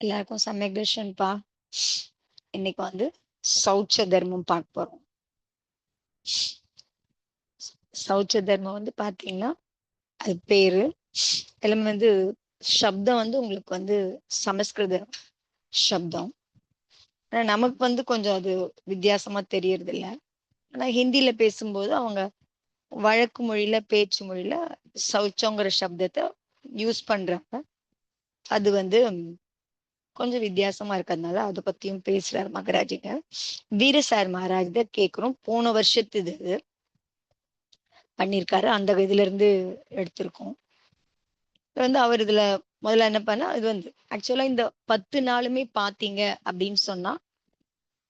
எல்லாருக்கும் சமயக் தர்ஷன்பா. இன்னைக்கு வந்து சௌச்ச தர்மம் பார்க்க போறோம். சௌச்ச தர்மம் வந்து பாத்தீங்கன்னா அது பேரு எல்லாமே வந்து சப்தம் வந்து உங்களுக்கு வந்து சமஸ்கிருத சப்தம். ஆனா நமக்கு வந்து கொஞ்சம் அது வித்தியாசமா தெரியறது இல்ல. ஆனா ஹிந்தில பேசும்போது அவங்க வழக்கு மொழியில பேச்சு மொழியில சௌச்சங்கிற சப்தத்தை யூஸ் பண்றாங்க. அது வந்து கொஞ்சம் வித்தியாசமா இருக்கிறதுனால அதை பத்தியும் பேசுறாரு மகராஜிங்க. வீரசார் மகாராஜ் தான் கேட்கிறோம். போன வருஷத்து இது பண்ணியிருக்காரு. அந்த இதுல இருந்து எடுத்திருக்கோம். இது வந்து அவர் இதுல முதல்ல என்ன பண்ணா இது வந்து ஆக்சுவலா இந்த 10 நாளுமே பாத்தீங்க அப்படின்னு சொன்னா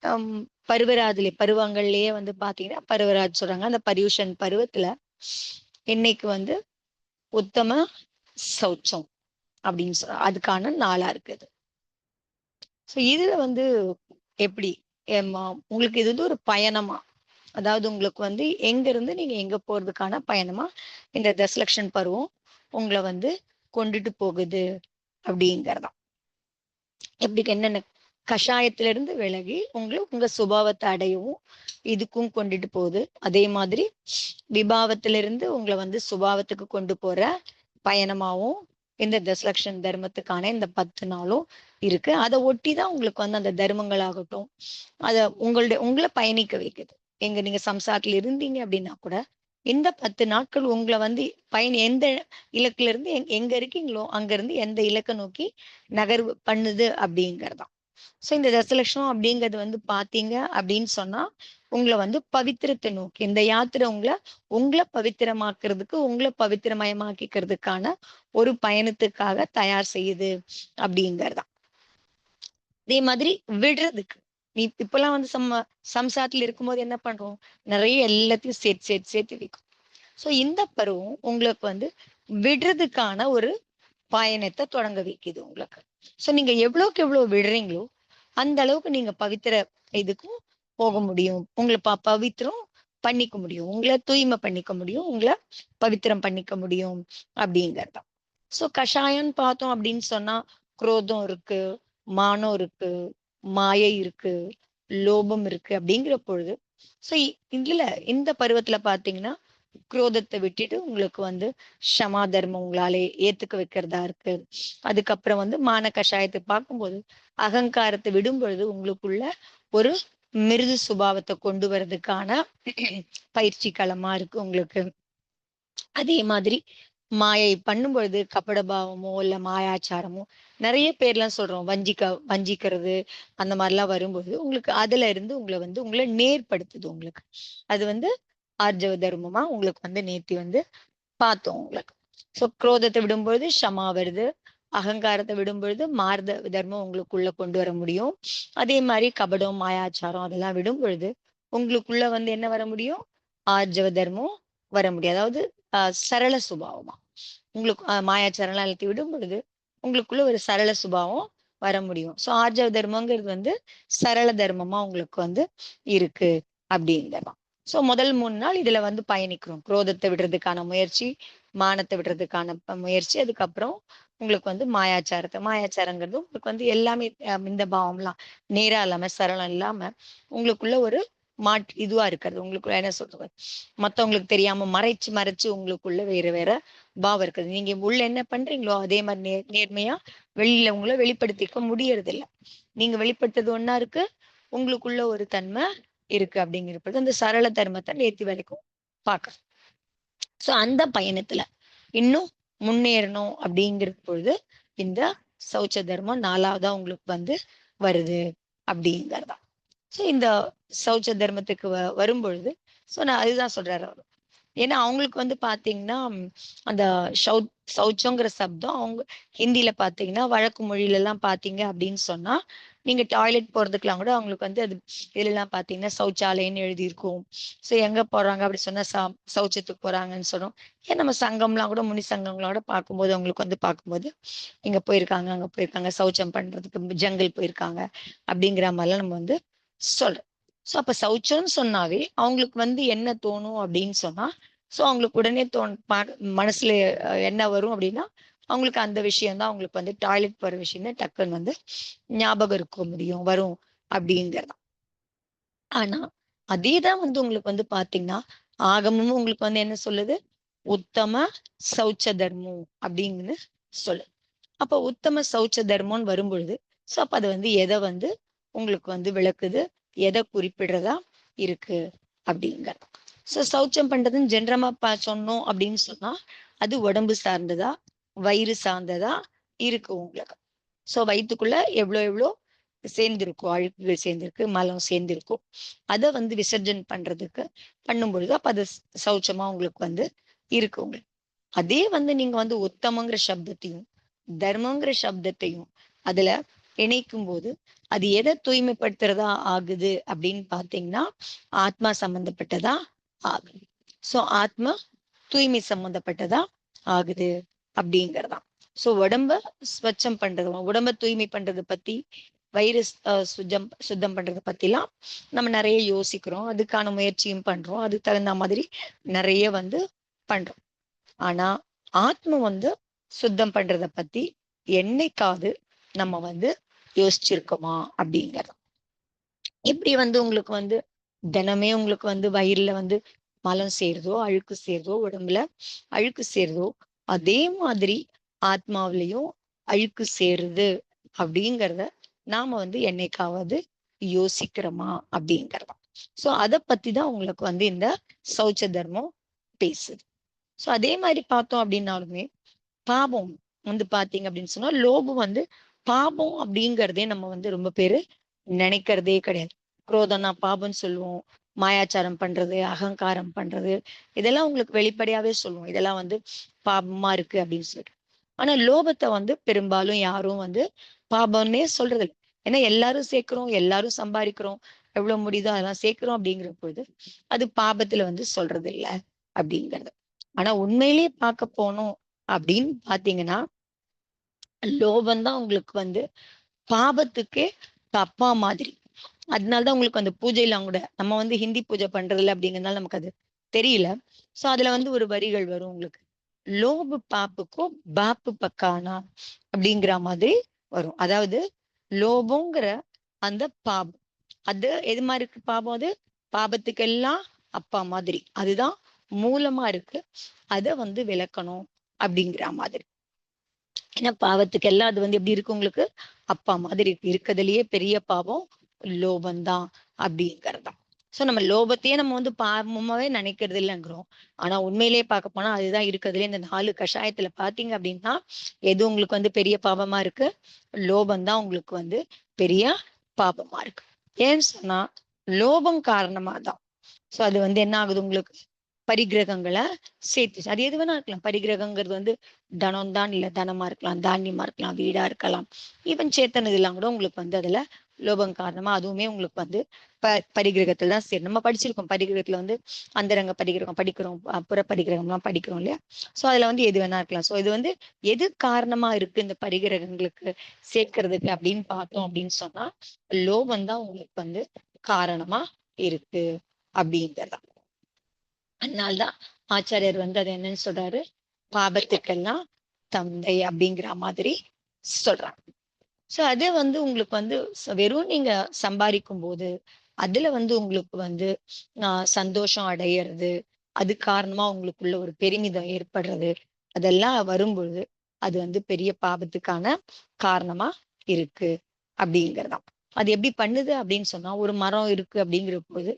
ஹம், பருவராதிலே பருவங்கள்லயே வந்து பாத்தீங்கன்னா பருவராஜ் சொல்றாங்க. அந்த பர்யூஷன் பருவத்துல இன்னைக்கு வந்து உத்தம சௌச்சம் அப்படின்னு சொல்ற அதுக்கான நாளா இருக்குது. ஸோ இதுல வந்து எப்படி உங்களுக்கு இது வந்து ஒரு பயணமா, அதாவது உங்களுக்கு வந்து எங்க இருந்து நீங்க எங்க போறதுக்கான பயணமா இந்த தசலக்ஷன் பருவம் உங்களை வந்து கொண்டுட்டு போகுது அப்படிங்கறதான். எப்படி என்னென்ன கஷாயத்துல இருந்து விலகி உங்களை உங்க சுபாவத்தை அடையவும் இதுக்கும் கொண்டுட்டு போகுது. அதே மாதிரி விபாவத்திலிருந்து உங்களை வந்து சுபாவத்துக்கு கொண்டு போற பயணமாவும் இந்த தசலக்ஷன் தர்மத்துக்கான இந்த 10 நாளும் இருக்கு. அதை ஒட்டிதான் உங்களுக்கு வந்து அந்த தர்மங்கள் ஆகட்டும் அத உங்களை பயணிக்க வைக்குது. எங்க நீங்க சம்சாரத்துல இருந்தீங்க அப்படின்னா கூட இந்த 10 நாட்கள் உங்களை வந்து எந்த இலக்குல இருந்து எங்க இருக்கீங்களோ அங்க இருந்து எந்த இலக்கை நோக்கி நகர்வு பண்ணுது அப்படிங்கறதான். சோ இந்த தசலட்சணம் அப்படிங்கிறது வந்து பாத்தீங்க அப்படின்னு சொன்னா உங்களை வந்து பவித்திரத்தை நோக்கி இந்த யாத்திரை உங்களை பவித்திரமாக்குறதுக்கு உங்களை பவித்திரமயமாக்கிக்கிறதுக்கான ஒரு பயணத்துக்காக தயார் செய்யுது அப்படிங்கறதான். அதே மாதிரி விடுறதுக்கு நீ இப்பெல்லாம் வந்து சம்சாரத்துல இருக்கும்போது என்ன பண்றோம், நிறைய எல்லாத்தையும் சேர்த்து சேர்த்து சேர்த்து வைக்கும். சோ இந்த பருவம் உங்களுக்கு வந்து விடுறதுக்கான ஒரு பயணத்தை தொடங்க வைக்குது உங்களுக்கு. சோ நீங்க எவ்வளவுக்கு எவ்வளவு விடுறீங்களோ அந்த அளவுக்கு நீங்க பவித்திர இதுக்கும் போக முடியும். உங்களை பவித்திரம் பண்ணிக்க முடியும், உங்களை தூய்மை பண்ணிக்க முடியும், உங்களை பவித்திரம் பண்ணிக்க முடியும் அப்படிங்கறதுதான். சோ கஷாயம்னு பார்த்தோம் அப்படின்னு சொன்னா குரோதம் இருக்கு, மானம் இருக்கு, மாயை இருக்கு, லோபம் இருக்கு அப்படிங்கிற பொழுது சோ இதுல இந்த பருவத்துல பாத்தீங்கன்னா குரோதத்தை விட்டுட்டு உங்களுக்கு வந்து க்ஷமா தர்மம் உங்களாலே ஏத்துக்க வைக்கிறதா இருக்கு. அதுக்கப்புறம் வந்து மான கஷாயத்தை பார்க்கும்போது அகங்காரத்தை விடும் பொழுது உங்களுக்குள்ள ஒரு மிருது சுபாவத்தை கொண்டு வர்றதுக்கான பயிற்சி களமா இருக்கு உங்களுக்கு. அதே மாதிரி மாயை பண்ணும் பொழுது கபடபாவமோ இல்ல மாயாச்சாரமோ நிறைய பேர்லாம் சொல்றோம் வஞ்சிக்கிறது அந்த மாதிரிலாம் வரும்போது உங்களுக்கு அதுல இருந்து உங்களை நேர்படுத்துது உங்களுக்கு. அது வந்து ஆர்ஜவ தர்மமா உங்களுக்கு வந்து நேர்த்தி வந்து பார்த்தோம் உங்களுக்கு. சோ குரோதத்தை விடும்பொழுது க்ஷமா வருது, அகங்காரத்தை விடும்பொழுது மார்த தர்மம் உங்களுக்குள்ள கொண்டு வர முடியும். அதே மாதிரி கபடம் மாயாச்சாரம் அதெல்லாம் விடும் பொழுது உங்களுக்குள்ள வந்து என்ன வர முடியும், ஆர்ஜவ தர்மம் வர முடியும். அதாவது சரள சுபாவமா உங்களுக்கு மாயாச்சாரம்லாம் அழுத்தி விடும் பொழுது உங்களுக்குள்ள ஒரு சரள சுபாவம் வர முடியும். சோ ஆர்ஜவ தர்மங்கிறது வந்து சரள தர்மமா உங்களுக்கு வந்து இருக்கு அப்படிங்கிறதான். சோ முதல் 3 நாள் இதுல வந்து பயணிக்கிறோம். குரோதத்தை விடுறதுக்கான முயற்சி, மானத்தை விடுறதுக்கான முயற்சி, அதுக்கப்புறம் உங்களுக்கு வந்து மாயாச்சாரங்கிறது உங்களுக்கு வந்து எல்லாமே இந்த பாவம்லாம் நேரா இல்லாம சரளம் இல்லாம உங்களுக்குள்ள ஒரு இதுவா இருக்கிறது. உங்களுக்குள்ள என்ன சொல்றது, மத்தவங்களுக்கு தெரியாம மறைச்சு மறைச்சு உங்களுக்குள்ள வேற வேற பாவம் இருக்குது. நீங்க உள்ள என்ன பண்றீங்களோ அதே மாதிரி நேர்மையா வெளியில உங்களை வெளிப்படுத்திக்க முடியறது இல்ல. நீங்க வெளிப்படுத்துறது ஒண்ணா இருக்கு, உங்களுக்குள்ள ஒரு தன்மை இருக்கு அப்படிங்கிறது அந்த சரள தர்மத்தை நேர்த்தி வரைக்கும் பார்க்க. சோ அந்த பயணத்துல இன்னும் முன்னேறணும் அப்படிங்கிற பொழுது இந்த சௌச்ச தர்மம் 4வதா உங்களுக்கு வந்து வருது அப்படிங்கிறதா. சோ இந்த சௌச்ச தர்மத்துக்கு வரும் பொழுது சோ நான் அதுதான் சொல்றாரு அவரு. ஏன்னா அவங்களுக்கு வந்து பாத்தீங்கன்னா அந்த சௌச்சங்கிற சப்தம் அவங்க ஹிந்தில பாத்தீங்கன்னா வழக்கு மொழியில எல்லாம் பாத்தீங்க அப்படின்னு சொன்னா நீங்க டாய்லெட் போறதுக்கெல்லாம் கூட அவங்களுக்கு வந்து அது இதுல எல்லாம் பாத்தீங்கன்னா சௌச்சாலயம்னு எழுதியிருக்கும். சோ எங்க போறாங்க அப்படி சொன்னா சௌச்சத்துக்கு போறாங்கன்னு சொன்னோம். ஏன் நம்ம சங்கம்லாம் கூட முனி சங்கங்களோட பார்க்கும்போது அவங்களுக்கு வந்து பார்க்கும்போது இங்க போயிருக்காங்க அங்க போயிருக்காங்க சௌச்சம் பண்றதுக்கு ஜங்கல் போயிருக்காங்க அப்படிங்கிற மாதிரிலாம் நம்ம வந்து சொல்றோம். சோ அப்ப சௌச்சம்னு சொன்னாவே அவங்களுக்கு வந்து என்ன தோணும் அப்படின்னு சொன்னா சோ அவங்களுக்கு உடனே மனசுல என்ன வரும் அப்படின்னா அவங்களுக்கு அந்த விஷயம் தான் அவங்களுக்கு வந்து டாய்லெட் போற விஷயம் தான் டக்குன்னு வந்து ஞாபகம் இருக்க முடியும் வரும் அப்படிங்கிறது. ஆனா அதேதான் வந்து உங்களுக்கு வந்து பாத்தீங்கன்னா ஆகமும் உங்களுக்கு வந்து என்ன சொல்லுது, உத்தம சௌச்ச தர்மம் அப்படின்னு சொல்லுது. அப்ப உத்தம சௌச்ச தர்மம்னு வரும்பொழுது அப்ப அது வந்து எதை வந்து உங்களுக்கு வந்து விளக்குது, எதை குறிப்பிடுறதா இருக்கு அப்படிங்கிறது. சௌச்சம் பண்றதுன்னு ஜென்ரமா சொன்னோம் அப்படின்னு சொன்னா அது உடம்பு சார்ந்ததா வயிறு சார்ந்ததா இருக்கு உங்களுக்கு. வயிற்றுக்குள்ள எவ்வளோ சேர்ந்திருக்கும், அழுக்குகள் சேர்ந்திருக்கு, மலம் சேர்ந்திருக்கும், அதை வந்து விசர்ஜன் பண்றதுக்கு பண்ணும் பொழுது அப்ப அது சௌச்சமா உங்களுக்கு வந்து இருக்கு உங்களுக்கு. அதே வந்து நீங்க வந்து உத்தமங்கிற சப்தத்தையும் தர்மங்கிற சப்தத்தையும் அதுல இணைக்கும் போது அது எதை தூய்மைப்படுத்துறதா ஆகுது அப்படின்னு பாத்தீங்கன்னா ஆத்மா சம்பந்தப்பட்டதா ஆகுது. ஆத்மா தூய்மை சம்பந்தப்பட்டதா ஆகுது அப்படிங்கறதான். உடம்ப ஸ்வச்சம் பண்றது, உடம்ப தூய்மை பண்றது பத்தி, வைரஸ் சுத்தம் பண்றதை பத்தி எல்லாம் நம்ம நிறைய யோசிக்கிறோம், அதுக்கான முயற்சியும் பண்றோம், அதுக்கு தகுந்த மாதிரி நிறைய வந்து பண்றோம். ஆனா ஆத்ம வந்து சுத்தம் பண்றத பத்தி என்னைக்காவது நம்ம வந்து யோசிச்சிருக்கோமா அப்படிங்கிறது. எப்படி வந்து உங்களுக்கு வந்து தினமே உங்களுக்கு வந்து வயிறுல வந்து மலம் சேருதோ, அழுக்கு சேருதோ, உடம்புல அழுக்கு சேருதோ, அதே மாதிரி ஆத்மாவிலையும் அழுக்கு சேருது அப்படிங்கிறத நாம வந்து என்னைக்காவது யோசிக்கிறோமா அப்படிங்கிறத. அதை பத்தி தான் உங்களுக்கு வந்து இந்த சௌச்ச தர்மம் பேசுது. அதே மாதிரி பார்த்தோம் அப்படின்னாலுமே பாபம் வந்து பாத்தீங்க அப்படின்னு சொன்னா லோபம் வந்து பாபம் அப்படிங்கிறதே நம்ம வந்து ரொம்ப பேரு நினைக்கிறதே கிடையாது. குரோதம்னா பாபம்னு சொல்லுவோம், மாயாச்சாரம் பண்றது, அகங்காரம் பண்றது, இதெல்லாம் உங்களுக்கு வெளிப்படையாவே சொல்லுவோம், இதெல்லாம் வந்து பாபமா இருக்கு அப்படின்னு சொல்லிட்டு. ஆனா லோபத்தை வந்து பெரும்பாலும் யாரும் வந்து பாபம்னே சொல்றது இல்லை. ஏன்னா எல்லாரும் சேர்க்கிறோம், எல்லாரும் சம்பாதிக்கிறோம், எவ்வளவு முடியுதோ அதெல்லாம் சேர்க்கிறோம் அப்படிங்கிற பொழுது அது பாபத்துல வந்து சொல்றது இல்லை அப்படிங்கிறது. ஆனா உண்மையிலேயே பார்க்க போனோம் அப்படின்னு பாத்தீங்கன்னா லோபம் உங்களுக்கு வந்து பாபத்துக்கே அப்பா மாதிரி. அதனாலதான் உங்களுக்கு அந்த பூஜையெல்லாம் கூட நம்ம வந்து ஹிந்தி பூஜை பண்றது இல்லை அப்படிங்கிறதுனால நமக்கு அது தெரியல. அதுல வந்து ஒரு வரிகள் வரும் உங்களுக்கு, லோபு பாப்புக்கும் பாப்பு பக்கானா அப்படிங்கிற மாதிரி வரும். அதாவது லோபங்கிற அந்த பாபம் அது எது மாதிரி இருக்கு, பாபம் அது பாபத்துக்கெல்லாம் அப்பா மாதிரி, அதுதான் மூலமா இருக்கு, அத வந்து விளக்கணும் அப்படிங்கிற மாதிரி. ஏன்னா பாவத்துக்கு எல்லாம் அது வந்து எப்படி இருக்கு, உங்களுக்கு அப்பா மாதிரி இருக்கு. இருக்கிறதுலயே பெரிய பாவம் லோபந்தான் அப்படிங்கறதுதான். நம்ம லோபத்தையே நம்ம வந்து பாவமாவே நினைக்கிறது இல்லைங்கிறோம். ஆனா உண்மையிலேயே பார்க்க போனா அதுதான் இருக்கிறதுல இந்த 4 கஷாயத்துல பாத்தீங்க அப்படின்னா எது உங்களுக்கு வந்து பெரிய பாவமா இருக்கு, லோபந்தான் உங்களுக்கு வந்து பெரிய பாவமா இருக்கு. ஏன்னு சொன்னா லோபம் காரணமா தான் அது வந்து என்ன ஆகுது, உங்களுக்கு பரிகிரகங்களை சேர்த்து. அது எது வேணா இருக்கலாம். பரிகிரகங்கிறது வந்து தனம் தான் இல்ல, தனமா இருக்கலாம், தானியமா இருக்கலாம், வீடா இருக்கலாம், ஈவன் சேத்தனது எல்லாம் கூட உங்களுக்கு வந்து அதுல லோபம் காரணமா அதுவுமே உங்களுக்கு வந்து பரிகிரகத்துல தான் சரி. நம்ம படிச்சிருக்கோம் பரிகிரகத்துல வந்து அந்தரங்க பரிகிரகம் படிக்கிறோம், புற பரிகிரகம் எல்லாம் படிக்கிறோம் இல்லையா. அதுல வந்து எது வேணா இருக்கலாம். இது வந்து எது காரணமா இருக்கு இந்த பரிகிரகங்களுக்கு சேர்க்கறதுக்கு அப்படின்னு பார்த்தோம் அப்படின்னு சொன்னா லோபம் தான் உங்களுக்கு வந்து காரணமா இருக்கு அப்படிங்கிறதா. அதனால்தான் ஆச்சாரியர் வந்து அது என்னன்னு சொல்றாரு, பாபத்துக்கெல்லாம் தந்தை அப்படிங்கிற மாதிரி சொல்றாங்க. அது வந்து உங்களுக்கு வந்து வெறும் நீங்க சம்பாதிக்கும் போது அதுல வந்து உங்களுக்கு வந்து சந்தோஷம் அடையிறது, அது காரணமா உங்களுக்குள்ள ஒரு பெருமிதம் ஏற்படுறது, அதெல்லாம் வரும்பொழுது அது வந்து பெரிய பாபத்துக்கான காரணமா இருக்கு அப்படிங்கிறதாம். அது எப்படி பண்ணுது அப்படின்னு சொன்னா, ஒரு மரம் இருக்கு அப்படிங்கிற போது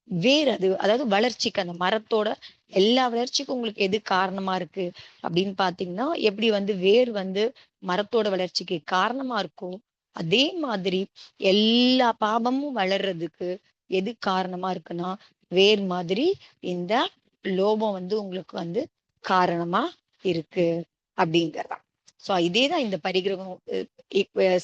வேர் அது, அதாவது வளர்ச்சிக்கு, அந்த மரத்தோட எல்லா வளர்ச்சிக்கும் உங்களுக்கு எது காரணமா இருக்கு அப்படின்னு பாத்தீங்கன்னா, எப்படி வந்து வேர் வந்து மரத்தோட வளர்ச்சிக்கு காரணமா இருக்கும், அதே மாதிரி எல்லா பாபமும் வளர்றதுக்கு எது காரணமா இருக்குன்னா வேர் மாதிரி இந்த லோபம் வந்து உங்களுக்கு வந்து காரணமா இருக்கு அப்படிங்கிறதான். இதேதான் இந்த பரிகிரகம்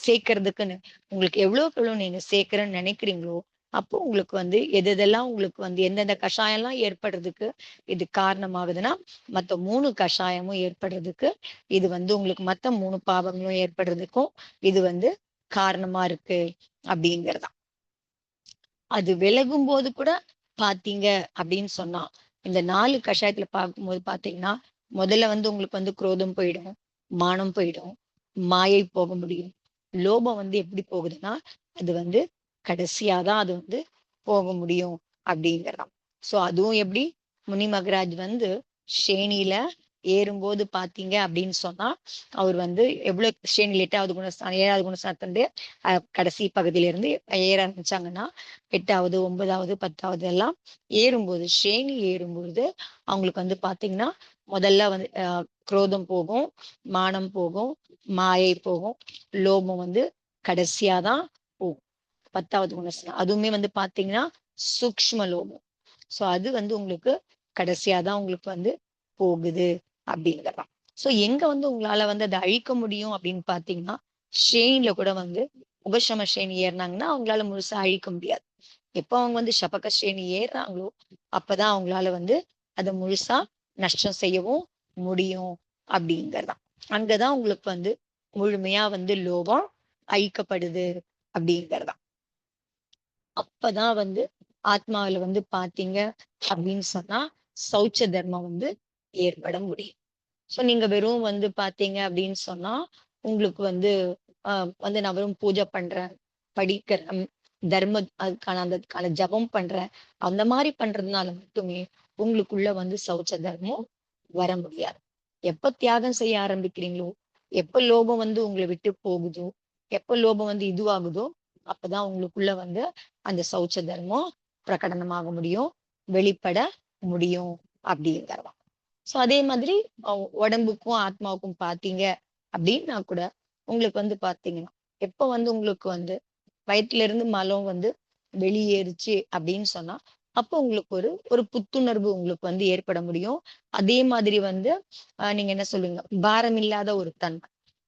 சேர்க்கறதுக்குன்னு உங்களுக்கு எவ்வளவுக்கு எவ்வளவு நீங்க சேர்க்கிறேன்னு நினைக்கிறீங்களோ அப்போ உங்களுக்கு வந்து எது எதெல்லாம் உங்களுக்கு வந்து எந்தெந்த கஷாயம் எல்லாம் ஏற்படுறதுக்கு இது காரணமாகுதுன்னா மத்த 3 கஷாயமும் ஏற்படுறதுக்கு இது வந்து உங்களுக்கு மத்த 3 பாவங்களும் ஏற்படுறதுக்கும் இது வந்து காரணமா இருக்கு அப்படிங்கிறதான். அது விலகும் போது கூட பாத்தீங்க அப்படின்னு சொன்னா இந்த 4 கஷாயத்துல பார்க்கும்போது பாத்தீங்கன்னா முதல்ல வந்து உங்களுக்கு வந்து குரோதம் போயிடும், மானம் போயிடும், மாயை போக முடியும். லோபம் வந்து எப்படி போகுதுன்னா, அது வந்து கடைசியா தான் அது வந்து போக முடியும் அப்படிங்கிறான். சோ அதுவும் எப்படி முனி மகராஜ் வந்து ஷேணியில ஏறும்போது பாத்தீங்க அப்படின்னு சொன்னா, அவர் வந்து எவ்வளவு ஷேணில 8வது குணஸ்தானம் 7வது குணஸ்தானத்திலிருந்து கடைசி பகுதியில இருந்து ஏற ஆரம்பிச்சாங்கன்னா, 8வது 9வது 10வது எல்லாம் ஏறும்போது ஷேணி ஏறும்போது அவங்களுக்கு வந்து பாத்தீங்கன்னா முதல்ல வந்து குரோதம் போகும், மானம் போகும், மாயை போகும், லோபம் வந்து கடைசியா தான் போகும். 10வது குணஸ்தானம் அதுவுமே வந்து பாத்தீங்கன்னா சூக்ஷ்ம லோபம். சோ அது வந்து உங்களுக்கு கடைசியா தான் உங்களுக்கு வந்து போகுது அப்படிங்கிறதாம். சோ எங்க வந்து உங்களால வந்து அதை அழிக்க முடியும் அப்படின்னு பாத்தீங்கன்னா, ஷேனில கூட வந்து உபசம ஷேணி ஏறினாங்கன்னா அவங்களால முழுசா அழிக்க முடியாது. எப்ப அவங்க வந்து சபக ஸ்ரேணி ஏறுறாங்களோ அப்பதான் அவங்களால வந்து அதை முழுசா நஷ்டம் செய்யவும் முடியும் அப்படிங்கறதாம். அங்கதான் உங்களுக்கு வந்து முழுமையா வந்து லோபம் அழிக்கப்படுது அப்படிங்கறதாம். அப்பதான் வந்து ஆத்மாவில வந்து பாத்தீங்க அப்படின்னு சொன்னா சௌச்ச தர்மம் வந்து ஏற்பட முடியும். சோ நீங்க வெறும் வந்து பாத்தீங்க அப்படின்னு சொன்னா உங்களுக்கு வந்து வந்து நான் வெறும் பூஜை பண்றேன், படிக்கிறேன், அதுக்கான ஜபம் பண்றேன், அந்த மாதிரி பண்றதுனால மட்டுமே உங்களுக்குள்ள வந்து சௌச்ச தர்மம் வர முடியாது. எப்ப தியாகம் செய்ய ஆரம்பிக்கிறீங்களோ, எப்ப லோபம் வந்து உங்களை விட்டு போகுதோ, எப்ப லோபம் வந்து இதுவாகுதோ, அப்பதான் உங்களுக்குள்ள வந்து அந்த சௌச்ச தர்மம் பிரகடனமாக முடியும், வெளிப்பட முடியும் அப்படிங்கிறதா. சோ அதே மாதிரி உடம்புக்கும் ஆத்மாவுக்கும் பாத்தீங்க அப்படின்னா கூட உங்களுக்கு வந்து பாத்தீங்கன்னா எப்ப வந்து உங்களுக்கு வந்து வயிற்றுல இருந்து மலம் வந்து வெளியேறுச்சு அப்படின்னு சொன்னா அப்போ உங்களுக்கு ஒரு ஒரு புத்துணர்வு உங்களுக்கு வந்து ஏற்பட முடியும். அதே மாதிரி வந்து நீங்க என்ன சொல்லுங்க பாரம் இல்லாத ஒரு தன்மை.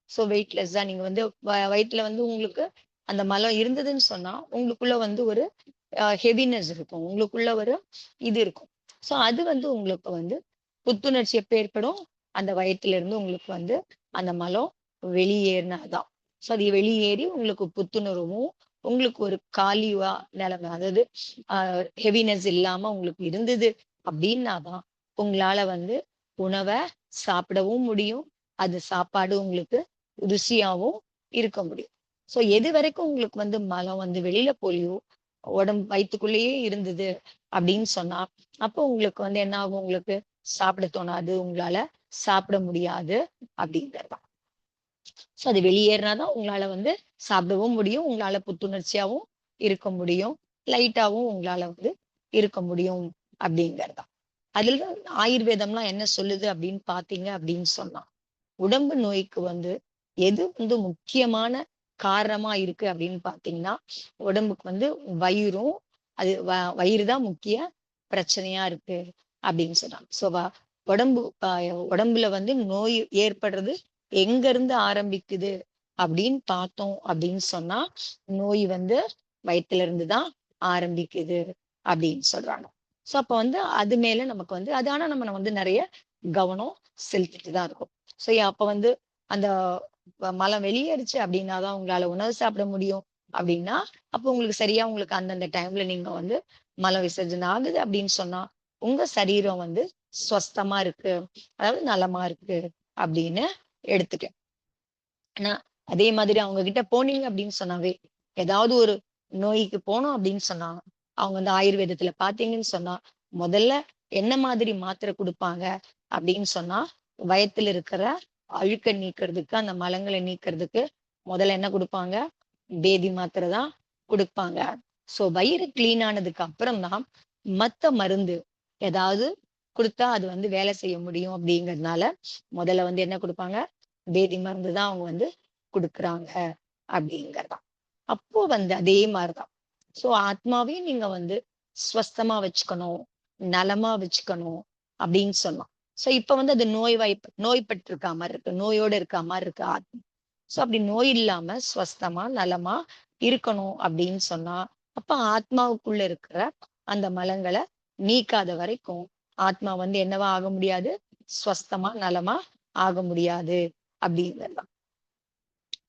சோ வெயிட்லெஸ்ஸா நீங்க வந்து வயிற்றுல வந்து உங்களுக்கு அந்த மலம் இருந்ததுன்னு சொன்னா உங்களுக்குள்ள வந்து ஒரு ஹெவினஸ் இருக்கும், உங்களுக்குள்ள ஒரு இது இருக்கும். சோ அது வந்து உங்களுக்கு வந்து புத்துணர்ச்சி எப்ப ஏற்படும், அந்த வயத்துல இருந்து உங்களுக்கு வந்து அந்த மலம் வெளியேறினாதான். சோ அது வெளியேறி உங்களுக்கு புத்துணர்வும் உங்களுக்கு ஒரு காலிவா நிலைமை, அதாவது ஹெவினஸ் இல்லாம உங்களுக்கு இருந்தது அப்படின்னாதான் உங்களால வந்து உணவை சாப்பிடவும் முடியும், அது சாப்பாடு உங்களுக்கு ருசியாவும் இருக்க முடியும். சோ எது வரைக்கும் உங்களுக்கு வந்து மலம் வந்து வெளியில போலியோ உடம்பு வயித்துக்குள்ளேயே இருந்தது அப்படின்னு சொன்னா அப்போ உங்களுக்கு வந்து என்ன ஆகும், உங்களுக்கு சாப்பிட தோணாது, உங்களால சாப்பிட முடியாது அப்படிங்கிறதுதான். சோ அது வெளியேறினாதான் உங்களால வந்து சாப்பிடவும் முடியும், உங்களால புத்துணர்ச்சியாவும் இருக்க முடியும், லைட்டாவும் உங்களால வந்து இருக்க முடியும் அப்படிங்கிறதுதான். அதுல ஆயுர்வேதம்லாம் என்ன சொல்லுது அப்படின்னு பாத்தீங்க அப்படின்னு சொன்னா, உடம்பு நோய்க்கு வந்து எது வந்து முக்கியமான காரணமா இருக்கு அப்படின்னு பாத்தீங்கன்னா, உடம்புக்கு வந்து வயிறும் அது வயிறு தான் முக்கிய பிரச்சனையா இருக்கு அப்படின்னு சொல்றாங்க. சோ உடம்பு உடம்புல வந்து நோய் ஏற்படுறது எங்க இருந்து ஆரம்பிக்குது அப்படின்னு பார்த்தோம் அப்படின்னு சொன்னா, நோய் வந்து வயித்துல இருந்து தான் ஆரம்பிக்குது அப்படின்னு சொல்றாங்க. சோ அப்ப வந்து அது மேல நமக்கு வந்து அது ஆனா நம்ம வந்து நிறைய கவனம் செலுத்திட்டு தான் இருக்கும். சோ அப்ப வந்து அந்த மலம் வெளியேறுச்சு அப்படின்னாதான் உங்களால உணவு சாப்பிட முடியும் அப்படின்னா, அப்ப உங்களுக்கு சரியா உங்களுக்கு அந்தந்த டைம்ல நீங்க வந்து மலம் விசர்ஜனை ஆகுது அப்படின்னு சொன்னா உங்க சரீரம் வந்து ஸ்வஸ்தமா இருக்கு, அதாவது நலமா இருக்கு அப்படின்னு எடுத்துக்கலாம். ஆனா அதே மாதிரி அவங்க கிட்ட போனீங்க அப்படின்னு சொன்னாவே ஏதாவது ஒரு நோய்க்கு போனோம் அப்படின்னு சொன்னா அவங்க வந்து ஆயுர்வேதத்துல பாத்தீங்கன்னு சொன்னா முதல்ல என்ன மாதிரி மாத்திரை கொடுப்பாங்க அப்படின்னு சொன்னா வயத்துல இருக்கிற அழுக்க நீக்கிறதுக்கு அந்த மலங்களை நீக்கிறதுக்கு முதல்ல என்ன கொடுப்பாங்க, பேதி மாத்திரை தான் கொடுப்பாங்க. சோ வயிறு கிளீன் ஆனதுக்கு அப்புறம் தான் மத்த மருந்து ஏதாவது கொடுத்தா அது வந்து வேலை செய்ய முடியும் அப்படிங்கறதுனால முதல்ல வந்து என்ன கொடுப்பாங்க, பேதி மருந்து தான் அவங்க வந்து குடுக்குறாங்க அப்படிங்கறதான். அப்போ வந்து அதே மாதிரிதான். சோ ஆத்மாவையும் நீங்க வந்து ஸ்வஸ்தமா வச்சுக்கணும், நலமா வச்சுக்கணும் அப்படின்னு சொன்னோம். சோ இப்ப வந்து அது நோய்பட்டு இருக்கா மாதிரி இருக்கு, நோயோட இருக்கா மாதிரி இருக்கு ஆத்மா. சோ அப்படி நோய் இல்லாம ஸ்வஸ்தமா நலமா இருக்கணும் அப்படின்னு சொன்னா அப்ப ஆத்மாவுக்குள்ள இருக்கிற அந்த மலங்களை நீக்காத வரைக்கும் ஆத்மா வந்து என்னவா ஆக முடியாது, ஸ்வஸ்தமா நலமா ஆக முடியாது அப்படிங்கிறதுதான்.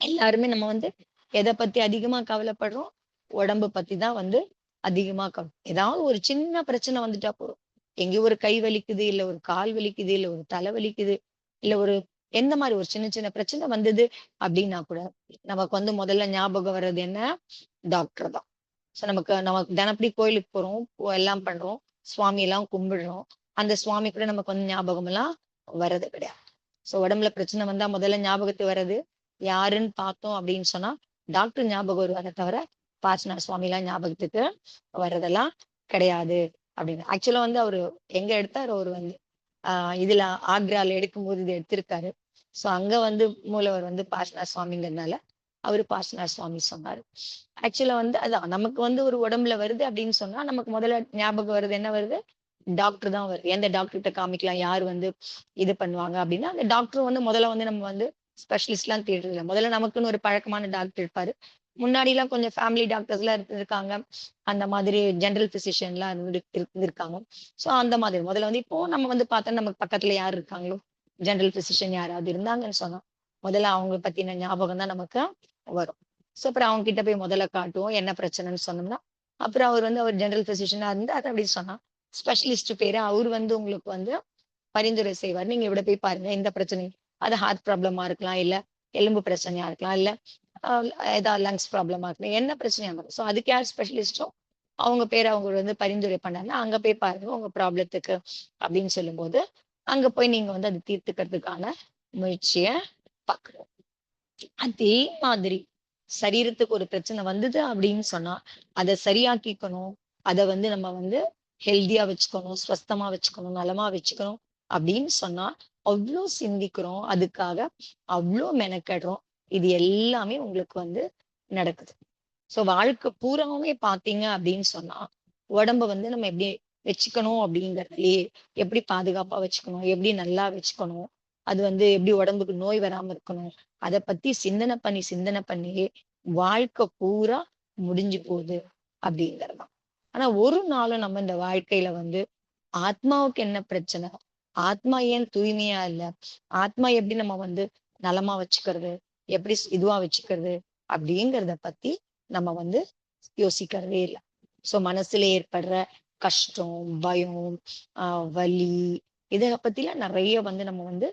எல்லாருமே நம்ம வந்து எதை பத்தி அதிகமா கவலைப்படுறோம், உடம்பு பத்தி தான் வந்து அதிகமா ஏதாவது ஒரு சின்ன பிரச்சனை வந்துட்டா போதும், எங்கேயோ ஒரு கை வலிக்குது, இல்ல ஒரு கால் வலிக்குது, இல்ல ஒரு தலை வலிக்குது, இல்ல ஒரு எந்த மாதிரி ஒரு சின்ன சின்ன பிரச்சனை வந்தது அப்படின்னா கூட நமக்கு வந்து முதல்ல ஞாபகம் வர்றது என்ன? டாக்டர் தான். சோ நமக்கு தினப்படி கோயிலுக்கு போறோம், எல்லாம் பண்றோம், சுவாமி எல்லாம் கும்பிடுறோம். அந்த சுவாமி கூட நமக்கு வந்து ஞாபகம் எல்லாம் வர்றது கிடையாது. சோ உடம்புல பிரச்சனை வந்தா முதல்ல ஞாபகத்துக்கு வர்றது யாருன்னு பார்த்தோம் அப்படின்னு சொன்னா டாக்டர் ஞாபகம் வருவாங்க தவிர பாசனார் சுவாமி எல்லாம் ஞாபகத்துக்கு வர்றதெல்லாம் கிடையாது அப்படின்னு. ஆக்சுவலா வந்து அவரு எங்க எடுத்தாரு? அவர் வந்து இதுல ஆக்ரால எடுக்கும்போது இது எடுத்திருக்காரு. சோ அங்க வந்து மூலவர் வந்து பாசனார் சுவாமிங்கிறதுனால அவரு பாசனார் சுவாமி சொன்னாரு. ஆக்சுவலா வந்து அதான் நமக்கு வந்து ஒரு உடம்புல வருது அப்படின்னு சொன்னா நமக்கு முதல்ல ஞாபகம் வருது என்ன வருது? டாக்டர் தான் வருது. எந்த டாக்டர் கிட்ட காமிக்கலாம், யார் வந்து இது பண்ணுவாங்க அப்படின்னா அந்த டாக்டர் வந்து முதல்ல வந்து நம்ம வந்து ஸ்பெஷலிஸ்ட் எல்லாம் தேடுறது இல்ல. முதல்ல நமக்குன்னு ஒரு பழக்கமான டாக்டர் இருப்பாரு. முன்னாடி எல்லாம் கொஞ்சம் ஃபேமிலி டாக்டர்ஸ் எல்லாம் இருந்திருக்காங்க. அந்த மாதிரி ஜெனரல் பிசிஷியன் எல்லாம் இருந்திருக்காங்க. சோ அந்த மாதிரி முதல்ல வந்து இப்போ நம்ம வந்து பார்த்தா நமக்கு பக்கத்துல யார் இருக்காங்களோ ஜெனரல் பிசிஷியன் யாராவது இருந்தாங்கன்னு சொன்னா முதல்ல அவங்க பத்தின ஞாபகம் தான் நமக்கு வரும். சோ அப்புறம் அவங்க கிட்ட போய் முதல்ல காட்டுவோம் என்ன பிரச்சனைன்னு சொன்னோம்னா அப்புறம் அவர் வந்து அவர் ஜெனரல் பிசிஷியனா இருந்து அதை அப்படி சொன்னா ஸ்பெஷலிஸ்ட் பேரு அவர் வந்து உங்களுக்கு வந்து பரிந்துரை செய்வார். நீங்க இவ்வளவு போய் பாருங்க இந்த பிரச்சனை. அது ஹார்ட் ப்ராப்ளமா இருக்கலாம், இல்ல எலும்பு பிரச்சனையா இருக்கலாம், இல்ல ஏதாவது லங்ஸ் ப்ராப்ளமா இருக்கலாம், என்ன பிரச்சனையா இருக்கும். சோ அதுக்கு யார் ஸ்பெஷலிஸ்டோ அவங்க பேர் அவங்க வந்து பரிந்துரை பண்ணாங்க, அங்க போய் பாருங்க உங்க ப்ராப்ளத்துக்கு அப்படின்னு சொல்லும்போது அங்க போய் நீங்க வந்து அது தீர்த்துக்கிறதுக்கான முயற்சிய பார்க்கணும். அதே மாதிரி சரீரத்துக்கு ஒரு பிரச்சனை வந்தது அப்படின்னு சொன்னா அதை சரியாக்கிக்கணும். அதை வந்து நம்ம வந்து ஹெல்தியா வச்சுக்கணும், ஸ்வஸ்தமா வச்சுக்கணும், நலமா வச்சுக்கணும் அப்படின்னு சொன்னா அவ்வளோ சிந்திக்கிறோம், அதுக்காக அவ்வளோ மெனக்கெடுறோம். இது எல்லாமே உங்களுக்கு வந்து நடக்குது. சோ வாழ்க்கை பூராவுமே பாத்தீங்க அப்படின்னு சொன்னா உடம்ப வந்து நம்ம எப்படி வச்சுக்கணும் அப்படிங்கறதுலயே எப்படி பாதுகாப்பா வச்சுக்கணும், எப்படி நல்லா வச்சுக்கணும், அது வந்து எப்படி உடம்புக்கு நோய் வராம இருக்கணும், அதை பத்தி சிந்தனை பண்ணியே வாழ்க்கை பூரா முடிஞ்சு போகுது அப்படிங்கறதுதான். ஆனா ஒரு நாளும் நம்ம இந்த வாழ்க்கையில வந்து ஆத்மாவுக்கு என்ன பிரச்சனை, ஆத்மா ஏன் தூய்மையா இல்ல, ஆத்மா எப்படி நம்ம வந்து நலமா வச்சுக்கிறது, எப்படி இதுவா வச்சுக்கிறது அப்படிங்கறத பத்தி நம்ம வந்து யோசிக்கிறதே இல்லை. சோ மனசுல ஏற்படுற கஷ்டம், பயம், வலி இத பத்திலாம் நிறைய வந்து நம்ம வந்து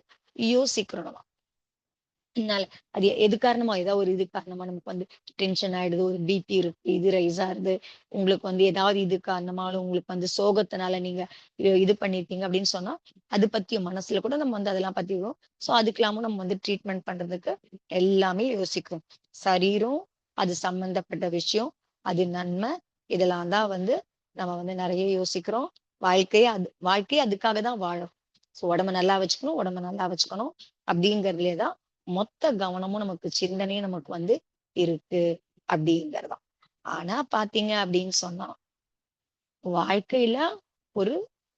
யோசிக்கிறோம் நம்ம. இதனால அது எது காரணமா ஏதாவது ஒரு இது காரணமா நமக்கு வந்து டென்ஷன் ஆயிடுது, ஒரு பிபி இருக்கு, இது ரைஸ் ஆகுது, உங்களுக்கு வந்து ஏதாவது இது காரணமாலும் உங்களுக்கு வந்து சோகத்தினால நீங்க இது பண்ணிருக்கீங்க அப்படின்னு சொன்னா அது பத்தியும் மனசுல கூட நம்ம வந்து அதெல்லாம் பத்தி வரும். சோ அதுக்கெல்லாமும் நம்ம வந்து ட்ரீட்மெண்ட் பண்றதுக்கு எல்லாமே யோசிக்கிறோம். சரீரம் அது சம்பந்தப்பட்ட விஷயம், அது நன்மை, இதெல்லாம் தான் வந்து நம்ம வந்து நிறைய யோசிக்கிறோம். வாழ்க்கையே அதுக்காக தான் வாழும். சோ உடம்ப நல்லா வச்சுக்கணும், உடம்ப நல்லா வச்சுக்கணும் அப்படிங்கறதுலேதான் மொத்த கவனமும் நமக்கு சிந்தனையும் நமக்கு வந்து இருக்கு அப்படிங்கறதுதான். ஆனா பாத்தீங்க அப்படின்னு சொன்னா வாழ்க்கையில ஒரு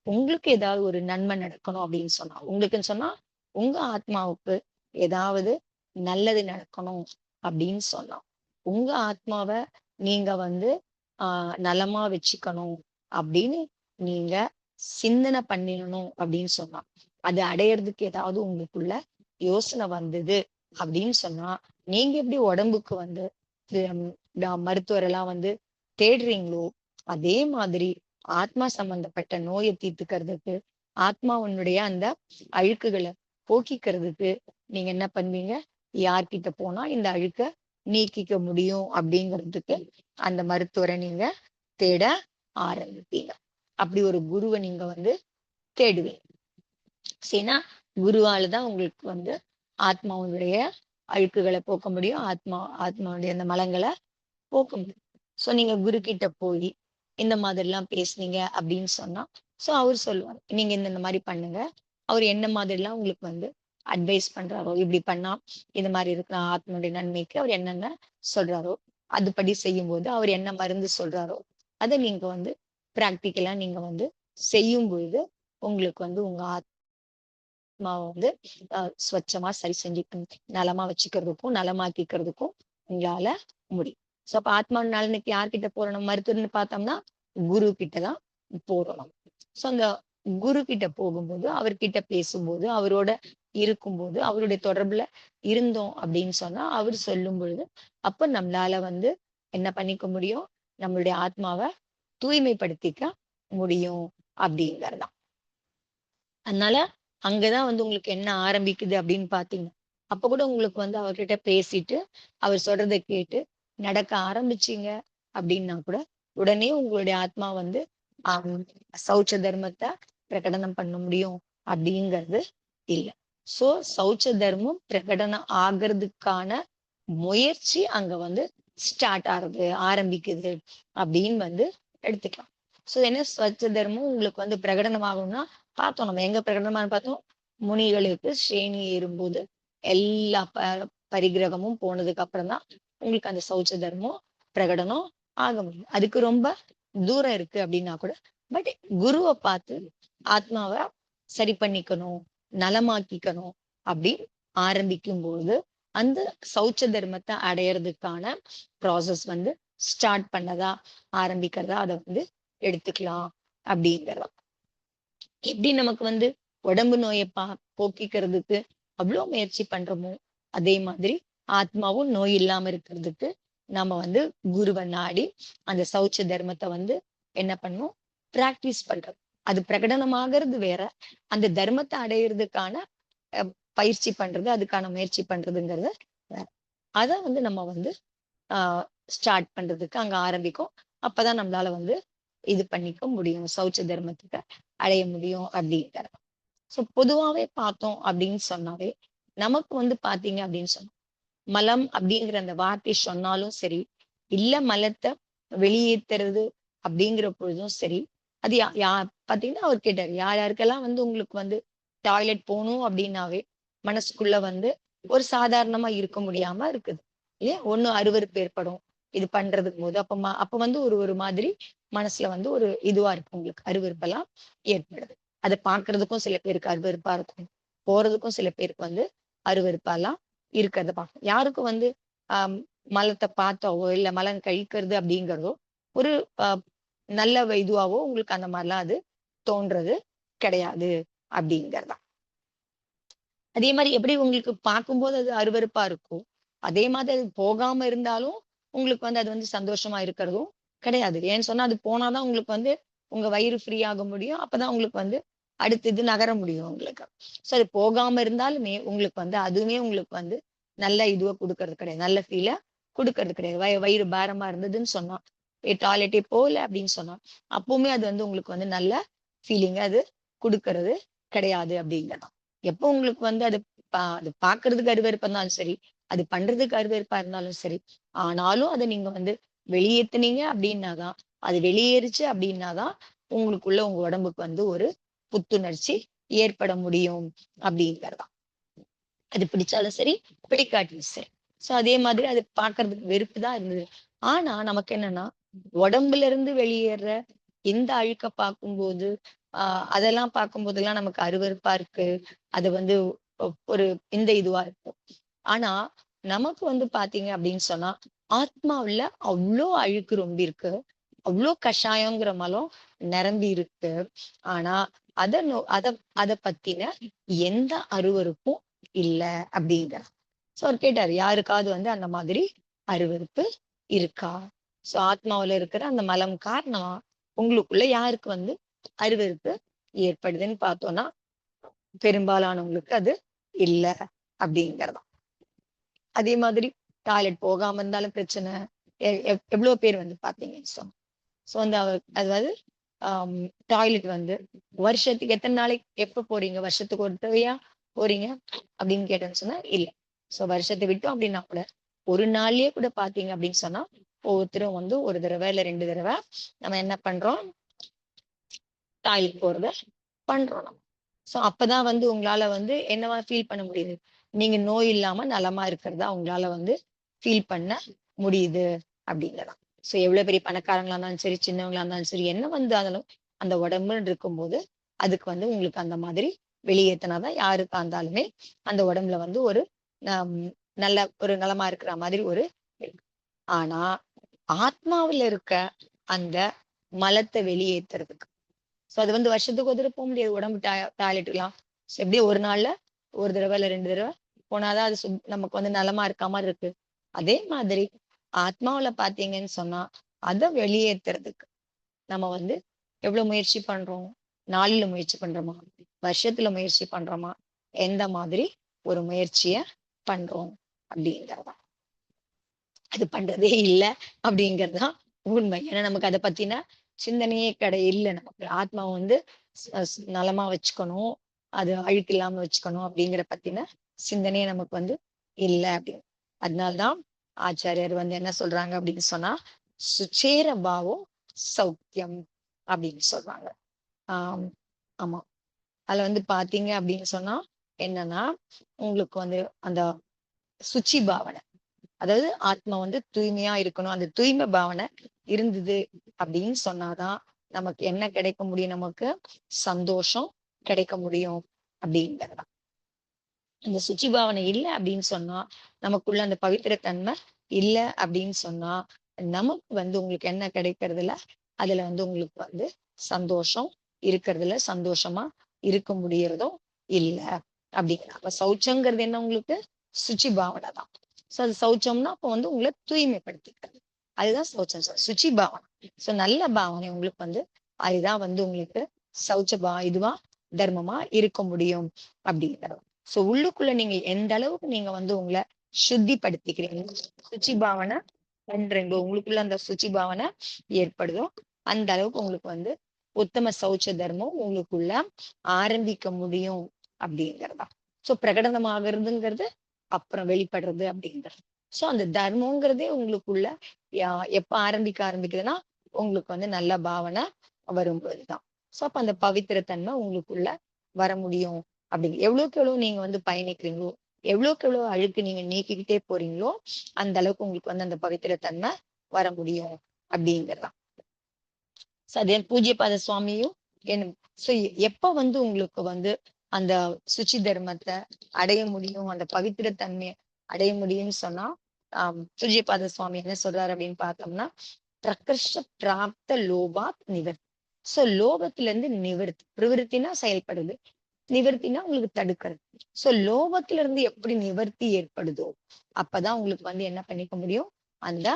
உங்களுக்கு ஏதாவது ஒரு நன்மை நடக்கணும் அப்படின்னு சொன்னா உங்களுக்குன்னு சொன்னா உங்க ஆத்மாவுக்கு ஏதாவது நல்லது நடக்கணும் அப்படின்னு சொன்னா உங்க ஆத்மாவை நீங்க வந்து நலமா வச்சுக்கணும் அப்படின்னு நீங்க சிந்தனை பண்ணிடணும் அப்படின்னு சொன்னா அது அடையறதுக்கு ஏதாவது உங்களுக்குள்ள யோசனை வந்தது அப்படின்னு சொன்னா நீங்க எப்படி உடம்புக்கு வந்து மருத்துவர் எல்லாம் வந்து தேடுறீங்களோ அதே மாதிரி ஆத்மா சம்பந்தப்பட்ட நோயை தீர்த்துக்கிறதுக்கு ஆத்மாவுடைய அந்த அழுக்குகளை போக்கிக்கிறதுக்கு நீங்க என்ன பண்ணுவீங்க, யார்கிட்ட போனா இந்த அழுக்க நீக்கிக்க முடியும் அப்படிங்கிறதுக்கு அந்த மருத்துவரை நீங்க தேட ஆரம்பிப்பீங்க. அப்படி ஒரு குருவை நீங்க வந்து தேடுவீங்க. சரினா குருவாலதான் உங்களுக்கு வந்து ஆத்மாவுடைய அழுக்குகளை போக்க முடியும், ஆத்மாவுடைய அந்த மலங்களை போக்க முடியும். சோ நீங்க குரு கிட்ட போய் இந்த மாதிரி எல்லாம் பேசுனீங்க அப்படின்னு சொன்னா சோ அவர் சொல்லுவார் நீங்க இந்த மாதிரி பண்ணுங்க. அவர் என்ன மாதிரி எல்லாம் உங்களுக்கு வந்து அட்வைஸ் பண்றாரோ இப்படி பண்ணா இந்த மாதிரி இருக்கிற ஆத்மனுடைய நன்மைக்கு அவர் என்னென்ன சொல்றாரோ அதுபடி செய்யும் போது அவர் என்ன மருந்து சொல்றாரோ அதை நீங்க வந்து பிராக்டிக்கலா நீங்க வந்து செய்யும் பொழுது உங்களுக்கு வந்து உங்க ஆத்மாவை வந்து ஸ்வச்சமா சரி செஞ்சு நலமா வச்சுக்கிறதுக்கும் நலமாக்கிக்கிறதுக்கும் உங்களால முடியும். சோ அப்ப ஆத்மா நலனுக்கு யார்கிட்ட போறோம் மருத்துவர்னு பார்த்தோம்னா குரு கிட்டதான் போறோம். சோ அந்த குரு கிட்ட போகும்போது அவர்கிட்ட பேசும்போது அவரோட இருக்கும்போது அவருடைய தொடர்புல இருந்தோம் அப்படின்னு சொன்னா அவர் சொல்லும் பொழுது அப்ப நம்மளால வந்து என்ன பண்ணிக்க முடியும், நம்மளுடைய ஆத்மாவை தூய்மைப்படுத்திக்க முடியும் அப்படிங்கறதுதான். அதனால அங்கதான் வந்து உங்களுக்கு என்ன ஆரம்பிக்குது அப்படின்னு பாத்தீங்க. அப்ப கூட உங்களுக்கு வந்து அவர்கிட்ட பேசிட்டு அவர் சொல்றதை கேட்டு நடக்க ஆரம்பிச்சீங்க அப்படின்னா கூட உடனே உங்களுடைய ஆத்மா வந்து ஆஹ் சௌச்ச தர்மத்தை பிரகடனம் பண்ண முடியும் அப்படிங்கிறது இல்ல. சோ சௌச்ச தர்மம் பிரகடனம் ஆகிறதுக்கான முயற்சி அங்க வந்து ஸ்டார்ட் ஆகுது, ஆரம்பிக்குது அப்படின்னு வந்து எடுத்துக்கலாம். சோ என்ன ஸ்வச்ச தர்மம் உங்களுக்கு வந்து பிரகடனம் ஆகணும்னா பார்த்தோம், நம்ம எங்க பிரகடனமானு பார்த்தோம், முனிகளுக்கு ஸ்ரேணி ஏறும்போது எல்லா பரிகிரகமும் போனதுக்கு அப்புறம் தான் உங்களுக்கு அந்த சௌச்ச தர்மம் பிரகடனம் ஆக முடியும். அதுக்கு ரொம்ப தூரம் இருக்கு அப்படின்னா கூட பட் குருவை பார்த்து ஆத்மாவை சரி பண்ணிக்கணும், நலமாக்கிக்கணும் அப்படி ஆரம்பிக்கும் போது அந்த சௌச்ச தர்மத்தை அடையறதுக்கான ப்ராசஸ் வந்து ஸ்டார்ட் பண்ணதா ஆரம்பிக்கிறதா அதை வந்து எடுத்துக்கலாம் அப்படிங்கிறதா. எப்படி நமக்கு வந்து உடம்பு நோயை போக்கிக்கிறதுக்கு அவ்வளவு முயற்சி பண்றோமோ அதே மாதிரி ஆத்மாவும் நோய் இல்லாம இருக்கிறதுக்கு நம்ம வந்து குருவை நாடி அந்த சௌச்ச தர்மத்தை வந்து என்ன பண்ணும், பிராக்டிஸ் பண்றது. அது பிரகடனமாகிறது வேற, அந்த தர்மத்தை அடையிறதுக்கான பயிற்சி பண்றது, அதுக்கான முயற்சி பண்றதுங்கிறது வேற. அத வந்து நம்ம வந்து ஸ்டார்ட் பண்றதுக்கு அங்க ஆரம்பிக்கும். அப்பதான் நம்மளால வந்து இது பண்ணிக்க முடியும், சௌச்ச தர்மத்துக்கு அடைய முடியும் அப்படிங்கிற. சோ பொதுவாவே பார்த்தோம் அப்படின்னு சொன்னாவே நமக்கு வந்து பாத்தீங்க அப்படின்னு சொன்னா மலம் அப்படிங்கிற அந்த வார்த்தை சொன்னாலும் சரி, இல்ல மலத்தை வெளியேத்துறது அப்படிங்கிற பொழுதும் சரி, அது பாத்தீங்கன்னா அவர் கேட்டாரு யார் யாருக்கெல்லாம் வந்து உங்களுக்கு வந்து டாய்லெட் போகணும் அப்படின்னாவே மனசுக்குள்ள வந்து ஒரு சாதாரணமா இருக்க முடியாம இருக்குது இல்லையா, ஒண்ணு அருவருப்பு ஏற்படும் இது பண்றதுக்கு போது. அப்ப வந்து ஒரு ஒரு மாதிரி மனசுல வந்து ஒரு இதுவா இருக்கு, உங்களுக்கு அருவருப்பெல்லாம் ஏற்படுது. அதை பாக்குறதுக்கும் சில பேருக்கு அருவருப்பா இருக்கும், போறதுக்கும் சில பேருக்கு வந்து அருவருப்பாலாம் இருக்கிறத பார்க்கணும். யாருக்கும் வந்து ஆஹ் மலத்தை பார்த்தாவோ இல்ல மலம் கழிக்கிறது அப்படிங்கிறதோ ஒரு நல்ல இதுவாவோ உங்களுக்கு அந்த மாதிரிலாம் அது தோன்றது கிடையாது அப்படிங்கிறதா. அதே மாதிரி எப்படி உங்களுக்கு பார்க்கும்போது அது அருவருப்பா இருக்கும், அதே மாதிரி அது போகாம இருந்தாலும் உங்களுக்கு வந்து அது வந்து சந்தோஷமா இருக்கிறதும் கிடையாது. ஏன்னு சொன்னா அது போனாதான் உங்களுக்கு வந்து உங்க வயிறு ஃப்ரீ ஆக முடியும், அப்பதான் உங்களுக்கு வந்து அடுத்து இது நகர முடியும் உங்களுக்கு. சோ அது போகாம இருந்தாலுமே உங்களுக்கு வந்து அதுவுமே உங்களுக்கு வந்து நல்ல இதுவை கொடுக்கறது கிடையாது, நல்ல ஃபீலை கொடுக்கறது கிடையாது. வயிறு பாரமா இருந்ததுன்னு சொன்னா, டாய்லெட்டே போகல அப்படின்னு சொன்னா அப்பவுமே அது வந்து உங்களுக்கு வந்து நல்ல ஃபீலிங் அது கொடுக்கறது கிடையாது அப்படிங்கிறதான். எப்போ உங்களுக்கு வந்து அது பாக்குறதுக்கு அருவருப்பா இருந்தாலும் சரி, அது பண்றதுக்கு அருவருப்பா இருந்தாலும் சரி, ஆனாலும் அதை நீங்க வந்து வெளியேத்துனீங்க அப்படின்னாதான், அது வெளியேறுச்சு அப்படின்னாதான் உங்களுக்குள்ள உங்க உடம்புக்கு வந்து ஒரு புத்துணர்ச்சி ஏற்பட முடியும் அப்படிங்கிறதான். அது பிடிச்சாலும் சரி, பிடிக்காட்டியும் சரி. சோ அதே மாதிரி அது பாக்குறதுக்கு வெறுப்பு தான் இருந்தது. ஆனா நமக்கு என்னன்னா உடம்புல இருந்து வெளியேற எந்த அழுக்க பார்க்கும்போது அதெல்லாம் பார்க்கும்போதெல்லாம் நமக்கு அருவருப்பா இருக்கு, அது வந்து ஒரு இந்த இதுவா இருக்கும். ஆனா நமக்கு வந்து பாத்தீங்க அப்படின்னு சொன்னா ஆத்மாவுல அவ்வளோ அழுக்கு ரொம்ப இருக்கு, அவ்வளோ கஷாயங்கிற மலம் நிரம்பி இருக்கு. ஆனா அத அத அத பத்தின எந்த அருவருப்பும் இல்ல அப்படிங்கிற. சோ அவர் கேட்டாரு யாருக்காவது வந்து அந்த மாதிரி அருவருப்பு இருக்கா. சோ ஆத்மாவுல இருக்கிற அந்த மலம் காரணமா உங்களுக்குள்ள யாருக்கு வந்து அருவருப்பு ஏற்படுதுன்னு பார்த்தோம்னா பெரும்பாலானவங்களுக்கு அது இல்ல அப்படிங்கிறதா. அதே மாதிரி டாய்லெட் போகாம இருந்தாலும் பிரச்சனை. எவ்வளவு பேர் வந்து பாத்தீங்க சோ வந்து அவர் அதாவது டாய்லெட் வந்து வருஷத்துக்கு எத்தனை நாளைக்கு எப்ப போறீங்க, வருஷத்துக்கு ஒரு தடவையா போறீங்க அப்படின்னு கேட்டேன்னு சொன்னா இல்ல. சோ வருஷத்தை விட்டோம் அப்படின்னா கூட ஒரு நாள்லயே கூட பாத்தீங்க அப்படின்னு சொன்னா ஒவ்வொருத்தரும் வந்து ஒரு தடவை இல்ல 2 தடவை நம்ம என்ன பண்றோம், டாய்லெட் போறத பண்றோம் நம்ம. சோ அப்பதான் வந்து உங்களால வந்து என்னவா ஃபீல் பண்ண முடியுது, நீங்க நோய் இல்லாம நலமா இருக்கிறதா உங்களால வந்து ஃபீல் பண்ண முடியுது அப்படிங்கலாம். சோ எவ்வளவு பெரிய பணக்காரங்களா இருந்தாலும் சரி, சின்னவங்களா இருந்தாலும் சரி, என்ன வந்தாலும் அந்த உடம்புன்னு இருக்கும்போது அதுக்கு வந்து உங்களுக்கு அந்த மாதிரி வெளியேத்தினாதான் யாருக்கா இருந்தாலுமே அந்த உடம்புல வந்து ஒரு நல்ல ஒரு நலமா இருக்கிற மாதிரி ஒரு இருக்கு. ஆனா ஆத்மாவுல இருக்க அந்த மலத்தை வெளியேத்துறதுக்கு சோ அது வந்து வருஷத்துக்கு ஒரு தடவை போக முடியாது உடம்பு டாய்லெட்டுலாம். எப்படியும் ஒரு நாள்ல ஒரு தடவை இல்ல 2 தடவை போனாதான் அது நமக்கு வந்து நலமா இருக்க மாதிரி இருக்கு. அதே மாதிரி ஆத்மாவுல பாத்தீங்கன்னு சொன்னா அதை வெளியேத்துறதுக்கு நம்ம வந்து எவ்வளவு முயற்சி பண்றோம், நாளில முயற்சி பண்றோமா, வருஷத்துல முயற்சி பண்றோமா, எந்த மாதிரி ஒரு முயற்சிய பண்றோம் அப்படிங்கிறதா. அது பண்றதே இல்ல அப்படிங்கிறதுதான் உண்மை. ஏன்னா நமக்கு அத பத்தின சிந்தனையே இல்ல நமக்கு. ஆத்மாவ வந்து நலமா வச்சுக்கணும். அது அழுக்கு இல்லாம வச்சுக்கணும் அப்படிங்கிற பத்தின சிந்தனையே நமக்கு வந்து இல்ல அப்படின்னு. அதனாலதான் ஆச்சாரியார் வந்து என்ன சொல்றாங்க அப்படின்னு சொன்னா, சுச்சேர பாவம் சௌக்கியம் அப்படின்னு சொல்றாங்க. ஆம், ஆமா. அதுல வந்து பாத்தீங்க அப்படின்னு சொன்னா என்னன்னா, உங்களுக்கு வந்து அந்த சுச்சி பாவனை, அதாவது ஆத்மா வந்து தூய்மையா இருக்கணும். அந்த தூய்மை பாவனை இருந்தது அப்படின்னு சொன்னாதான் நமக்கு என்ன கிடைக்க முடியும், நமக்கு சந்தோஷம் கிடைக்க முடியும் அப்படிங்கிறதா. அந்த சுச்சி பாவனை இல்லை அப்படின்னு சொன்னா, நமக்குள்ள அந்த பவித்திர தன்மை இல்லை அப்படின்னு சொன்னா, நமக்கு வந்து உங்களுக்கு என்ன கிடைக்கிறதுல, அதுல வந்து உங்களுக்கு வந்து சந்தோஷம் இருக்கிறதுல சந்தோஷமா இருக்க முடியறதும் இல்ல அப்படிங்கிற. அப்ப சௌச்சங்கிறது என்ன, உங்களுக்கு சுச்சி பாவனை தான். சோ அது சௌச்சம்னா அப்ப வந்து உங்களை தூய்மைப்படுத்திக்கிறது. அதுதான் சௌச்சம். சுச்சி பாவனை. சோ நல்ல பாவனை உங்களுக்கு வந்து அதுதான் வந்து உங்களுக்கு இதுவா தர்மமா இருக்க முடியும் அப்படிங்கிறது. சோ உள்ளுக்குள்ள நீங்க எந்த அளவுக்கு நீங்க வந்து உங்களை சுத்திப்படுத்திக்கிறீங்க, சுச்சி பாவனை பண்றீங்களோ, உங்களுக்குள்ள அந்த சுச்சி பாவனை ஏற்படுதோ, அந்த அளவுக்கு உங்களுக்கு வந்து உத்தம சௌச்ச தர்மம் உங்களுக்குள்ள ஆரம்பிக்க முடியும் அப்படிங்கிறதா. சோ பிரகடனமாகிறதுங்கிறது அப்புறம் வெளிப்படுறது அப்படிங்கிறது. சோ அந்த தர்மங்கிறதே உங்களுக்குள்ள எப்ப ஆரம்பிக்குதுன்னா, உங்களுக்கு வந்து நல்ல பாவனை வரும்பொழுதுதான். சோ அப்ப அந்த பவித்திர தன்மை உங்களுக்குள்ள வர முடியும். அப்படிங்க எவ்வளவுக்கு எவ்வளவு நீங்க வந்து பயணிக்கிறீங்களோ, எவ்வளவுக்கு எவ்வளவு அழுக்கு நீங்க நீக்கிக்கிட்டே போறீங்களோ, அந்த அளவுக்கு உங்களுக்கு வந்து அந்த பவித்திர தன்மை வர முடியும் அப்படிங்கிறதான். அதே பூஜ்ய பாத சுவாமியும் என்ன, சோ எப்ப வந்து உங்களுக்கு வந்து அந்த சுச்சி தர்மத்தை அடைய முடியும், அந்த பவித்திர தன்மையை அடைய முடியும்னு சொன்னா, பூஜ்ய பாத சுவாமி என்ன சொல்றாரு அப்படின்னு பார்த்தோம்னா, பிரகர்ஷ பிராப்த லோபாத் நிவர்த்தி. சோ லோபத்துல இருந்து நிவர்த்தி, பிரவிற்த்தினா செயல்படுது, நிவர்த்தினா உங்களுக்கு தடுக்கிறது. சோ லோபத்துல இருந்து எப்படி நிவர்த்தி ஏற்படுதோ, அப்பதான் உங்களுக்கு வந்து என்ன பண்ணிக்க முடியும், அந்த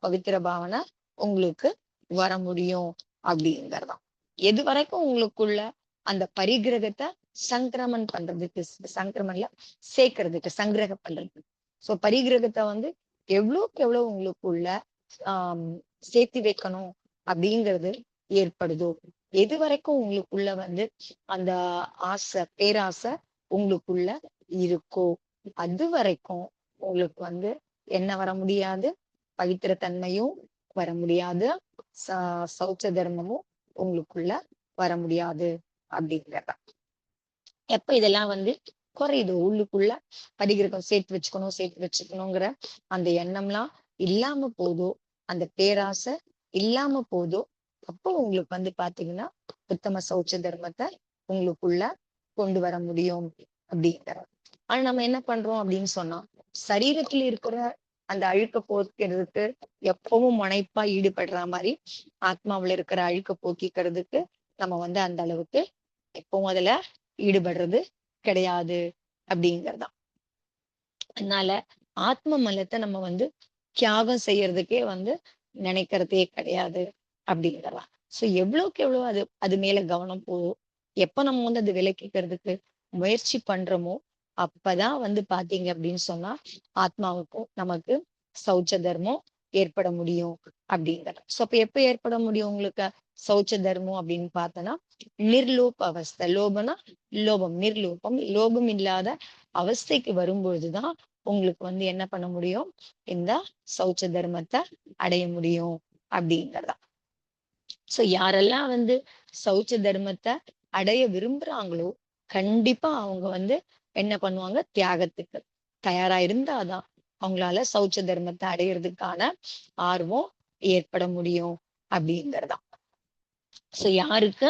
பவித்திர பாவனை உங்களுக்கு வர முடியும் அப்படிங்கிறதாம். எது வரைக்கும் உங்களுக்குள்ள அந்த பரிகிரகத்தை சங்கிரமன் பண்றதுக்கு, சங்கிரமன்ல சேர்க்கறதுக்கு, சங்கிரகம் பண்றதுக்கு. சோ பரிகிரகத்தை வந்து எவ்வளவுக்கு எவ்வளவு உங்களுக்குள்ள சேர்த்தி வைக்கணும் அப்படிங்கிறது ஏற்படுதோ, எது வரைக்கும் உங்களுக்குள்ள வந்து அந்த ஆசை, பேராசை உங்களுக்குள்ள இருக்கோ, அது வரைக்கும் உங்களுக்கு வந்து என்ன வர முடியாது, பவித்திர தன்மையும் வர முடியாது, சௌச்ச தர்மமும் உங்களுக்குள்ள வர முடியாது அப்படிங்கிறத. எப்ப இதெல்லாம் வந்து குறையுது, உள்ளுக்குள்ள பரிகிரகம் சேர்த்து வச்சுக்கணுங்கிற அந்த எண்ணம்லாம் இல்லாம போதோ, அந்த பேராசை இல்லாம போதோ, அப்போ உங்களுக்கு வந்து பாத்தீங்கன்னா உத்தம சௌச்ச தர்மத்தை உங்களுக்குள்ள கொண்டு வர முடியும் அப்படிங்கிற. ஆனா நம்ம என்ன பண்றோம் அப்படின்னு சொன்னா, சரீரத்துல இருக்கிற அந்த அழுக்க போக்கிறதுக்கு எப்பவும் முனைப்பா ஈடுபடுற மாதிரி, ஆத்மாவுல இருக்கிற அழுக்க போக்கிக்கிறதுக்கு நம்ம வந்து அந்த அளவுக்கு எப்பவும் அதுல ஈடுபடுறது கிடையாது அப்படிங்கறதுதான். அதனால ஆத்ம மலத்தை நம்ம வந்து தியாகம் செய்யறதுக்கே வந்து நினைக்கிறதே கிடையாது அப்படிங்கிறலாம். சோ எவ்வளவுக்கு எவ்வளவு அது அது மேல கவனம் போகும், எப்ப நம்ம வந்து அது விலக்கிக்கிறதுக்கு முயற்சி பண்றோமோ, அப்பதான் வந்து பாத்தீங்க அப்படின்னு சொன்னா ஆத்மாவுக்கும் நமக்கு சௌச்ச தர்மம் ஏற்பட முடியும் அப்படிங்கிறது. சோ அப்ப எப்ப ஏற்பட முடியும் உங்களுக்கு சௌச்ச தர்மம் அப்படின்னு பார்த்தோன்னா, நிர்லோப அவஸ்தை. லோபனா லோபம், நிர்லோபம், லோபம் இல்லாத அவஸ்தைக்கு வரும்பொழுதுதான் உங்களுக்கு வந்து என்ன பண்ண முடியும், இந்த சௌச்ச தர்மத்தை அடைய முடியும் அப்படிங்கிறதா. சோ யாரெல்லாம் வந்து சௌச்ச தர்மத்தை அடைய விரும்புறாங்களோ, கண்டிப்பா அவங்க வந்து என்ன பண்ணுவாங்க, தியாகத்துக்கு தயாரா இருந்தாதான் அவங்களால சௌச்ச தர்மத்தை அடையிறதுக்கான ஆர்வம் ஏற்பட முடியும் அப்படிங்கிறதா. சோ யாருக்கு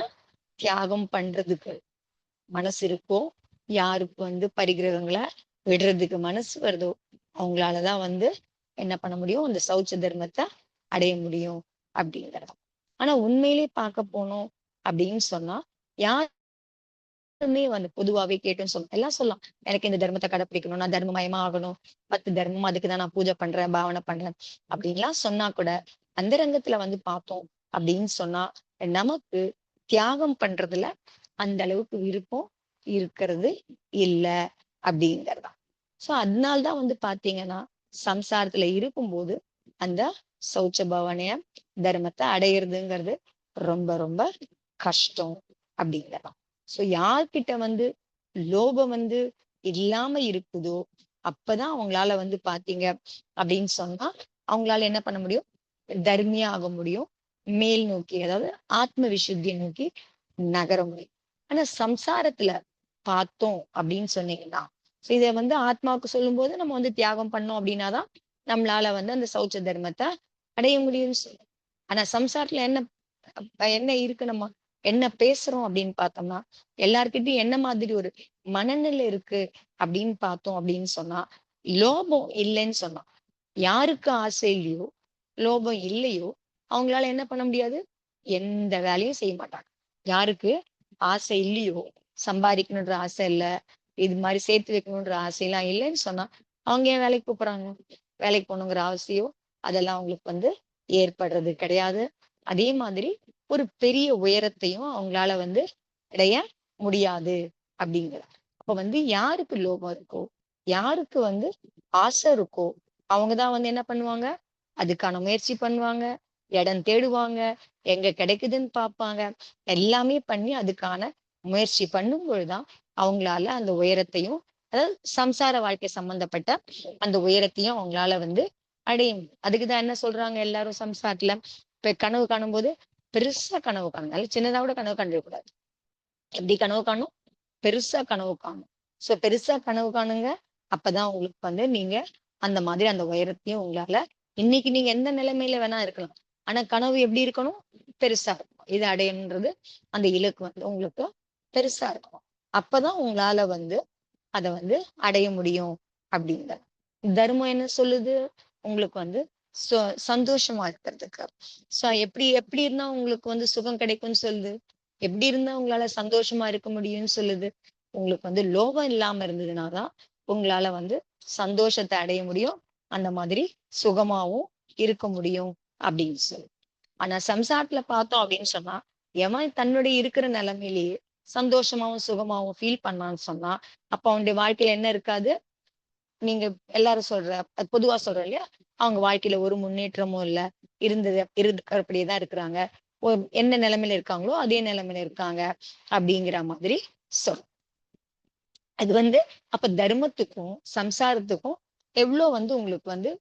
தியாகம் பண்றதுக்கு மனசு இருக்கோ, யாருக்கு வந்து பரிகிரகங்களை விடுறதுக்கு மனசு வருதோ, அவங்களாலதான் வந்து என்ன பண்ண முடியும், அந்த சௌச்ச தர்மத்தை அடைய முடியும் அப்படிங்கிறது. ஆனா உண்மையிலேயே பார்க்க போனோம் அப்படின்னு சொன்னா, யாருமே வந்து பொதுவாவே கேட்டுன்னு சொல்லலாம், எல்லாம் சொல்லலாம், எனக்கு இந்த தர்மத்தை கடைப்பிடிக்கணும், நான் தர்மமயமா ஆகணும், 10 தர்மம், அதுக்குதான் நான் பூஜை பண்றேன், பாவனை பண்றேன் அப்படின்லாம் சொன்னா கூட, அந்த ரங்கத்துல வந்து பார்த்தோம் அப்படின்னு சொன்னா, நமக்கு தியாகம் பண்றதுல அந்த அளவுக்கு விருப்பம் இருக்கிறது இல்ல அப்படிங்கறதா. சோ அதனால்தான் வந்து பாத்தீங்கன்னா சம்சாரத்துல இருக்கும்போது அந்த சௌச்ச பவனைய தர்மத்தை அடையிறதுங்கிறது ரொம்ப ரொம்ப கஷ்டம் அப்படிங்கறதா. சோ யார்கிட்ட வந்து லோபம் வந்து இல்லாம இருக்குதோ அப்பதான் அவங்களால வந்து பாத்தீங்க அப்படின்னு சொன்னா அவங்களால என்ன பண்ண முடியும், தர்மியா ஆக முடியும், மேல் நோக்கி அதாவது ஆத்ம விசுத்தியை நோக்கி நகர முடியும். ஆனா சம்சாரத்துல பார்த்தோம் அப்படின்னு சொன்னீங்கன்னா இத வந்து ஆத்மாவுக்கு சொல்லும் போது நம்ம வந்து தியாகம் பண்ணோம் அப்படின்னாதான் நம்மளால வந்து அந்த சௌச்ச தர்மத்தை அடைய முடியும்னு சொல்லுவோம். ஆனா சம்சாரத்துல என்ன இருக்கு, நம்ம என்ன பேசுறோம் அப்படின்னு பார்த்தோம்னா எல்லார்கிட்டயும் என்ன மாதிரி ஒரு மனநிலை இருக்கு அப்படின்னு பார்த்தோம் அப்படின்னு சொன்னா லோபம் இல்லைன்னு சொன்னா யாருக்கு ஆசை இல்லையோ லோபம் இல்லையோ அவங்களால என்ன பண்ண முடியாது, எந்த வேலையும் செய்ய மாட்டாங்க. யாருக்கு ஆசை இல்லையோ, சம்பாதிக்கணுன்ற ஆசை இல்ல, இது மாதிரி சேர்த்து வைக்கணுன்ற ஆசையெல்லாம் இல்லைன்னு சொன்னா அவங்க ஏன் வேலைக்கு போறாங்க, வேலைக்கு போகணுங்கிற அவசியம் அதெல்லாம் அவங்களுக்கு வந்து ஏற்படுறது கிடையாது. அதே மாதிரி ஒரு பெரிய உயரத்தையும் அவங்களால வந்து அடைய முடியாது அப்படிங்கிற. அப்ப வந்து யாருக்கு லோபம் இருக்கோ, யாருக்கு வந்து ஆசை இருக்கோ அவங்கதான் வந்து என்ன பண்ணுவாங்க, அதுக்கான முயற்சி பண்ணுவாங்க, இடம் தேடுவாங்க, எங்க கிடைக்குதுன்னு பார்ப்பாங்க, எல்லாமே பண்ணி அதுக்கான முயற்சி பண்ணும் பொழுதுதான் அவங்களால அந்த உயரத்தையும் அதாவது சம்சார வாழ்க்கை சம்பந்தப்பட்ட அந்த உயரத்தையும் அவங்களால வந்து அடைய முடியும். அதுக்குதான் என்ன சொல்றாங்க எல்லாரும் சம்சாரத்துல இப்ப கனவு காணும் போது பெருசா கனவு காணுங்க, நல்ல சின்னதா கூட கனவு கண்டுக்கூடாது. எப்படி கனவு காணும், பெருசா கனவு காணும். சோ பெருசா கனவு காணுங்க. அப்பதான் உங்களுக்கு வந்து நீங்க அந்த மாதிரி அந்த உயரத்தையும் உங்களால இன்னைக்கு நீங்க எந்த நிலைமையில வேணா இருக்கலாம். ஆனா கனவு எப்படி இருக்கணும், பெருசா இருக்கும். இது அடையணுன்றது அந்த இலக்கு வந்து உங்களுக்கு பெருசா இருக்கும். அப்பதான் உங்களால வந்து அத வந்து அடைய முடியும் அப்படிங்கிற. தர்மம் என்ன சொல்லுது, உங்களுக்கு வந்து சந்தோஷமா இருக்கிறதுக்கு. எப்படி எப்படி இருந்தா உங்களுக்கு வந்து சுகம் கிடைக்கும்னு சொல்லுது, எப்படி இருந்தா உங்களால சந்தோஷமா இருக்க முடியும்னு சொல்லுது. உங்களுக்கு வந்து லோகம் இல்லாம இருந்ததுனாதான் உங்களால வந்து சந்தோஷத்தை அடைய முடியும், அந்த மாதிரி சுகமாவும் இருக்க முடியும் அப்படின்னு சொல்லு. ஆனா சம்சாரத்துல பார்த்தோம் அப்படின்னு சொன்னா எவன் தன்னுடைய இருக்கிற நிலைமையிலேயே சந்தோஷமாவும் சுகமாவும் ஃபீல் பண்ணான்னு சொன்னா அப்ப அவனுடைய வாழ்க்கையில என்ன இருக்காது, நீங்க எல்லாரும் சொல்ற பொதுவா சொல்றோம் இல்லையா, அவங்க வாழ்க்கையில ஒரு முன்னேற்றமும் இல்ல, இருந்தது இருக்கிறபடியேதான் இருக்கிறாங்க, என்ன நிலைமையில இருக்காங்களோ அதே நிலைமையில இருக்காங்க அப்படிங்கிற மாதிரி சொல். அது வந்து அப்ப தர்மத்துக்கும் சம்சாரத்துக்கும் எவ்வளவு வந்து உங்களுக்கு வந்து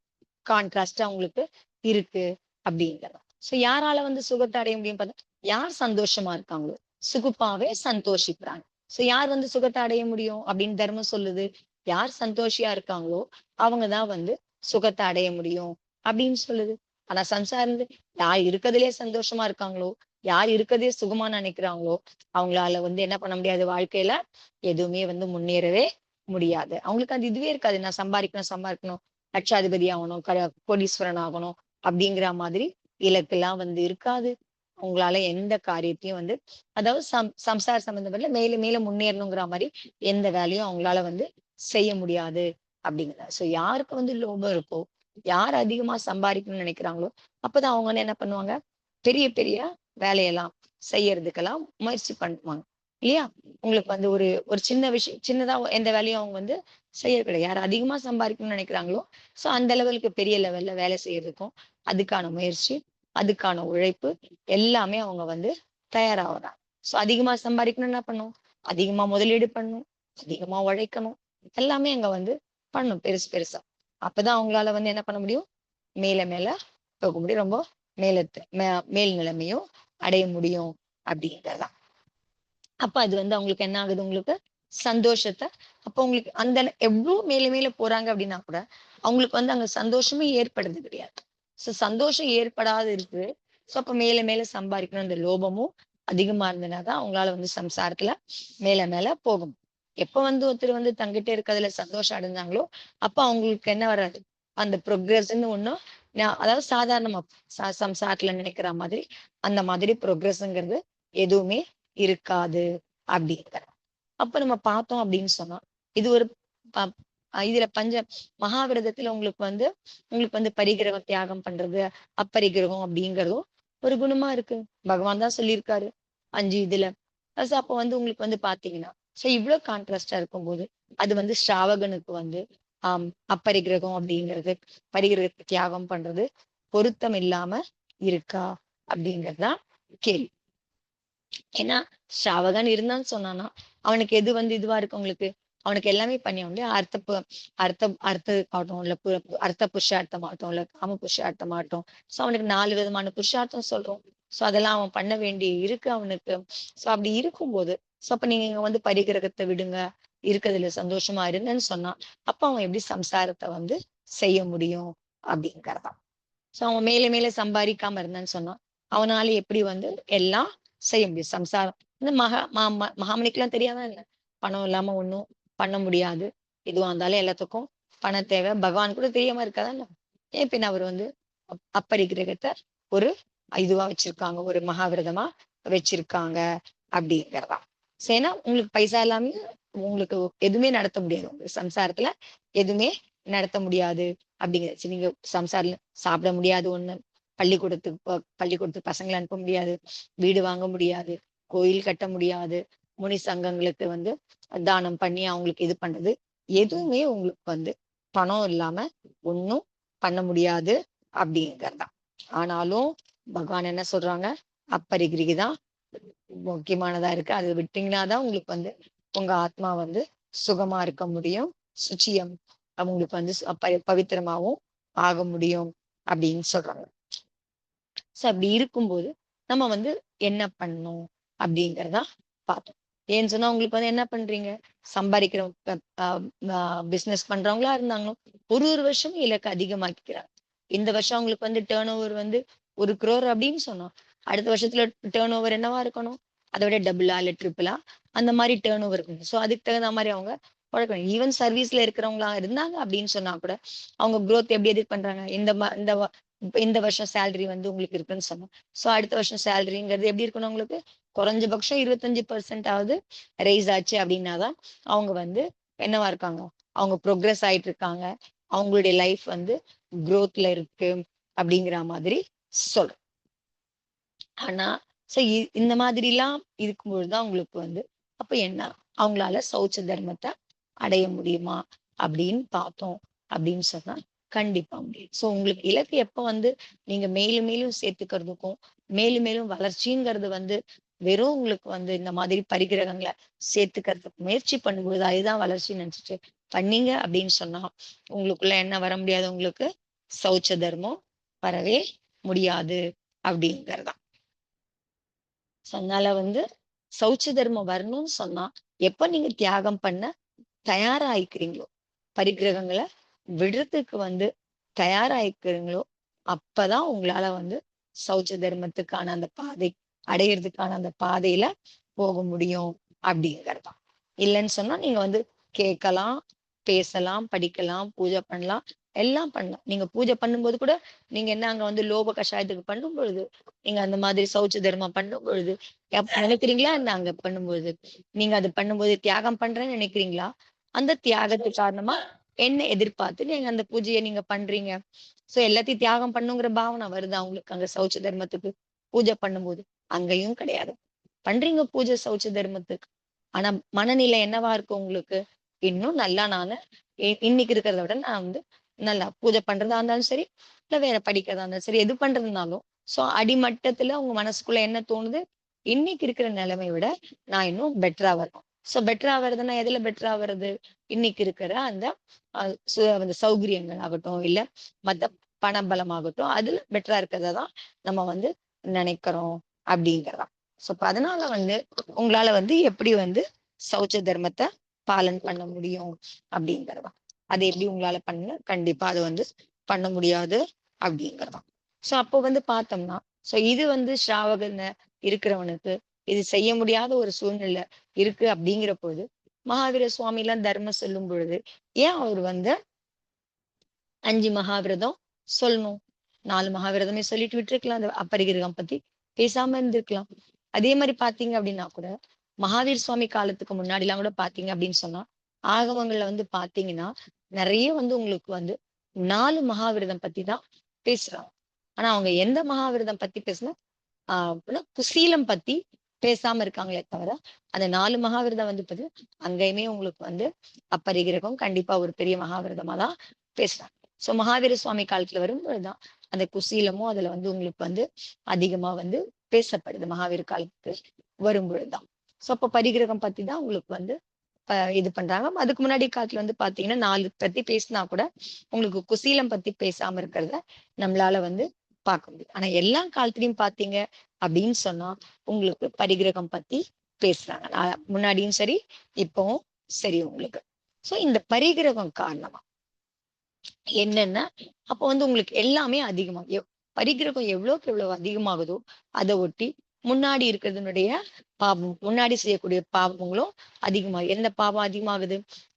கான்ட்ராஸ்டா உங்களுக்கு இருக்கு அப்படிங்கிறது. சோ யாரால வந்து சுகத்தை அடைய முடியும் பார்த்தா யார் சந்தோஷமா இருக்காங்களோ சுகுப்பாவே சந்தோஷிக்கிறாங்க. சோ யார் வந்து சுகத்தை அடைய முடியும் அப்படின்னு தர்மம் சொல்லுது, யார் சந்தோஷியா இருக்காங்களோ அவங்கதான் வந்து சுகத்தை அடைய முடியும் அப்படின்னு சொல்லுது. ஆனா சம்சாரம் வந்து யார் இருக்கிறதுலே சந்தோஷமா இருக்காங்களோ, யார் இருக்கிறதே சுகமா நினைக்கிறாங்களோ அவங்களால வந்து என்ன பண்ண முடியாது, வாழ்க்கையில எதுவுமே வந்து முன்னேறவே முடியாது. அவங்களுக்கு அது இதுவே இருக்காது, நான் சம்பாதிக்கணும் சம்பாதிக்கணும், லட்சாதிபதி ஆகணும், கோடீஸ்வரன் ஆகணும் அப்படிங்கிற மாதிரி இலக்கெல்லாம் வந்து இருக்காது. உங்களால எந்த காரியத்தையும் வந்து அதாவது சம்சார சம்பந்தப்பட்ட மேல மேல முன்னேறணுங்கிற மாதிரி எந்த வேலையும் அவங்களால வந்து செய்ய முடியாது அப்படிங்கிறத. சோ யாருக்கு வந்து லோபம் இருக்கோ, யார் அதிகமா சம்பாதிக்கணும்னு நினைக்கிறாங்களோ அப்பதான் அவங்க வந்து என்ன பண்ணுவாங்க, பெரிய பெரிய வேலையெல்லாம் செய்யறதுக்கெல்லாம் முயற்சி பண்ணுவாங்க இல்லையா. உங்களுக்கு வந்து ஒரு ஒரு சின்ன விஷயம் சின்னதா எந்த வேலையும் அவங்க வந்து செய்ய கிடையாது. யார் அதிகமா சம்பாதிக்கணும்னு நினைக்கிறாங்களோ சோ அந்த லெவலுக்கு பெரிய லெவல்ல வேலை செய்யறதுக்கும் அதுக்கான முயற்சி அதுக்கான உழைப்பு எல்லாமே அவங்க வந்து தயாராகிறாங்க. சோ அதிகமா சம்பாதிக்கணும் என்ன பண்ணும், அதிகமா முதலீடு பண்ணும், அதிகமா உழைக்கணும், எல்லாமே அங்க வந்து பண்ணும் பெருசு பெருசா. அப்பதான் அவங்களால வந்து என்ன பண்ண முடியும், மேல மேல போக முடியும், ரொம்ப மேல் நிலைமையும் அடைய முடியும் அப்படிங்கிறதான். அப்ப அது வந்து அவங்களுக்கு என்ன ஆகுது, உங்களுக்கு சந்தோஷத்தை அப்ப உங்களுக்கு அந்த எவ்வளவு மேல மேல போறாங்க அப்படின்னா கூட அவங்களுக்கு வந்து அங்க சந்தோஷமே ஏற்படுறது கிடையாது. சோ சந்தோஷம் ஏற்படாது இருக்கு. சோ அப்ப மேல மேல சம்பாதிக்கணும் இந்த லோபமும் அதிகமா இருந்ததுனாதான் அவங்களால வந்து சம்சாரத்துல மேல மேல போகும். எப்ப வந்து ஒருத்தர் வந்து தங்கிட்டே இருக்கிறதுல சந்தோஷம் அடைஞ்சாங்களோ அப்ப அவங்களுக்கு என்ன வராது, அந்த ப்ரொக்ரஸ்ன்னு ஒண்ணும் அதாவது சாதாரணமா சம்சாரத்துல நினைக்கிற மாதிரி அந்த மாதிரி ப்ரொக்ரஸ்ங்கிறது எதுவுமே இருக்காது அப்படிங்கிற. அப்ப நம்ம பார்த்தோம் அப்படின்னு சொன்னா இது ஒரு ப- இதுல மகாவிரதத்துல உங்களுக்கு வந்து பரிகிரகம் தியாகம் பண்றது அப்பரிகிரகம் அப்படிங்கறதும் ஒரு குணமா இருக்கு. பகவான் தான் சொல்லியிருக்காரு, 5 இதுல. அப்ப வந்து உங்களுக்கு வந்து பாத்தீங்கன்னா, இவ்ளோ கான்ட்ராஸ்டா இருக்கும்போது, அது வந்து ஸ்ராவகனுக்கு வந்து அப்பரிக்கிரகம் அப்படிங்கிறது, பரிகிரகத்தை தியாகம் பண்றது பொருத்தம் இல்லாம இருக்கா? அப்படிங்கிறது தான் கேள்வி. ஏன்னா ஸ்ராவகன் இருந்தான்னு சொன்னான்னா, அவனுக்கு எது வந்து இதுவா இருக்கு உங்களுக்கு? அவனுக்கு எல்லாமே பண்ணி அவனுடைய அர்த்த ஆகட்டும், இல்ல அர்த்த புருஷார்த்தம் ஆகட்டும், இல்ல காம புருஷார்த்தம் ஆகட்டும். அவனுக்கு 4 விதமான புருஷார்த்தம் சொல்றோம். அதெல்லாம் அவன் பண்ண வேண்டி இருக்கு அவனுக்கு. அப்படி இருக்கும்போது, அப்ப நீங்க இங்க வந்து பரிகிரகத்தை விடுங்க. இருக்கிறதுல சந்தோஷமா இருங்கன்னு சொன்னா, அப்ப அவன் எப்படி சம்சாரத்தை வந்து செய்ய முடியும்? அப்படிங்கிறதான். அவன் மேல மேல சம்பாதிக்காம இருந்தான்னு சொன்னா, அவனால எப்படி வந்து எல்லாம் செய்ய முடியும்? சம்சாரம் இந்த மகாமணிக்கெல்லாம் தெரியாதா என்ன? பணம் இல்லாம ஒண்ணும் பண்ண முடியாது. எதுவா இருந்தாலும் எல்லாத்துக்கும் பணம் தேவை. பகவான் கூட தெரியாம இருக்காதா என்ன? ஏன் பின்ன அவர் வந்து அப்பரிக்கிரகத்தை ஒரு இதுவா வச்சிருக்காங்க, ஒரு மகாவிரதமா வச்சிருக்காங்க அப்படிங்கிறதா. ஏன்னா உங்களுக்கு பைசா இல்லாம உங்களுக்கு எதுவுமே நடத்த முடியாது. உங்க சம்சாரத்துல எதுவுமே நடத்த முடியாது அப்படிங்கிறது. நீங்க சம்சாரில சாப்பிட முடியாது ஒண்ணு. பள்ளிக்கூடத்துக்கு பசங்களை அனுப்ப முடியாது. வீடு வாங்க முடியாது. கோயில் கட்ட முடியாது. முனி சங்கங்களுக்கு வந்து தானம் பண்ணி அவங்களுக்கு இது பண்றது எதுவுமே உங்களுக்கு வந்து பணம் இல்லாம ஒண்ணும் பண்ண முடியாது அப்படிங்கிறதுதான். ஆனாலும் பகவான் என்ன சொல்றாங்க? அப்பரிகிரிதான் முக்கியமானதா இருக்கு. அதை விட்டீங்கன்னா தான் உங்களுக்கு வந்து உங்க ஆத்மா வந்து சுகமா இருக்க முடியும். சுச்சியம் அவங்களுக்கு வந்து பவித்திரமாவும் ஆக முடியும் அப்படின்னு சொல்றாங்க. அப்படி இருக்கும்போது நம்ம வந்து என்ன பண்ணணும் அப்படிங்கிறதா பார்த்தோம். ஏன்னு சொன்னா உங்களுக்கு வந்து என்ன பண்றீங்க? சம்பாதிக்கிற பிசினஸ் பண்றவங்களா இருந்தாங்களும் ஒரு வருஷமும் இலக்கு அதிகமாக்கிக்கிறாங்க. இந்த வருஷம் அவங்களுக்கு வந்து டேர்ன் ஓவர் வந்து 1 crore அப்படின்னு சொன்னோம். அடுத்த வருஷத்துல டேர்ன் ஓவர் என்னவா இருக்கணும்? அதை விட டபுளா இல்ல ட்ரிபிளா அந்த மாதிரி டேர்ன் ஓவர் இருக்கணும். அதுக்கு தகுந்த மாதிரி அவங்க உழைக்கணும். ஈவன் சர்வீஸ்ல இருக்கிறவங்களா இருந்தாங்க அப்படின்னு சொன்னா கூட அவங்க growth எப்படி எதிர் பண்றாங்க? இந்த வருஷம் சேலரி வந்து உங்களுக்கு இருக்குன்னு சொன்னோம். அடுத்த வருஷம் சேலரிங்கிறது எப்படி இருக்கணும் உங்களுக்கு? குறைஞ்சபட்சம் 25% ஆவது ரைஸ் ஆச்சு அப்படின்னாதான் அவங்க வந்து என்னவா இருக்காங்க? அவங்க ப்ரோக்ரஸ் ஆயிட்டு இருக்காங்க. அவங்களுடைய லைஃப் வந்து growthல இருக்கு அப்படிங்கிற மாதிரி சொல்றோம். ஆனா இந்த மாதிரி எல்லாம் இருக்கும்பொழுதுதான் உங்களுக்கு வந்து அப்ப என்ன அவங்களால சௌச்ச தர்மத்தை அடைய முடியுமா அப்படின்னு பார்த்தோம் அப்படின்னு சொன்னா கண்டிப்பா முடியும். உங்களுக்கு இலக்கு எப்ப வந்து நீங்க மேலும் மேலும் சேர்த்துக்கிறதுக்கும் மேலும் மேலும் வளர்ச்சிங்கிறது வந்து வெறும் உங்களுக்கு வந்து இந்த மாதிரி பரிகிரகங்களை சேர்த்துக்கிறதுக்கு முயற்சி பண்ணும்போது அதுதான் வளர்ச்சின்னு நினைச்சிட்டு பண்ணீங்க அப்படின்னு சொன்னா உங்களுக்குள்ள என்ன வர முடியாது? உங்களுக்கு சௌச்ச தர்மம் வரவே முடியாது அப்படிங்கறதா. அதனால வந்து சௌச்ச தர்மம் வரணும்னு சொன்னா எப்ப நீங்க தியாகம் பண்ண தயாராயிக்கிறீங்களோ, பரிகிரகங்களை விடுறதுக்கு வந்து தயாராயிக்கிறீங்களோ, அப்பதான் உங்களால வந்து சௌச்ச தர்மத்துக்கான அந்த பாதை அடையிறதுக்கான அந்த பாதையில போக முடியும் அப்படிங்கறதுதான். இல்லைன்னு சொன்னா நீங்க வந்து கேட்கலாம், பேசலாம், படிக்கலாம், பூஜை பண்ணலாம், எல்லாம் பண்ணலாம். நீங்க பூஜை பண்ணும்போது கூட நீங்க என்ன அங்க வந்து லோப கஷாயத்துக்கு பண்ணும் பொழுது, நீங்க அந்த மாதிரி சௌச்ச தர்மம் பண்ணும் பொழுது நினைக்கிறீங்களா என்ன? அங்க பண்ணும்போது நீங்க அது பண்ணும்போது தியாகம் பண்றேன்னு நினைக்கிறீங்களா? அந்த தியாகத்து காரணமா என்ன எதிர்பார்த்து நீங்க அந்த பூஜையை நீங்க பண்றீங்க? எல்லாத்தையும் தியாகம் பண்ணுங்கிற பாவனை வருதா உங்களுக்கு அங்க சௌச்ச தர்மத்துக்கு பூஜை பண்ணும்போது? அங்கேயும் கிடையாது. பண்றீங்க பூஜை சௌச்ச தர்மத்துக்கு. ஆனா மனநிலை என்னவா இருக்கு உங்களுக்கு? இன்னும் நல்லா நானு இன்னைக்கு இருக்கிறத விட நான் வந்து நல்லா பூஜை பண்றதா இருந்தாலும் சரி, இல்ல வேற படிக்கிறதா இருந்தாலும் சரி, எது பண்றதுனாலும் அடிமட்டத்துல உங்க மனசுக்குள்ள என்ன தோணுது? இன்னைக்கு இருக்கிற நிலைமையை விட நான் இன்னும் பெட்டரா வரணும். பெட்டரா வருதுன்னா எதுல பெட்டரா வருது? இன்னைக்கு இருக்கிற அந்த அந்த சௌகரியங்கள் ஆகட்டும், இல்ல மத்த பணபலம் ஆகட்டும், அதுல பெட்டரா இருக்கிறத தான் நம்ம வந்து நினைக்கிறோம் அப்படிங்கிறதா. அப்ப அதனால வந்து உங்களால வந்து எப்படி வந்து சௌச்ச தர்மத்தை பாலன் பண்ண முடியும் அப்படிங்கிறதா. அது எப்படி உங்களால பண்ண கண்டிப்பா அது வந்து பண்ண முடியாது அப்படிங்கிறதா. அப்போ வந்து பார்த்தோம்னா இது வந்து ஸ்ராவகன இருக்கிறவனுக்கு இது செய்ய முடியாத ஒரு சூழ்நிலை இருக்கு அப்படிங்கிற போது மகாவீர சுவாமி எல்லாம் தர்மம் சொல்லும் பொழுது ஏன் அவர் வந்து 5 மகாவிரதம் சொல்லணும்? 4 மகாவிரதமே சொல்லிட்டு விட்டுருக்கலாம். அந்த அப்பரிகிரகம் பத்தி பேசாம இருந்திருக்கலாம். அதே மாதிரி பாத்தீங்க அப்படின்னா கூட மகாவீர் சுவாமி காலத்துக்கு முன்னாடி எல்லாம் கூட பாத்தீங்க அப்படின்னு சொன்னா ஆகமங்கள்ல வந்து பாத்தீங்கன்னா நிறைய வந்து உங்களுக்கு வந்து 4 மகாவிரதம் பத்தி தான் பேசுறாங்க. ஆனா அவங்க எந்த மகாவிரதம் பத்தி பேசுனா குசீலம் பத்தி பேசாம இருக்காங்களே தவிர, அந்த 4 மகாவிரதம் வந்து அங்கேயுமே உங்களுக்கு வந்து அப்பரிகிரகம் கண்டிப்பா ஒரு பெரிய மகாவிரதமா தான் பேசுறாங்க. சோ மகாவீர சுவாமி காலத்துல வரும்பொழுதுதான் அந்த குசீலமும் அதுல வந்து உங்களுக்கு வந்து அதிகமா வந்து பேசப்படுது மகாவீர காலத்துக்கு வரும்பொழுதுதான். சோ அப்ப பரிகிரகம் பத்தி தான் உங்களுக்கு வந்து இது பண்றாங்க. அதுக்கு முன்னாடி காலத்துல வந்து பாத்தீங்கன்னா 4 பத்தி பேசினா கூட உங்களுக்கு குசீலம் பத்தி பேசாம இருக்கிறத நம்மளால வந்து பார்க்க முடியும். ஆனா எல்லா காலத்துலயும் பாத்தீங்க அப்படின்னு சொன்னா உங்களுக்கு பரிகிரகம் பத்தி பேசுறாங்க. முன்னாடியும் சரி, இப்பவும் சரி உங்களுக்கு. சோ இந்த பரிகிரகம் காரணமா என்னன்னா, அப்போ வந்து உங்களுக்கு எல்லாமே அதிகமா பரிகிரகம் எவ்வளவுக்கு எவ்வளவு அதிகமாகுதோ அதை ஒட்டி முன்னாடி இருக்கிறதுனுடைய பாவம், முன்னாடி செய்யக்கூடிய பாவங்களும் அதிகமா. எந்த பாவம் அதிகமாகுது?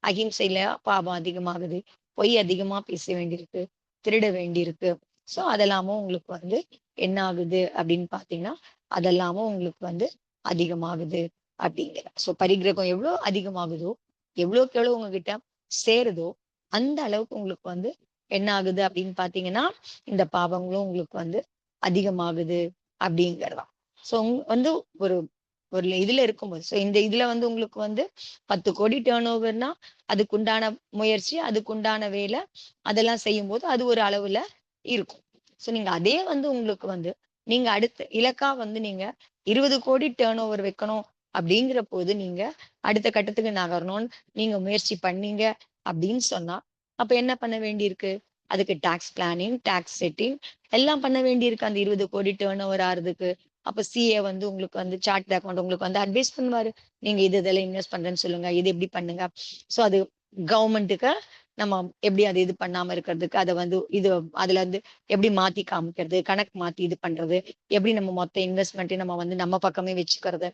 அகிம்சையில பாவம் அதிகமாகுது, பொய் அதிகமா பேச வேண்டியிருக்கு, திருட வேண்டியிருக்கு. சோ அதெல்லாமும் உங்களுக்கு வந்து என்ன ஆகுது அப்படின்னு பாத்தீங்கன்னா, அதெல்லாமும் உங்களுக்கு வந்து அதிகமாகுது அப்படிங்கிற. சோ பரிகிரகம் எவ்வளவு அதிகமாகுதோ, எவ்வளவுக்கு எவ்வளவு உங்ககிட்ட சேருதோ அந்த அளவுக்கு உங்களுக்கு வந்து என்ன ஆகுது அப்படின்னு பாத்தீங்கன்னா, இந்த பாவங்களும் உங்களுக்கு வந்து அதிகமாகுது அப்படிங்கிறதாம். சோ வந்து ஒரு ஒரு இதுல இருக்கும்போது, சோ இந்த இதுல வந்து உங்களுக்கு வந்து 10 கோடி டர்ன் ஓவர்னா அதுக்குண்டான முயற்சி, அதுக்குண்டான வேலை, அதெல்லாம் செய்யும்போது அது ஒரு அளவுல இருக்கும். சோ நீங்க அதே வந்து உங்களுக்கு வந்து நீங்க அடுத்த இலக்கா வந்து நீங்க 20 கோடி டர்ன் ஓவர் வைக்கணும் அப்படிங்கிற போது நீங்க அடுத்த கட்டத்துக்கு நகரணும்னு நீங்க முயற்சி பண்ணீங்க அப்படின்னு சொன்னா, அப்ப என்ன பண்ண வேண்டியிருக்கு? அதுக்கு டாக்ஸ் பிளானிங், டாக்ஸ் செட்டிங் எல்லாம் பண்ண வேண்டியிருக்கு அந்த 20 கோடி டர்ன் ஓவர் ஆறதுக்கு. அப்ப சிஏ வந்து உங்களுக்கு வந்து சார்ட் அக்கௌண்ட் உங்களுக்கு வந்து அட்வைஸ் பண்ணுவாரு. நீங்க இதெல்லாம் இன்வெஸ்ட் பண்றேன்னு சொல்லுங்க. இது எப்படி பண்ணுங்க. சோ அது கவர்மெண்ட்டுக்கு நம்ம எப்படி அது இது பண்ணாம இருக்கிறதுக்கு அதை வந்து இது அதுல இருந்து எப்படி மாத்தி காமிக்கிறது, கணக்கு மாத்தி இது பண்றது, எப்படி நம்ம மொத்த இன்வெஸ்ட்மெண்ட்டையும் நம்ம வந்து நம்ம பக்கமே வச்சுக்கிறது,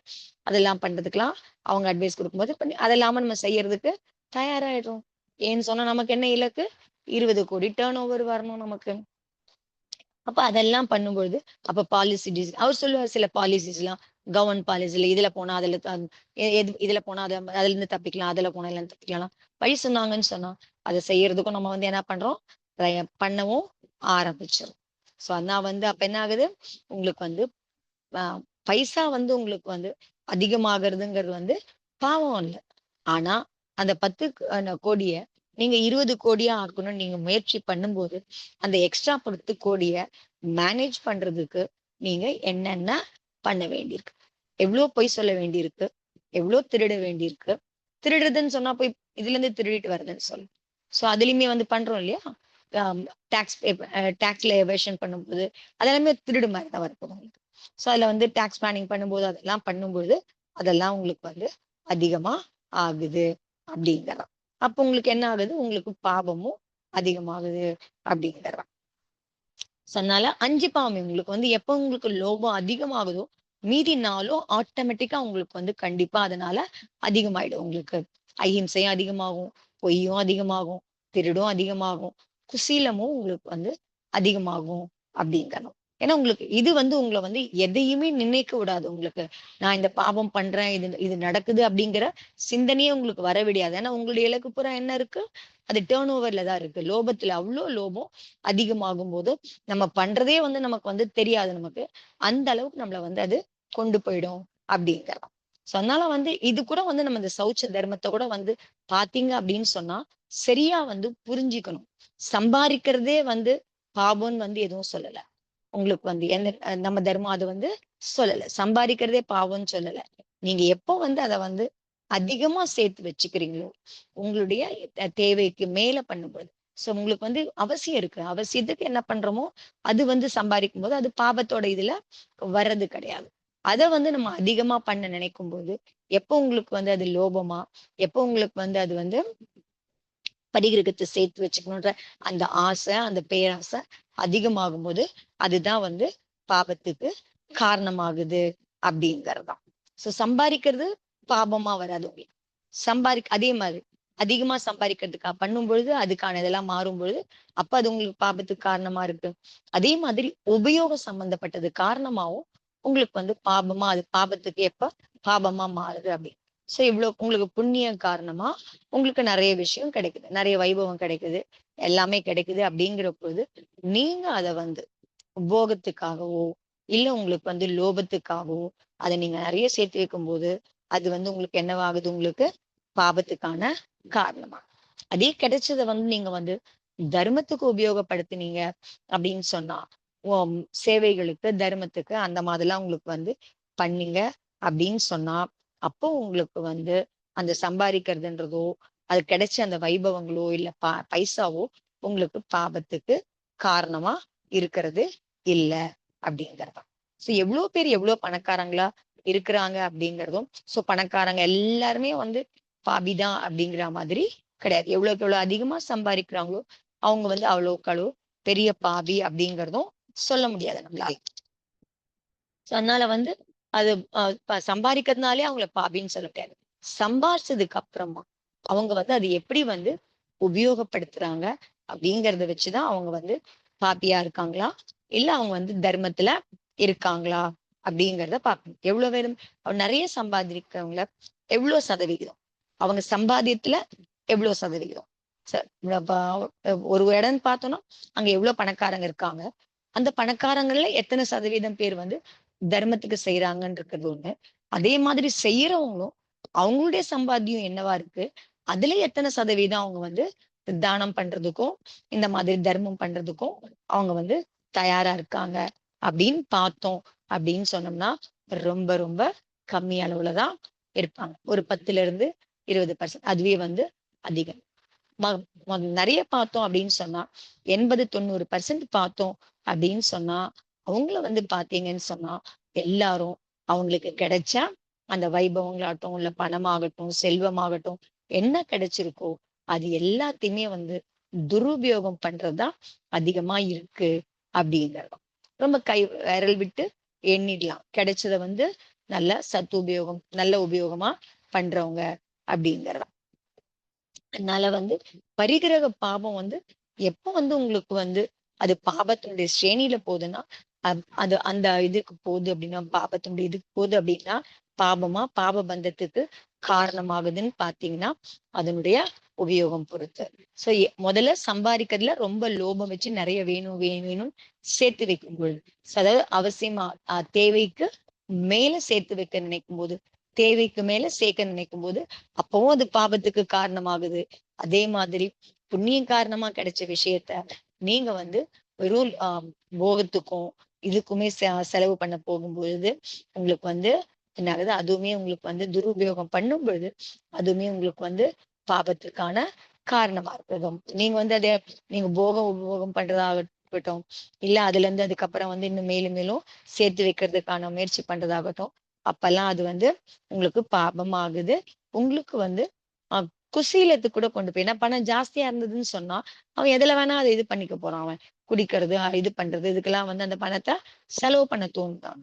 அதெல்லாம் பண்றதுக்கெல்லாம் அவங்க அட்வைஸ் கொடுக்கும்போது அதெல்லாம நம்ம செய்யறதுக்கு தயாராயிடுறோம். ஏன்னு சொன்னா நமக்கு என்ன இலக்கு? 20 கோடி டர்ன் ஓவர் வரணும் நமக்கு. அப்ப அதெல்லாம் பண்ணும்பொழுது அப்ப பாலிசி அவர் சொல்லுவார் சில பாலிசிஸ் எல்லாம், கவர்மெண்ட் பாலிசில இதுல போனா அதுல இதுல போனா அதுல இருந்து தப்பிக்கலாம், அதுல போனா இதுல இருந்து தப்பிக்கலாம் வழி சொன்னாங்கன்னு சொன்னா அதை செய்யறதுக்கும் நம்ம வந்து என்ன பண்றோம்? பண்ணவும் ஆரம்பிச்சிடும். சோ அதான் வந்து அப்ப என்ன ஆகுது? உங்களுக்கு வந்து பைசா வந்து உங்களுக்கு வந்து அதிகமாகிறதுங்கிறது வந்து பாவம் இல்லை. ஆனா அந்த 10 கோடிய நீங்க 20 கோடியா ஆக்கணும்னு நீங்க முயற்சி பண்ணும்போது அந்த எக்ஸ்ட்ரா 10 கோடிய மேனேஜ் பண்றதுக்கு நீங்க என்னென்ன பண்ண வேண்டியிருக்கு, எவ்வளவு பொய் சொல்ல வேண்டியிருக்கு, எவ்வளவு திருட வேண்டியிருக்கு. திருடுறதுன்னு சொன்னா போய் இதுல இருந்து திருடிட்டு வருதுன்னு சொல்லு. சோ அதுலயுமே வந்து பண்றோம் இல்லையா? டாக்ஸ் டாக்ஸ்ல எவேஷன் பண்ணும்போது அதெல்லாமே திருடு மாதிரி தான் வரப்போகுது உங்களுக்கு. சோ அதுல வந்து டாக்ஸ் பிளானிங் பண்ணும்போது அதெல்லாம் பண்ணும்போது அதெல்லாம் உங்களுக்கு வந்து அதிகமா ஆகுது அப்படிங்கிறோம். அப்ப உங்களுக்கு என்ன ஆகுது? உங்களுக்கு பாவமும் அதிகமாகுது அப்படிங்கிறோம். அதனால 5 பாவம் உங்களுக்கு வந்து எப்ப உங்களுக்கு லோபம் அதிகமாகுதோ மீதி நாளும் ஆட்டோமேட்டிக்கா உங்களுக்கு வந்து கண்டிப்பா அதனால அதிகமாயிடும் உங்களுக்கு. அஹிம்சையும் அதிகமாகும், பொய்யும் அதிகமாகும், திருடும் அதிகமாகும், குசீலமும் உங்களுக்கு வந்து அதிகமாகும் அப்படிங்கணும். ஏன்னா உங்களுக்கு இது வந்து உங்களை வந்து எதையுமே நினைக்க விடாது உங்களுக்கு. நான் இந்த பாவம் பண்றேன், இது இது நடக்குது அப்படிங்கிற சிந்தனையே உங்களுக்கு வர விடாது. ஏன்னா உங்களுடைய இலக்கு பூரா என்ன இருக்கு? அது டேர்ன் ஓவர்ல தான் இருக்கு. லோபத்துல அவ்வளோ லோபம் அதிகமாகும் போது நம்ம பண்றதே வந்து நமக்கு வந்து தெரியாது நமக்கு. அந்த அளவுக்கு நம்மள வந்து அது கொண்டு போயிடும் அப்படிங்கிறதாம். சோ அதனால வந்து இது கூட வந்து நம்ம இந்த சௌச்ச தர்மத்தை கூட வந்து பாத்தீங்க அப்படின்னு சொன்னா சரியா வந்து புரிஞ்சுக்கணும். சம்பாதிக்கிறதே வந்து பாபம்னு வந்து எதுவும் சொல்லல. உங்களுக்கு வந்து எந்த நம்ம தர்மம் அது வந்து சொல்லல. சம்பாதிக்கிறதே பாவம்னு சொல்லல. நீங்க எப்போ வந்து அத வந்து அதிகமா சேர்த்து வச்சுக்கிறீங்களோ, உங்களுடைய தேவைக்கு மேல பண்ணும்போது. சோ உங்களுக்கு வந்து அவசியம் இருக்கு. அவசியத்துக்கு என்ன பண்றோமோ, அது வந்து சம்பாதிக்கும்போது அது பாவத்தோட இதுல வர்றது கிடையாது. அத வந்து நம்ம அதிகமா பண்ண நினைக்கும்போது, எப்போ உங்களுக்கு வந்து அது லோபமா, எப்போ உங்களுக்கு வந்து அது வந்து பரிகிரகத்தை சேர்த்து வச்சுக்கணுன்ற அந்த ஆசை, அந்த பேராசை அதிகமாகும்போது, அதுதான் வந்து பாபத்துக்கு காரணமாகுது அப்படிங்கறதுதான். சோ சம்பாதிக்கிறது பாபமா வராது உங்களுக்கு. அதே மாதிரி அதிகமா சம்பாதிக்கிறதுக்கா பண்ணும் பொழுது அதுக்கான இதெல்லாம் மாறும் பொழுது அப்ப அது உங்களுக்கு பாபத்துக்கு காரணமா இருக்கு. அதே மாதிரி உபயோக சம்பந்தப்பட்டது காரணமாவும் உங்களுக்கு வந்து பாபமா அது பாபத்துக்கு எப்ப பாபமா மாறுது அப்படின்னு. சோ இவ்வளவு உங்களுக்கு புண்ணியம் காரணமா உங்களுக்கு நிறைய விஷயம் கிடைக்குது, நிறைய வைபவம் கிடைக்குது, எல்லாமே கிடைக்குது அப்படிங்கிற பொழுது நீங்க அத வந்து உபோகத்துக்காகவோ இல்ல உங்களுக்கு வந்து லோபத்துக்காகவோ அதை நீங்க நிறைய சேர்த்து வைக்கும் போது அது வந்து உங்களுக்கு என்னவாகுது, உங்களுக்கு பாபத்துக்கான காரணமா. அதே கிடைச்சதை வந்து நீங்க வந்து தர்மத்துக்கு உபயோகப்படுத்தினீங்க அப்படின்னு சொன்னா, சேவைகளுக்கு, தர்மத்துக்கு அந்த மாதிரிலாம் உங்களுக்கு வந்து பண்ணீங்க அப்படின்னு சொன்னா, அப்போ உங்களுக்கு வந்து அந்த சம்பாதிக்கிறதுன்றதோ, அது கிடைச்ச அந்த வைபவங்களோ இல்ல பைசாவோ உங்களுக்கு பாபத்துக்கு காரணமா இருக்கிறது இல்ல அப்படிங்கறதா. சோ எவ்வளவு பேர் எவ்வளவு பணக்காரங்களா இருக்கிறாங்க அப்படிங்கறதும், சோ பணக்காரங்க எல்லாருமே வந்து பாபிதான் அப்படிங்கிற மாதிரி கிடையாது. எவ்வளவுக்கு எவ்வளவு அதிகமா சம்பாதிக்கிறாங்களோ அவங்க வந்து அவ்வளவுக்கு அவ்வளவு பெரிய பாவி அப்படிங்கறதும் சொல்ல முடியாது நம்மளால. அதனால வந்து அது சம்பாதிக்கிறதுனாலே அவங்கள பாபின்னு சொல்ல முடியாது. சம்பாதிச்சதுக்கு அப்புறமா அவங்க வந்து அது எப்படி வந்து உபயோகப்படுத்துறாங்க அப்படிங்கறத வச்சுதான் அவங்க வந்து பாப்பியா இருக்காங்களா இல்ல அவங்க வந்து தர்மத்துல இருக்காங்களா அப்படிங்கிறத பார்க்கணும். எவ்வளவு பேரும் நிறைய சம்பாதிக்கிறவங்கள எவ்வளவு சதவிகிதம் அவங்க சம்பாத்தியத்துல எவ்வளவு சதவிகிதம் ஒரு இடம் பார்த்தோம்னா அங்க எவ்வளவு பணக்காரங்க இருக்காங்க, அந்த பணக்காரங்கள்ல எத்தனை சதவீதம் பேர் வந்து தர்மத்துக்கு செய்யறாங்கன்னு இருக்கிறது ஒண்ணு. அதே மாதிரி செய்யறவங்களும் அவங்களுடைய சம்பாத்தியம் என்னவா இருக்கு, அதுல எத்தனை சதவீதம் அவங்க வந்து தானம் பண்றதுக்கும் இந்த மாதிரி தர்மம் பண்றதுக்கும் அவங்க வந்து தயாரா இருக்காங்க அப்படின்னு பார்த்தோம் அப்படின்னு சொன்னோம்னா ரொம்ப ரொம்ப கம்மி அளவுலதான் இருப்பாங்க. ஒரு 10% 20%, அதுவே வந்து அதிகம். நிறைய பார்த்தோம் அப்படின்னு சொன்னா 80-90% பார்த்தோம் அப்படின்னு சொன்னா அவங்கள வந்து பாத்தீங்கன்னு சொன்னா எல்லாரும் அவங்களுக்கு கிடைச்ச அந்த வைபவங்களாகட்டும் இல்ல பணமாகட்டும் செல்வமாகட்டும் என்ன கிடைச்சிருக்கோ அது எல்லாத்தையுமே வந்து துருபயோகம் பண்றதுதான் அதிகமா இருக்கு அப்படிங்கிறோம். ரொம்ப விரல் விட்டு எண்ணிடலாம் கிடைச்சத வந்து நல்ல சத்து உபயோகம் நல்ல உபயோகமா பண்றவங்க அப்படிங்கிறதா. அதனால வந்து பரிகிரக பாபம் வந்து எப்ப வந்து உங்களுக்கு வந்து அது பாபத்தினுடைய ஸ்ரேணியில போகுதுன்னா அது அந்த இதுக்கு போகுது அப்படின்னா பாபத்தினுடைய இதுக்கு போகுது அப்படின்னா பாபமா பாப பந்தத்துக்கு காரணமாகுதுன்னு பாத்தீங்கன்னா அதனுடைய உபயோகம் பொறுத்து. சோ முதல்ல சம்பாதிக்கிறதுல ரொம்ப லோபம் வச்சு நிறைய வேணும் வேணும் வேணும் சேர்த்து வைக்கும் பொழுது, அதாவது அவசியமா தேவைக்கு மேல சேர்த்து வைக்க நினைக்கும் போது, தேவைக்கு மேல சேர்க்க நினைக்கும் போது அப்பவும் அது பாபத்துக்கு காரணமாகுது. அதே மாதிரி புண்ணியம் காரணமா கிடைச்ச விஷயத்த நீங்க வந்து வெறும் போகத்துக்கும் இதுக்குமே செலவு பண்ண போகும்பொழுது உங்களுக்கு வந்து என்ன ஆகுது, அதுவுமே உங்களுக்கு வந்து துருபயோகம் பண்ணும் பொழுது அதுவுமே உங்களுக்கு வந்து பாபத்துக்கான காரணமா இருக்கட்டும். நீங்க வந்து அதை நீங்க உபயோகம் பண்றதாகட்டும் இல்ல அதுல இருந்து அதுக்கப்புறம் வந்து இன்னும் மேலும் மேலும் சேர்த்து வைக்கிறதுக்கான முயற்சி பண்றதாகட்டும், அப்பெல்லாம் அது வந்து உங்களுக்கு பாபம் ஆகுது. உங்களுக்கு வந்து குசீலத்துக்கு கூட கொண்டு போய், ஏன்னா பணம் ஜாஸ்தியா இருந்ததுன்னு சொன்னா அவன் எதுல வேணா அதை இது பண்ணிக்க போறான். அவன் குடிக்கிறது இது பண்றது இதுக்கெல்லாம் வந்து அந்த பணத்தை செலவு பண்ண தோணுதான்.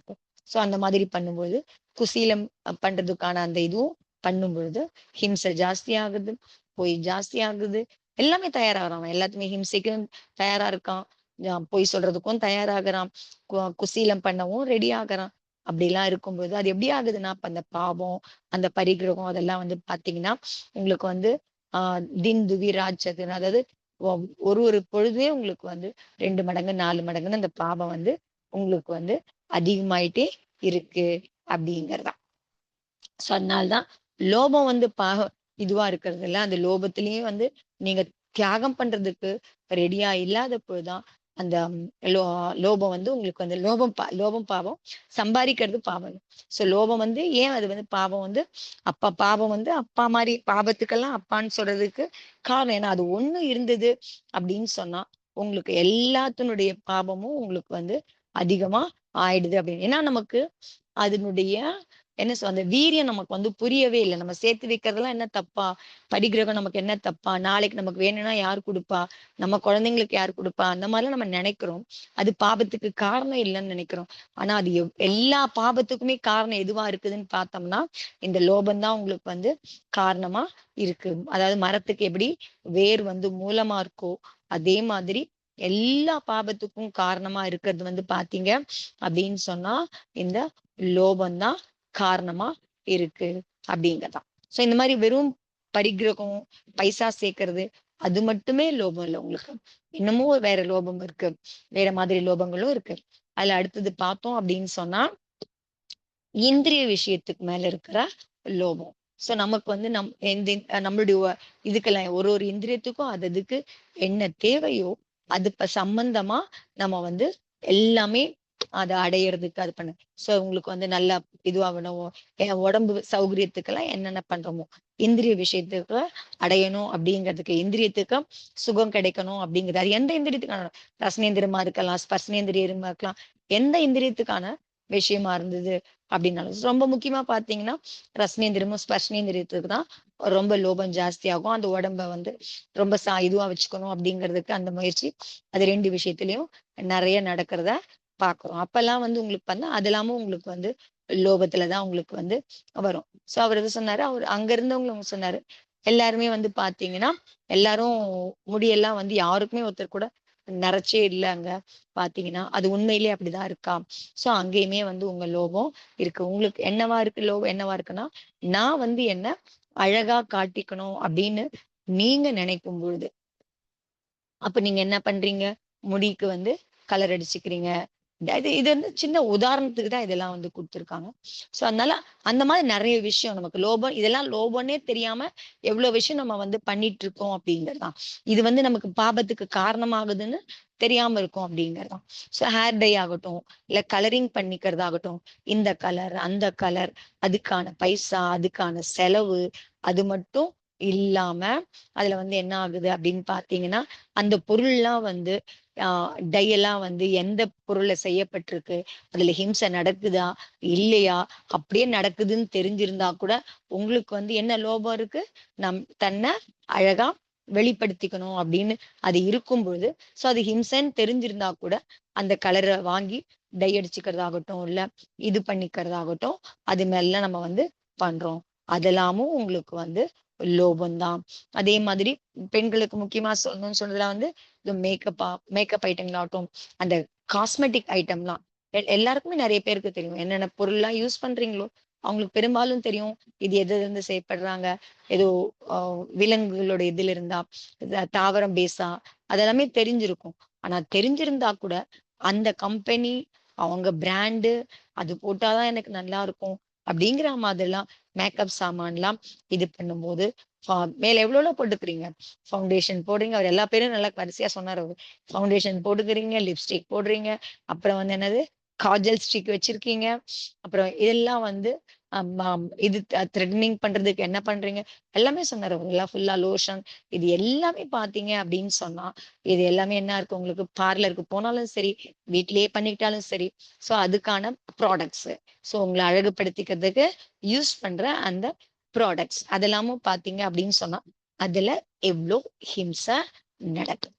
சோ அந்த மாதிரி பண்ணும்போது குசீலம் பண்றதுக்கான அந்த இதுவும் பண்ணும் பொழுது ஹிம்சை ஜாஸ்தி ஆகுது, பொய் ஜாஸ்தி ஆகுது. எல்லாமே தயாராகிறான், எல்லாத்துமே ஹிம்சைக்கும் தயாரா இருக்கான், பொய் சொல்றதுக்கும் தயாராகிறான், குசீலம் பண்ணவும் ரெடி ஆகுறான். அப்படி எல்லாம் இருக்கும்போது அது எப்படி ஆகுதுன்னா அப்ப அந்த பாவம் அந்த பரிகிரகம் அதெல்லாம் வந்து பாத்தீங்கன்னா உங்களுக்கு வந்து தின் துவிராட்சது, அதாவது ஒரு ஒரு பொழுதே உங்களுக்கு வந்து 2 மடங்கு 4 மடங்குன்னு அந்த பாவம் வந்து உங்களுக்கு வந்து அதிகமாயிட்டே இருக்கு அப்படிங்கறதா. சோ அதனால்தான் லோபம் வந்து இதுவா இருக்கிறது இல்ல, அந்த லோபத்திலேயே வந்து நீங்க தியாகம் பண்றதுக்கு ரெடியா இல்லாத போதுதான் அந்த லோபம் வந்து உங்களுக்கு வந்து லோபம் பாவம், சம்பாதிக்கிறது பாவம். சோ லோபம் வந்து ஏன் அது வந்து பாவம் வந்து பாவம் வந்து அப்பா மாதிரி பாவத்துக்கெல்லாம் அப்பான்னு சொல்றதுக்கு காரணம் ஏன்னா அது ஒண்ணு இருந்தது அப்படின்னு சொன்னா உங்களுக்கு எல்லாத்தினுடைய பாவமும் உங்களுக்கு வந்து அதிகமா ஆயிடுது அப்படின்னு. ஏன்னா நமக்கு அதனுடைய என்ன அந்த வீரியம் நமக்கு வந்து புரியவே இல்லை. நம்ம சேர்த்து வைக்கிறதெல்லாம் என்ன தப்பா, பரிகிரகம் நமக்கு என்ன தப்பா, நாளைக்கு நமக்கு வேணும்னா யார் கொடுப்பா, நம்ம குழந்தைங்களுக்கு யார் கொடுப்பா, அந்த மாதிரிலாம் நம்ம நினைக்கிறோம். அது பாபத்துக்கு காரணம் இல்லைன்னு நினைக்கிறோம். ஆனா அது எல்லா பாபத்துக்குமே காரணம் எதுவா இருக்குதுன்னு பார்த்தோம்னா இந்த லோபம்தான் உங்களுக்கு வந்து காரணமா இருக்கு. அதாவது மரத்துக்கு எப்படி வேர் வந்து மூலமா இருக்கோ அதே மாதிரி எல்லா பாபத்துக்கும் காரணமா இருக்கிறது வந்து பாத்தீங்க அப்படின்னு சொன்னா இந்த லோபம்தான் காரணமா இருக்கு அப்படிங்கதான். சோ இந்த மாதிரி வெறும் பரிகிரகம் பைசா சேர்க்கறது அது மட்டுமே லோபம் இல்லை உங்களுக்கு, இன்னமும் வேற லோபம் இருக்கு, வேற மாதிரி லோபங்களும் இருக்கு. அதுல அடுத்தது பார்த்தோம் அப்படின்னு சொன்னா இந்திரிய விஷயத்துக்கு மேல இருக்கிற லோபம். சோ நமக்கு வந்து நம்மளுடைய இதுக்கெல்லாம் ஒரு இந்திரியத்துக்கும் அதுக்கு என்ன தேவையோ அது சம்பந்தமா நம்ம வந்து எல்லாமே அதை அடையிறதுக்கு அது பண்ண. சோ உங்களுக்கு வந்து நல்லா இதுவாகணும், உடம்பு சௌகரியத்துக்கெல்லாம் என்னென்ன பண்றோமோ இந்திரிய விஷயத்துக்கு அடையணும் அப்படிங்கிறதுக்கு, இந்திரியத்துக்கு சுகம் கிடைக்கணும் அப்படிங்கிறது. அது எந்த இந்திரியத்துக்கான ரசனேந்திரியமா இருக்கலாம், ஸ்பர்சனேந்திரியமா இருக்கலாம், எந்த இந்திரியத்துக்கான விஷயமா இருந்தது அப்படின்னாலும். ரொம்ப முக்கியமா பாத்தீங்கன்னா ரசனேந்திரியமும் ஸ்பர்ஷனேந்திரியத்துக்கு தான் ரொம்ப லோபம் ஜாஸ்தி ஆகும். அந்த உடம்ப வந்து ரொம்ப இதுவா வச்சுக்கணும் அப்படிங்கிறதுக்கு அந்த முயற்சி அது 2 விஷயத்திலயும் நிறைய நடக்கிறத பாக்குறோம். அப்பெல்லாம் வந்து உங்களுக்கு பண்ணா அது இல்லாம உங்களுக்கு வந்து லோபத்துலதான் உங்களுக்கு வந்து வரும். சோ அவர் எது சொன்னாரு, அவர் அங்க இருந்தவங்க சொன்னாரு, எல்லாருமே வந்து பாத்தீங்கன்னா எல்லாரும் முடியெல்லாம் வந்து யாருக்குமே ஒருத்தர் கூட நரைச்சே இல்லை அங்க பாத்தீங்கன்னா. அது உண்மையிலேயே அப்படிதான் இருக்கா? சோ அங்கேயுமே வந்து உங்க லோபம் இருக்கு. உங்களுக்கு என்னவா இருக்கு, லோபம் என்னவா இருக்குன்னா, நான் வந்து என்ன அழகா காட்டிக்கணும் அப்படின்னு நீங்க நினைக்கும் பொழுது அப்ப நீங்க என்ன பண்றீங்க, முடிக்கு வந்து கலர் அடிச்சுக்கிறீங்க. இது வந்து சின்ன உதாரணத்துக்கு தான் இதெல்லாம் வந்து கொடுத்துருக்காங்க. சோ அதனால அந்த மாதிரி நிறைய விஷயம் நமக்கு லோபம், இதெல்லாம் லோபம்னே தெரியாம எவ்வளவு விஷயம் நம்ம வந்து பண்ணிட்டு இருக்கோம் அப்படிங்கறதுதான். இது வந்து நமக்கு பாபத்துக்கு காரணமாகுதுன்னு தெரியாம இருக்கும் அப்படிங்கறதுதான். சோ ஹேர் டை ஆகட்டும், இல்ல கலரிங் பண்ணிக்கிறதாகட்டும், இந்த கலர் அந்த கலர், அதுக்கான பைசா, அதுக்கான செலவு, அது மட்டும் இல்லாம அதுல வந்து என்ன ஆகுது அப்படின்னு பாத்தீங்கன்னா, அந்த பொருள்லாம் வந்து டை எல்லாம் வந்து எந்த பொருள்ல செய்யப்பட்டிருக்கு, அதுல ஹிம்சை நடக்குதா இல்லையா, அப்படியே நடக்குதுன்னு தெரிஞ்சிருந்தா கூட உங்களுக்கு வந்து என்ன லோபம் இருக்கு, தன்னை அழகா வெளிப்படுத்திக்கணும் அப்படின்னு அது இருக்கும் பொழுது, சோ அது ஹிம்சைன்னு தெரிஞ்சிருந்தா கூட அந்த கலரை வாங்கி டை அடிச்சுக்கிறதாகட்டும், இல்ல இது பண்ணிக்கிறதாகட்டும், அது மேல நம்ம வந்து பண்றோம். அதெல்லாமும் உங்களுக்கு வந்து லோபம்தான். அதே மாதிரி பெண்களுக்கு முக்கியமா சொல்லணும்னு சொன்னதுல வந்து இந்த மேக்கப் ஐட்டங்களாகட்டும், அந்த காஸ்மெட்டிக் ஐட்டம்லாம் எல்லாருக்குமே நிறைய பேருக்கு தெரியும். என்னென்ன பொருள்லாம் யூஸ் பண்றீங்களோ அவங்களுக்கு பெரும்பாலும் தெரியும். இது எதுல இருந்து செய்யப்படுறாங்க, ஏதோ விலங்குகளோட இதுல இருந்தா, தாவரம் பேஸா, அதெல்லாமே தெரிஞ்சிருக்கும். ஆனா தெரிஞ்சிருந்தா கூட அந்த கம்பெனி, அவங்க பிராண்டு, அது போட்டாதான் எனக்கு நல்லா இருக்கும் அப்படிங்கிற மாதிரிலாம் மேக்கப் சாமான்லாம் இது பண்ணும்போது மேல எவ்வளவு போட்டுக்கிறீங்க, ஃபவுண்டேஷன் போடுறீங்க. அவர் எல்லா பேரும் நல்லா வரிசையா சொன்னார் அவரு. ஃபவுண்டேஷன் போட்டுக்கிறீங்க, லிப்ஸ்டிக் போடுறீங்க, அப்புறம் வந்து என்னது காஜல் ஸ்டிக் வச்சிருக்கீங்க, அப்புறம் இதெல்லாம் வந்து இது த்ரெட்னிங் பண்றதுக்கு என்ன பண்றீங்க, எல்லாமே சொன்னாரு அவரு. எல்லாம் ஃபுல்லா லோஷன், இது எல்லாமே பாத்தீங்க அப்படின்னு சொன்னா இது எல்லாமே என்ன இருக்கு, உங்களுக்கு பார்லருக்கு போனாலும் சரி, வீட்லயே பண்ணிக்கிட்டாலும் சரி, சோ அதுக்கான ப்ராடக்ட்ஸ், சோ உங்களை அழகுபடுத்திக்கிறதுக்கு யூஸ் பண்ற அந்த ப்ராடக்ட்ஸ் அதெல்லாமும் பாத்தீங்க அப்படின்னு சொன்னா அதுல எவ்வளோ ஹிம்சை நடக்குது.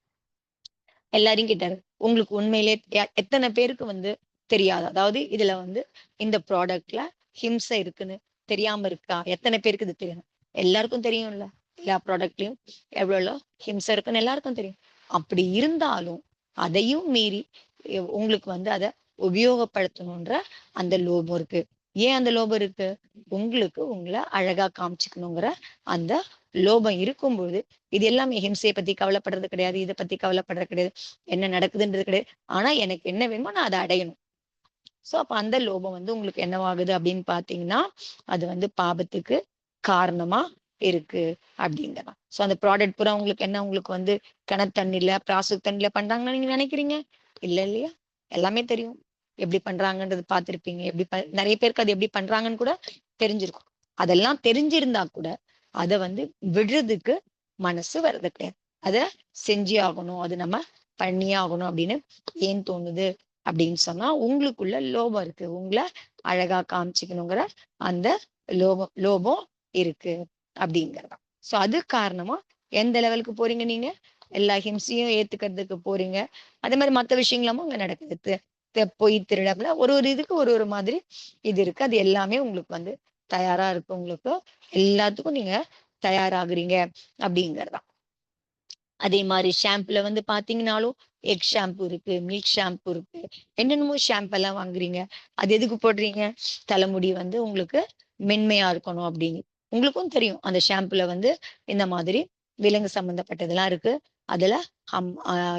எல்லாரையும் கேட்டாரு, உங்களுக்கு உண்மையிலே எத்தனை பேருக்கு வந்து தெரியாது, அதாவது இதுல வந்து இந்த ப்ராடக்ட்ல ஹிம்சை இருக்குன்னு தெரியாம இருக்கா, எத்தனை பேருக்கு இது தெரியும்? எல்லாருக்கும் தெரியும்ல, எல்லா ப்ராடக்ட்லயும் எவ்வளவு ஹிம்சை இருக்குன்னு எல்லாருக்கும் தெரியும். அப்படி இருந்தாலும் அதையும் மீறி உங்களுக்கு வந்து அதை உபயோகப்படுத்தணும்ன்ற அந்த லோபம் இருக்கு. ஏன் அந்த லோபம் இருக்கு? உங்களுக்கு உங்களை அழகா காமிச்சுக்கணுங்கிற அந்த லோபம் இருக்கும்போது இது எல்லாமே ஹிம்சையை பத்தி கவலைப்படுறது கிடையாது, இதை பத்தி கவலைப்படுறது கிடையாது, என்ன நடக்குதுன்றது கிடையாது. ஆனா எனக்கு என்ன வேணுமோ நான் அதை அடையணும். சோ அப்ப அந்த லோபம் வந்து உங்களுக்கு என்னவாகுது அப்படின்னு பாத்தீங்கன்னா அது வந்து பாபத்துக்கு காரணமா இருக்கு அப்படிங்கிறதான். சோ அந்த ப்ராடக்ட் பூரா உங்களுக்கு என்ன, உங்களுக்கு வந்து கிணத்து தண்ணில பிளாஸ்டிக் தண்ணில பண்றாங்கன்னு நீங்க நினைக்கிறீங்க? இல்ல இல்லையா? எல்லாமே தெரியும் எப்படி பண்றாங்கன்றது பார்த்திருப்பீங்க. நிறைய பேருக்கு அது எப்படி பண்றாங்கன்னு கூட தெரிஞ்சிருக்கும். அதெல்லாம் தெரிஞ்சிருந்தா கூட அத வந்து விடுறதுக்கு மனசு வர்றது கிடையாது. அத செஞ்சே ஆகணும், அது நம்ம பண்ணியே ஆகணும் அப்படின்னு ஏன் தோணுது அப்படின்னு சொன்னா உங்களுக்குள்ள லோபம் இருக்கு. உங்களை அழகா காமிச்சுக்கணுங்கிற அந்த லோபம் லோபம் இருக்கு அப்படிங்கிறதா. சோ அது காரணமா எந்த லெவலுக்கு போறீங்க நீங்க, எல்லா ஹிம்சையும் ஏத்துக்கிறதுக்கு போறீங்க. அதே மாதிரி மத்த விஷயங்களும் அங்க நடக்குது. பொய் திருடல ஒரு ஒரு இதுக்கு ஒரு ஒரு மாதிரி இது இருக்கு. அது எல்லாமே உங்களுக்கு வந்து தயாரா இருக்கு. உங்களுக்கு எல்லாத்துக்கும் நீங்க தயாராகுறீங்க அப்படிங்கறதா. அதே மாதிரி ஷாம்புல வந்து பாத்தீங்கன்னாலும் எக் ஷாம்பு இருக்கு, மில்க் ஷாம்பு இருக்கு, என்னென்னமோ ஷாம்பு எல்லாம் வாங்குறீங்க. அது எதுக்கு போடுறீங்க? தலைமுடி வந்து உங்களுக்கு மென்மையா இருக்கணும் அப்படின்னு. உங்களுக்கும் தெரியும் அந்த ஷாம்புல வந்து இந்த மாதிரி விலங்கு சம்பந்தப்பட்டதெல்லாம் இருக்கு, அதுல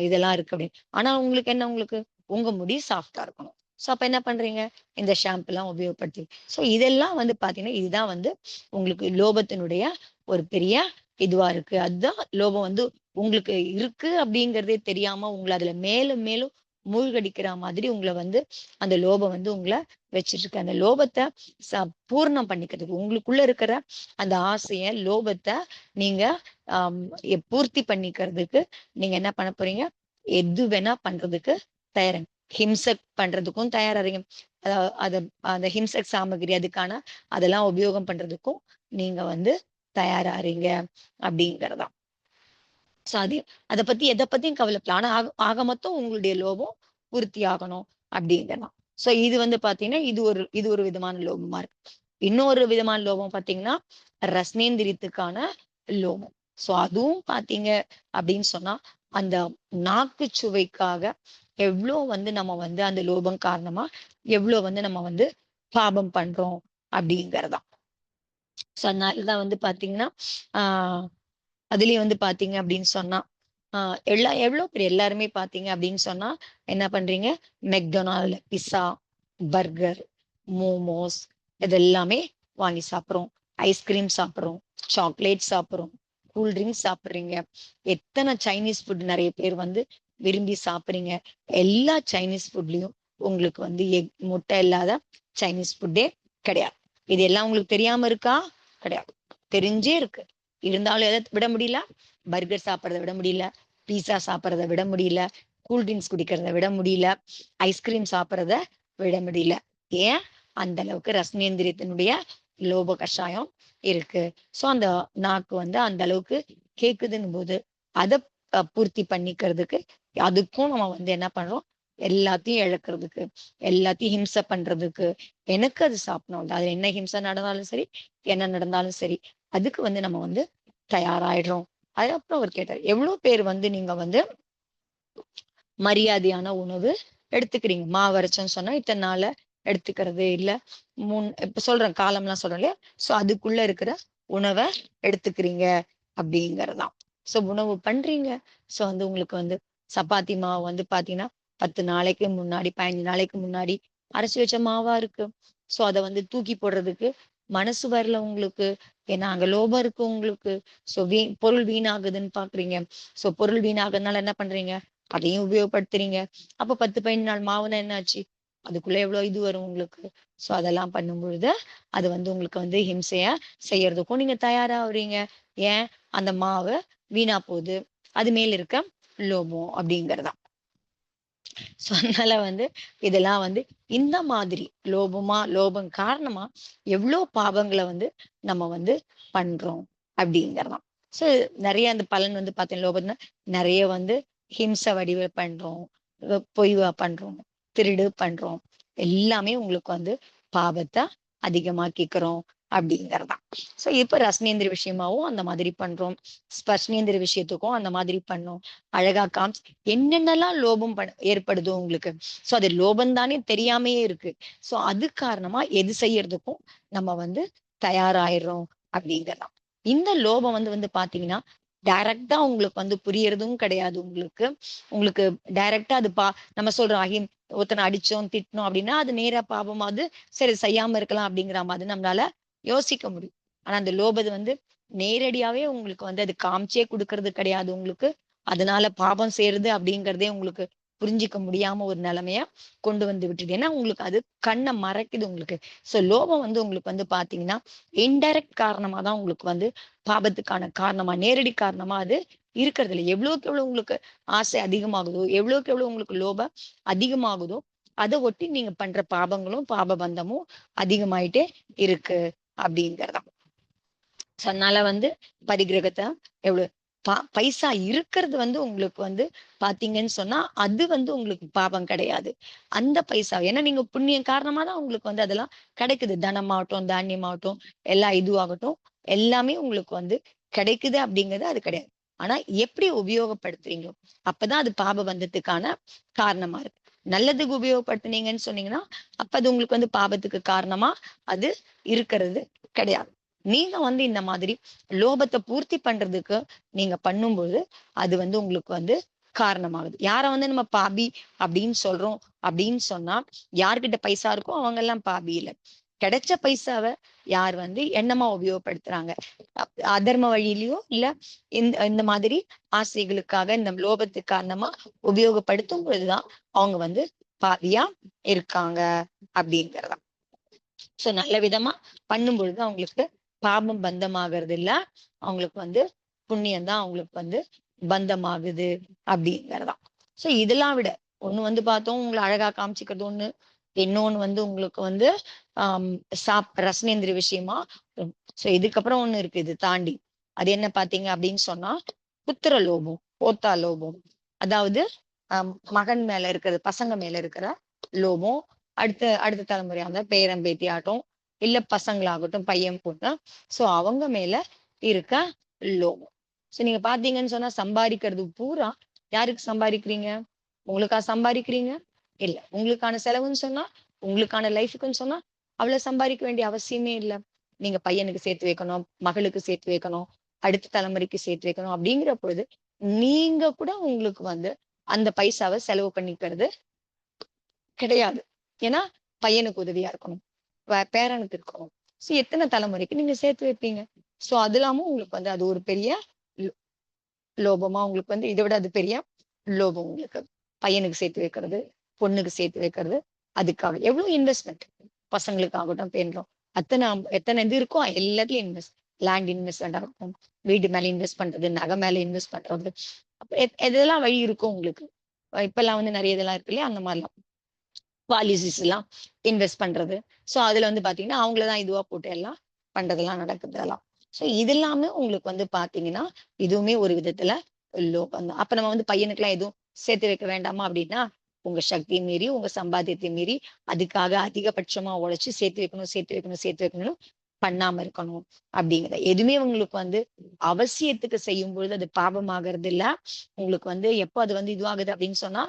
இதெல்லாம் இருக்கு அப்படின்னு. ஆனா உங்களுக்கு என்ன, உங்களுக்கு உங்க முடி சாஃப்டா இருக்கணும். ஸோ அப்ப என்ன பண்றீங்க? இந்த ஷாம்பு எல்லாம் உபயோகப்படுத்தி. ஸோ இதெல்லாம் வந்து பாத்தீங்கன்னா, இதுதான் வந்து உங்களுக்கு லோபத்தினுடைய ஒரு பெரிய இதுவா இருக்கு. அதுதான் லோபம் வந்து உங்களுக்கு இருக்கு அப்படிங்கிறதே தெரியாம உங்கள அதுல மேலும் மேலும் மூழ்கடிக்கிற மாதிரி உங்கள வந்து அந்த லோபம் வந்து உங்கள வச்சுட்டு இருக்கு. அந்த லோபத்த பூர்ணம் பண்ணிக்கிறதுக்கு உங்களுக்குள்ள இருக்கிற அந்த ஆசைய, லோபத்த நீங்க ஆம் பூர்த்தி பண்ணிக்கிறதுக்கு நீங்க என்ன பண்ண போறீங்க? எது வேணா பண்றதுக்கு தயாராங்க. ஹிம்சை பண்றதுக்கும் தயாராறீங்க. அத அந்த ஹிம்சக் சாமகிரி அதுக்கான அதெல்லாம் உபயோகம் பண்றதுக்கும் நீங்க வந்து தயாராறீங்க அப்படிங்கிறதான். ஸோ அத பத்தி எத பத்தியும் கவலைப்படல. ஆனா ஆக மொத்தம் உங்களுடைய லோபம் பூர்த்தி ஆகணும் அப்படிங்கிறதான். ஸோ இது வந்து பாத்தீங்கன்னா, இது ஒரு விதமான லோபமா இருக்கு. இன்னொரு விதமான லோபம் பாத்தீங்கன்னா, ரஸ்னேந்திரியத்துக்கான லோபம். ஸோ அதுவும் பாத்தீங்க அப்படின்னு சொன்னா, அந்த நாக்கு சுவைக்காக எவ்ளோ வந்து நம்ம வந்து அந்த லோபம் காரணமா எவ்ளோ வந்து நம்ம வந்து பாபம் பண்றோம் அப்படிங்கிறதான். ஸோ அதனாலதான் வந்து பாத்தீங்கன்னா, ஆஹ் அதுலயும் வந்து பாத்தீங்க அப்படின்னு சொன்னா, எவ்வளோ பேர் எல்லாருமே பாத்தீங்க அப்படின்னு சொன்னா, என்ன பண்றீங்க? மெக்டொனால்டு, பிஸ்ஸா, பர்கர், மோமோஸ் இதெல்லாமே வாங்கி சாப்பிடுறோம். ஐஸ்கிரீம் சாப்பிடுறோம், சாக்லேட் சாப்பிடுறோம், கூல் ட்ரிங்க்ஸ் சாப்பிடுறீங்க. எத்தனை சைனீஸ் ஃபுட் நிறைய பேர் வந்து விரும்பி சாப்பிடுறீங்க. எல்லா சைனீஸ் ஃபுட்லயும் உங்களுக்கு வந்து முட்டை இல்லாத சைனீஸ் ஃபுட்டே கிடையாது. இது எல்லாம் உங்களுக்கு தெரியாம இருக்கா? கிடையாது, தெரிஞ்சே இருக்கு. இருந்தாலும் எதை விட முடியல? பர்கர் சாப்பிட்றத விட முடியல, பீஸா சாப்பிட்றத விட முடியல, கூல் ட்ரிங்க்ஸ் குடிக்கிறத விட முடியல, ஐஸ்கிரீம் சாப்பிட்றத விட முடியல. ஏன்? அந்த அளவுக்கு ரசனேந்திரியத்தினுடைய லோப கஷாயம் இருக்கு. சோ அந்த நாக்கு வந்து அந்த அளவுக்கு கேக்குதுன்னு போது அதை பூர்த்தி பண்ணிக்கிறதுக்கு அதுக்கும் நம்ம வந்து என்ன பண்றோம்? எல்லாத்தையும் இழக்கிறதுக்கு, எல்லாத்தையும் ஹிம்சை பண்றதுக்கு, எனக்கு அது சாப்பிடணும், அது என்ன ஹிம்சை நடந்தாலும் சரி, என்ன நடந்தாலும் சரி, அதுக்கு வந்து நம்ம வந்து தயாராயிடுறோம். அதுக்கப்புறம் அவர் கேட்டார், எவ்வளவு பேர் வந்து நீங்க வந்து மரியாதையான உணவு எடுத்துக்கிறீங்க? மாவரைச்சோன்னு சொன்னா இத்தனை நாள எடுத்துக்கிறதே இல்ல. இப்ப சொல்றேன், காலம்லாம் சொல்றேன் இல்லையா? சோ அதுக்குள்ள இருக்கிற உணவை எடுத்துக்கிறீங்க அப்படிங்கறதுதான். சோ உணவு பண்றீங்க. சோ வந்து உங்களுக்கு வந்து சப்பாத்தி மாவு வந்து பாத்தீங்கன்னா 10 நாளைக்கு முன்னாடி, 15 நாளைக்கு முன்னாடி அரைச்சு வச்ச மாவா இருக்கு. சோ அதை வந்து தூக்கி போடுறதுக்கு மனசு வரல உங்களுக்கு. ஏன்னா அங்க லோபம் இருக்கு உங்களுக்கு. சோ பொருள் வீணாகுதுன்னு பாக்குறீங்க. சோ பொருள் வீணாகுதுனால என்ன பண்றீங்க? அதையும் உபயோகப்படுத்துறீங்க. அப்ப 10, 15 நாள் மாவுனா என்ன ஆச்சு? அதுக்குள்ள எவ்வளவு இது வரும் உங்களுக்கு. சோ அதெல்லாம் பண்ணும் பொழுது அது வந்து உங்களுக்கு வந்து ஹிம்சைய செய்யறதுக்கும் நீங்க தயாராகுறீங்க. ஏன்? அந்த மாவு வீணா போகுது, அது மேல இருக்க லோபம் அப்படிங்கறதா. சோ அதனால வந்து இதெல்லாம் வந்து இந்த மாதிரி லோபம் காரணமா எவ்வளவு பாவங்களை வந்து நம்ம வந்து பண்றோம் அப்படிங்கறதாம். சோ நிறைய அந்த பலன் வந்து பாத்தீங்கன்னா, லோபம்னா நிறைய வந்து ஹிம்சை வடிவ பண்றோம், பொய் பண்றோம், திருடு பண்றோம். எல்லாமே உங்களுக்கு வந்து பாவத்தை அதிகமாக்கிக்கிறோம் அப்படிங்கறதான். சோ இப்ப ரசனேந்திர விஷயமாவும் அந்த மாதிரி பண்றோம், ஸ்பர்ஷனேந்திர விஷயத்துக்கும் அந்த மாதிரி பண்ணோம். அழகா என்னென்னலாம் லோபம் ஏற்படுதோ உங்களுக்கு. சோ அது லோபம் தானே தெரியாமையே இருக்கு. சோ அது காரணமா எது செய்யறதுக்கும் நம்ம வந்து தயாராயிடுறோம் அப்படிங்கலாம். இந்த லோபம் வந்து வந்து பாத்தீங்கன்னா, டைரக்டா உங்களுக்கு வந்து புரியறதும் கிடையாது உங்களுக்கு. உங்களுக்கு டைரக்டா அது நம்ம சொல்றோம் ஒருத்தனை அடிச்சோம், திட்டினோம் அப்படின்னா அது நேரா பாவமாவது சரி செய்யாம இருக்கலாம் அப்படிங்கிற மாதிரி நம்மளால யோசிக்க முடியும். ஆனா அந்த லோபது வந்து நேரடியாவே உங்களுக்கு வந்து அது காமிச்சே கொடுக்கறது கிடையாது உங்களுக்கு. அதனால பாபம் செய்யறது அப்படிங்கிறதே உங்களுக்கு புரிஞ்சிக்க முடியாம ஒரு நிலைமைய கொண்டு வந்து விட்டுது. ஏன்னா உங்களுக்கு அது கண்ணை மறைக்குது உங்களுக்கு. சோ லோபம் வந்து உங்களுக்கு வந்து பாத்தீங்கன்னா இன்டைரக்ட் காரணமா தான் உங்களுக்கு வந்து பாபத்துக்கான காரணமா, நேரடி காரணமா அது இருக்கிறது இல்லை. எவ்வளவுக்கு எவ்வளவு உங்களுக்கு ஆசை அதிகமாகுதோ, எவ்வளவுக்கு எவ்வளவு உங்களுக்கு லோபம் அதிகமாகுதோ, அதை ஒட்டி நீங்க பண்ற பாபங்களும் பாப பந்தமும் அதிகமாயிட்டே இருக்கு அப்படிங்கிறதா. அதனால வந்து பரிகிரகத்தை எவ்வளவு பைசா இருக்கிறது வந்து உங்களுக்கு வந்து பாத்தீங்கன்னு சொன்னா அது வந்து உங்களுக்கு பாவம் கிடையாது. அந்த பைசா ஏன்னா நீங்க புண்ணியம் காரணமா தான் உங்களுக்கு வந்து அதெல்லாம் கிடைக்குது. தனமாகட்டும், தானியமாகட்டும், எல்லா இதுவாகட்டும், எல்லாமே உங்களுக்கு வந்து கிடைக்குது அப்படிங்கிறது அது கிடையாது. ஆனா எப்படி உபயோகப்படுத்துறீங்களோ அப்பதான் அது பாப பந்தத்துக்கான காரணமா இருக்கு. நல்லதுக்கு உபயோகப்படுத்துனீங்கன்னு சொன்னீங்கன்னா அப்ப அது உங்களுக்கு வந்து பாபத்துக்கு காரணமா அது இருக்கிறது கிடையாது. நீங்க வந்து இந்த மாதிரி லோபத்தை பூர்த்தி பண்றதுக்கு நீங்க பண்ணும்போது அது வந்து உங்களுக்கு வந்து காரணமாகுது. யார வந்து நம்ம பாபி அப்படின்னு சொல்றோம் அப்படின்னு சொன்னா, யார்கிட்ட பைசா இருக்கோ அவங்க எல்லாம் பாபி இல்ல. கிடைச்ச பைசாவை யார் வந்து எண்ணமா உபயோகப்படுத்துறாங்க, அதர்ம வழியிலயோ இல்ல இந்த இந்த மாதிரி ஆசைகளுக்காக, இந்த லோபத்துக்கு காரணமா உபயோகப்படுத்தும் பொழுதுதான் அவங்க வந்து பாவியா இருக்காங்க அப்படிங்கிறதா. சோ நல்ல விதமா பண்ணும் பொழுது அவங்களுக்கு பாபம் பந்தமாகிறது இல்ல, அவங்களுக்கு வந்து புண்ணியம் தான் அவங்களுக்கு வந்து பந்தமாகுது அப்படிங்கிறதா. சோ இதெல்லாம் விட ஒண்ணு வந்து பார்த்தோம், உங்களை அழகா காமிச்சுக்கிறது ஒண்ணு, இன்னொன்னு வந்து உங்களுக்கு வந்து ஆஹ் ரசனேந்திரிய விஷயமா. சோ இதுக்கப்புறம் ஒண்ணு இருக்கு இது தாண்டி. அது என்ன பாத்தீங்க அப்படின்னு சொன்னா, புத்திர லோபம், போத்தா லோபம். அதாவது மகன் மேல இருக்கிறது, பசங்க மேல இருக்கிற லோபம். அடுத்த அடுத்த தலைமுறையா இருந்தா பேரன் பேத்தி ஆகட்டும், இல்ல பசங்களாகட்டும், பையன் பொண்ணு, சோ அவங்க மேல இருக்க லோபம். சோ நீங்க பாத்தீங்கன்னு சொன்னா சம்பாதிக்கிறது பூரா யாருக்கு சம்பாதிக்கிறீங்க? உங்களுக்கா சம்பாதிக்கிறீங்க? இல்ல. உங்களுக்கான செலவுன்னு சொன்னா, உங்களுக்கான லைஃபுக்குன்னு சொன்னா அவ்வளவு சம்பாதிக்க வேண்டிய அவசியமே இல்ல. நீங்க பையனுக்கு சேர்த்து வைக்கணும், மகளுக்கு சேர்த்து வைக்கணும், அடுத்த தலைமுறைக்கு சேர்த்து வைக்கணும் அப்படிங்கிற பொழுது நீங்க கூட உங்களுக்கு வந்து அந்த பைசாவை செலவு பண்ணிக்கிறது கிடையாது. ஏன்னா பையனுக்கு உதவியா இருக்கணும், பேரனுக்கு இருக்கணும். சோ எத்தனை தலைமுறைக்கு நீங்க சேர்த்து வைப்பீங்க? சோ அது இல்லாம உங்களுக்கு வந்து அது ஒரு பெரிய லோபமா உங்களுக்கு வந்து இதை விட அது பெரிய லோபம் உங்களுக்கு. பையனுக்கு சேர்த்து வைக்கிறது, பொண்ணுக்கு சேர்த்து வைக்கிறது, அதுக்காக எவ்வளவு இன்வெஸ்ட்மெண்ட், பசங்களுக்காகட்டும் பெண்களும் அத்தனை எத்தனை இது இருக்கோ எல்லாத்துலயும் இன்வெஸ்ட். லேண்ட் இன்வெஸ்ட்மெண்ட் ஆகட்டும், வீடு மேல இன்வெஸ்ட் பண்றது, நகை மேல இன்வெஸ்ட் பண்றது, அப்ப எதெல்லாம் வழி இருக்கும் உங்களுக்கு. இப்பெல்லாம் வந்து நிறைய இதெல்லாம் இருக்கு இல்லையா, அந்த மாதிரிலாம் பாலிசிஸ் எல்லாம் இன்வெஸ்ட் பண்றது. சோ அதுல வந்து பாத்தீங்கன்னா அவங்களதான் இதுவா போட்டு எல்லாம் பண்றதெல்லாம் நடக்குது எல்லாம். சோ இது எல்லாமே உங்களுக்கு வந்து பாத்தீங்கன்னா இதுவுமே ஒரு விதத்துல லோகம் தான். அப்ப நம்ம வந்து பையனுக்கு எல்லாம் எதுவும் சேர்த்து வைக்க வேண்டாமா அப்படின்னா, உங்க சக்தியை மீறி, உங்க சம்பாத்தியத்தை மீறி அதுக்காக அதிகபட்சமா உழைச்சு சேர்த்து வைக்கணும், சேர்த்து வைக்கணும், சேர்த்து வைக்கணும் பண்ணாம இருக்கணும் அப்படிங்கிறத. எதுவுமே உங்களுக்கு வந்து அவசியத்துக்கு செய்யும் பொழுது அது பாபமாகிறது இல்ல. உங்களுக்கு வந்து எப்போ அது வந்து இதுவாகுது அப்படின்னு சொன்னா,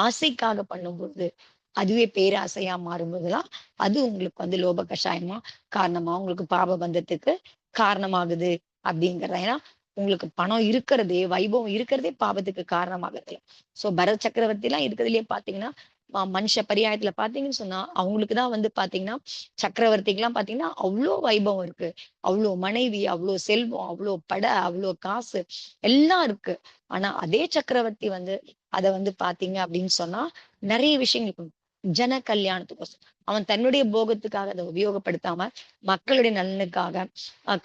ஆசைக்காக பண்ணும்பொழுது, அதுவே பேராசையா மாறும்போதுதான் அது உங்களுக்கு வந்து லோப கஷாயமா காரணமா உங்களுக்கு பாப பந்தத்துக்கு காரணமாகுது அப்படிங்கிறத. ஏன்னா உங்களுக்கு பணம் இருக்கிறதே, வைபவம் இருக்கிறதே பாபத்துக்கு காரணமாகுது. சோ பரத் சக்கரவர்த்தி எல்லாம் இருக்கிறதுலயே பாத்தீங்கன்னா, மனுஷ பரியாயத்துல பாத்தீங்கன்னு சொன்னா அவங்களுக்குதான் வந்து பாத்தீங்கன்னா, சக்கரவர்த்திக்கு எல்லாம் பாத்தீங்கன்னா அவ்வளோ வைபவம் இருக்கு, அவ்வளோ மனைவி, அவ்வளோ செல்வம், அவ்வளோ படை, அவ்வளோ காசு எல்லாம் இருக்கு. ஆனா அதே சக்கரவர்த்தி வந்து அதை வந்து பாத்தீங்க அப்படின்னு சொன்னா நிறைய விஷயங்கள் ஜன கல்யாணத்துக்கோசம் அவன் தன்னுடைய போகத்துக்காக அதை உபயோகப்படுத்தாம மக்களுடைய நலனுக்காக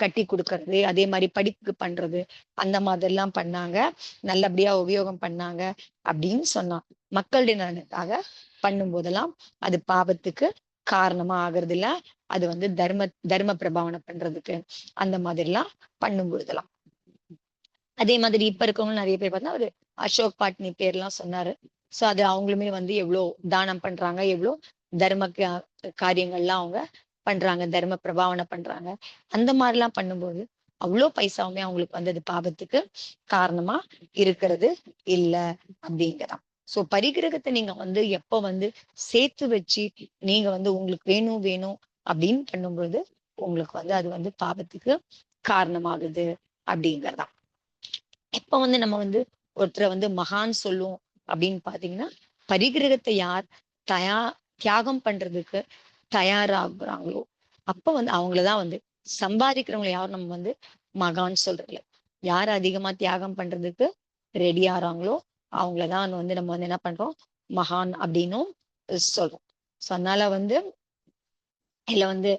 கட்டி கொடுக்கறது, அதே மாதிரி படிப்புக்கு பண்றது, அந்த மாதிரி எல்லாம் பண்ணாங்க, நல்லபடியா உபயோகம் பண்ணாங்க அப்படின்னு சொன்னான். மக்களுடைய நலனுக்காக பண்ணும் போதெல்லாம் அது பாபத்துக்கு காரணமா ஆகுறது இல்ல. அது வந்து தர்ம பிரபாவனை பண்றதுக்கு அந்த மாதிரி எல்லாம் பண்ணும் பொழுதெல்லாம். அதே மாதிரி இப்ப இருக்கவங்க நிறைய பேர் பார்த்தா ஒரு அசோக் பாட்னி பேர்லாம் சொன்னாரு. சோ அது அவங்களுமே வந்து எவ்வளவு தானம் பண்றாங்க, எவ்வளவு தர்ம காரியங்கள்லாம் அவங்க பண்றாங்க, தர்ம பிரபாவனை பண்றாங்க. அந்த மாதிரி எல்லாம் பண்ணும்போது அவ்வளோ பைசாவுமே அவங்களுக்கு வந்து அது பாபத்துக்கு காரணமா இருக்கிறது இல்ல அப்படிங்கிறான். சோ பரிகிரகத்தை நீங்க வந்து எப்ப வந்து சேர்த்து வச்சு நீங்க வந்து உங்களுக்கு வேணும் வேணும் அப்படின்னு பண்ணும்பொழுது உங்களுக்கு வந்து அது வந்து பாபத்துக்கு காரணமாகுது அப்படிங்கிறதா. இப்ப வந்து நம்ம வந்து ஒருத்தரை வந்து மகான் சொல்லுவோம் அப்படின்னு பாத்தீங்கன்னா, பரிகிரகத்தை யார் தயா தியாகம் பண்றதுக்கு தயாராகுறாங்களோ அப்ப வந்து அவங்களதான் வந்து சம்பாதிக்கிறவங்களை யாரும் நம்ம வந்து மகான் சொல்றதில்ல. யார் அதிகமா தியாகம் பண்றதுக்கு ரெடி ஆறாங்களோ அவங்களதான் வந்து நம்ம வந்து என்ன பண்றோம், மகான் அப்படின்னும் சொல்றோம். சோ அதனால வந்து இல்ல வந்து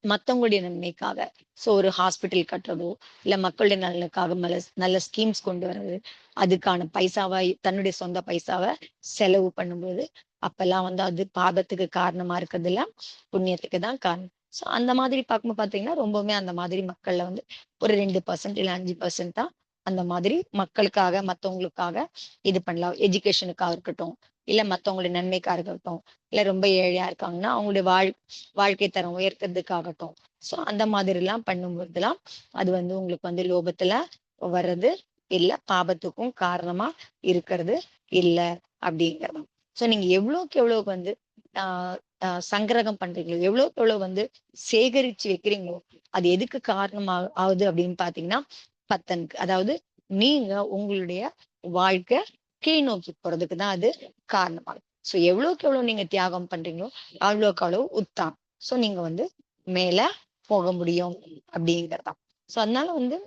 மத்தவங்களுடைய நன்மைக்காக, சோ ஒரு ஹாஸ்பிட்டல் கட்டுறதோ இல்ல மக்களுடைய நலனுக்காக நல்ல ஸ்கீம்ஸ் கொண்டு வர்றது, அதுக்கான பைசாவை தன்னுடைய சொந்த பைசாவை செலவு பண்ணும்போது அப்பெல்லாம் வந்து அது பாபத்துக்கு காரணமா இருக்கிறது இல்ல, புண்ணியத்துக்கு தான் காரணம். சோ அந்த மாதிரி பார்க்கும்போது பாத்தீங்கன்னா ரொம்பவுமே அந்த மாதிரி மக்கள்ல வந்து ஒரு 2% இல்ல 5% தான் அந்த மாதிரி மக்களுக்காக மத்தவங்களுக்காக இது பண்ணலாம். எஜுகேஷனுக்காக இருக்கட்டும், இல்ல மத்தவங்களுடைய நன்மைக்காக இருக்கட்டும், இல்ல ரொம்ப ஏழையா இருக்காங்கன்னா அவங்களுடைய வாழ்க்கை தரம் உயர்த்துறதுக்காகட்டும். சோ அந்த மாதிரி எல்லாம் பண்ணும்போதெல்லாம் அது வந்து உங்களுக்கு வந்து லோபத்துல வர்றது இல்ல, பாபத்துக்கும் காரணமா இருக்கிறது இல்ல அப்படிங்கிறது. சோ நீங்க எவ்வளவுக்கு எவ்வளவு வந்து சங்கிரகம் பண்றீங்களோ, எவ்வளவுக்கு எவ்வளவு வந்து சேகரிச்சு வைக்கிறீங்களோ அது எதுக்கு காரணம் ஆகுது அப்படின்னு பாத்தீங்கன்னா பத்தனுக்கு. அதாவது நீங்க உங்களுடைய வாழ்க்கை கீழ் நோக்கி போறதுக்கு தான் அது காரணமாகும். சோ எவ்வளவுக்கு எவ்வளவு நீங்க தியாகம் பண்றீங்களோ அவ்வளவுக்கு அவ்வளவு உத்தான். சோ நீங்க வந்து மேல போக முடியும் அப்படிங்கறதுதான். சோ அதனால வந்து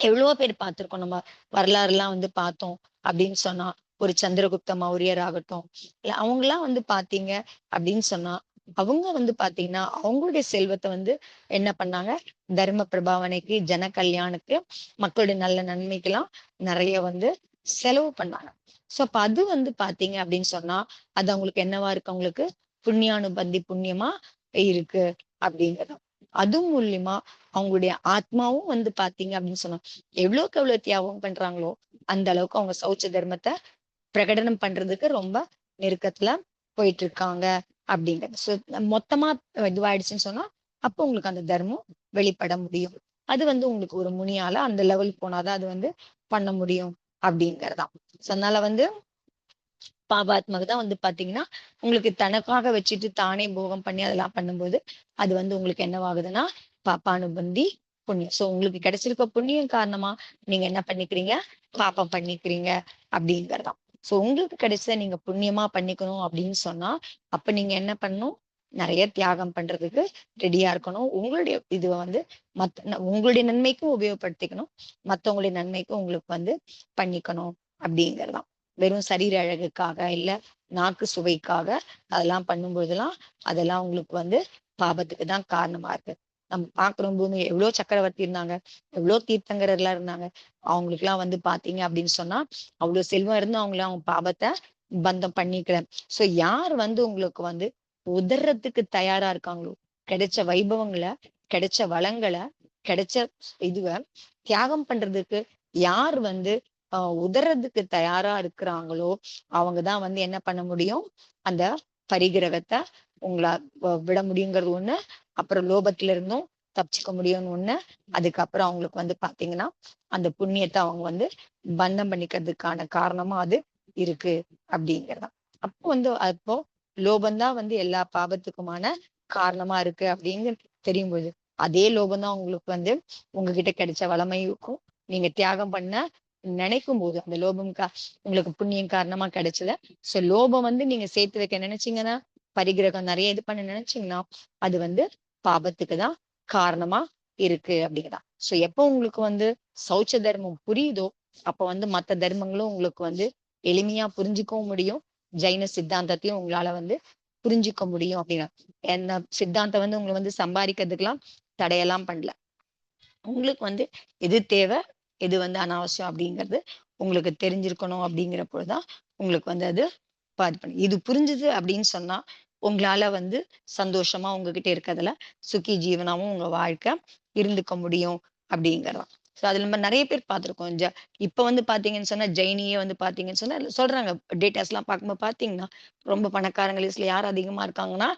எவ்வளவோ பேர் பார்த்திருக்கோம் நம்ம. வரலாறு எல்லாம் வந்து பார்த்தோம் அப்படின்னு சொன்னா, ஒரு சந்திரகுப்த மௌரியர் ஆகட்டும், இல்ல அவங்க எல்லாம் வந்து பாத்தீங்க அப்படின்னு சொன்னா, அவங்க வந்து பாத்தீங்கன்னா அவங்களுடைய செல்வத்தை வந்து என்ன பண்ணாங்க, தர்ம பிரபாவனைக்கு, ஜன கல்யாணுக்கு, மக்களுடைய நல்ல நன்மைக்கெல்லாம் நிறைய வந்து செலவு பண்ணாங்க. சோ அப்ப அது வந்து பாத்தீங்க அப்படின்னு சொன்னா, அது அவங்களுக்கு என்னவா இருக்கு, அவங்களுக்கு புண்ணியானுபந்தி புண்ணியமா இருக்கு அப்படிங்கிறது. அது மூலியமா அவங்களுடைய ஆத்மாவும் வந்து பாத்தீங்க அப்படின்னு சொன்னா, எவ்வளவுக்கு எவ்வளவு தியாகம் பண்றாங்களோ அந்த அளவுக்கு அவங்க சௌச்ச தர்மத்தை பிரகடனம் பண்றதுக்கு ரொம்ப நெருக்கத்துல போயிட்டு இருக்காங்க அப்படிங்கிறது. சோ மொத்தமா இதுவாயிடுச்சுன்னு சொன்னா, அப்போ உங்களுக்கு அந்த தர்மம் வெளிப்பட முடியும். அது வந்து உங்களுக்கு ஒரு முனியால அந்த லெவல் போனாதான் அது வந்து பண்ண முடியும் அப்படிங்கறதுதான். சோ அதனால வந்து பாபாத்மாக்கு தான் வந்து பாத்தீங்கன்னா, உங்களுக்கு தனக்காக வச்சுட்டு தானே போகம் பண்ணி அதெல்லாம் பண்ணும்போது, அது வந்து உங்களுக்கு என்னவாகுதுன்னா, பாப்பானுபந்தி புண்ணியம். சோ உங்களுக்கு கிடைச்சிருக்க புண்ணியம் காரணமா நீங்க என்ன பண்ணிக்கிறீங்க? பாப்பம் பண்ணிக்கிறீங்க அப்படிங்கறதுதான். சோ உங்களுக்கு கிடைச்சத நீங்க புண்ணியமா பண்ணிக்கணும் அப்படின்னு சொன்னா, அப்ப நீங்க என்ன பண்ணணும்? நிறைய தியாகம் பண்றதுக்கு ரெடியா இருக்கணும். உங்களுடைய இது வந்து உங்களுடைய நன்மைக்கும் உபயோகப்படுத்திக்கணும். மத்தவங்களுடைய நன்மைக்கும் உங்களுக்கு வந்து பண்ணிக்கணும் அப்படிங்கறதுதான். வெறும் சரீர அழகுக்காக, இல்ல நாக்கு சுவைக்காக அதெல்லாம் பண்ணும்போதெல்லாம், அதெல்லாம் உங்களுக்கு வந்து பாபத்துக்கு தான் காரணமா இருக்கு. நம்ம பார்க்கிறோம் பூமி எவ்வளவு சக்கரவர்த்தி இருந்தாங்க, எவ்வளவு தீர்த்தங்கரர் எல்லாம் இருந்தாங்க. அவங்களுக்கு எல்லாம் வந்து பாத்தீங்க அப்படின்னு சொன்னா, அவ்வளவு செல்வம் இருந்து அவங்க பாபத்தை பந்தம் பண்ணிக்கல. சோ யார் வந்து உங்களுக்கு வந்து உதர்றதுக்கு தயாரா இருக்காங்களோ, கிடைச்ச வைபவங்களை, கிடைச்ச வளங்களை, கிடைச்ச இதுவ தியாகம் பண்றதுக்கு யார் வந்து உதறதுக்கு தயாரா இருக்கிறாங்களோ, அவங்கதான் வந்து என்ன பண்ண முடியும், அந்த பரிகிரகத்தை உங்களா விட முடியுங்கிறது ஒண்ணு. அப்புறம் லோபத்துல இருந்தும் தப்பிச்சுக்க முடியும்னு ஒண்ணு. அதுக்கப்புறம் அவங்களுக்கு வந்து பாத்தீங்கன்னா, அந்த புண்ணியத்தை அவங்க வந்து பந்தம் பண்ணிக்கிறதுக்கான காரணமா அது இருக்கு அப்படிங்கிறதான். அப்போ வந்து அப்போ லோபம்தான் வந்து எல்லா பாவத்துக்குமான காரணமா இருக்கு அப்படின்னு தெரியும்போது, அதே லோபம்தான் உங்களுக்கு வந்து உங்ககிட்ட கிடைச்ச வளமைக்கும் நீங்க தியாகம் பண்ண நினைக்கும் போது அந்த லோபம் உங்களுக்கு புண்ணியம் காரணமா கிடைச்சத. சோ லோபம் வந்து நீங்க சேர்த்து வைக்க நினைச்சீங்கன்னா, பரிகிரகம் நிறைய இது பண்ண நினைச்சீங்கன்னா, அது வந்து பாபத்துக்கு தான் காரணமா இருக்கு அப்படிங்கதான். சோ எப்போ உங்களுக்கு வந்து சௌச்ச தர்மம் புரியுதோ, அப்ப வந்து மத்த தர்மங்களும் உங்களுக்கு வந்து எளிமையா புரிஞ்சுக்கவும் முடியும். ஜைன சித்தாந்தத்தையும் உங்களால வந்து புரிஞ்சுக்க முடியும் அப்படின்னா, என்ன சித்தாந்தம் வந்து உங்களை வந்து சம்பாதிக்கிறதுக்கெல்லாம் தடையெல்லாம் பண்ணல. உங்களுக்கு வந்து எது தேவை, எது வந்து அனாவசியம் அப்படிங்கிறது உங்களுக்கு தெரிஞ்சிருக்கணும் அப்படிங்கிற பொழுதுதான் உங்களுக்கு வந்து அது இது புரிஞ்சுது அப்படின்னு சொன்னா, உங்களால வந்து சந்தோஷமா உங்ககிட்ட இருக்கிறதுல சுகி ஜீவனாவும் உங்க வாழ்க்கை இருந்துக்க முடியும் அப்படிங்கிறதாம். சோ அதுல நம்ம நிறைய பேர் பார்த்திருக்கோம். இப்ப வந்து பாத்தீங்கன்னு சொன்னா, ஜெயினியே வந்து பாத்தீங்கன்னு சொன்னா சொல்றாங்க. டேட்டாஸ் எல்லாம் பார்க்கும்போது பாத்தீங்கன்னா, ரொம்ப பணக்காரங்க லிஸ்ட்ல யார் அதிகமா இருக்காங்கன்னா,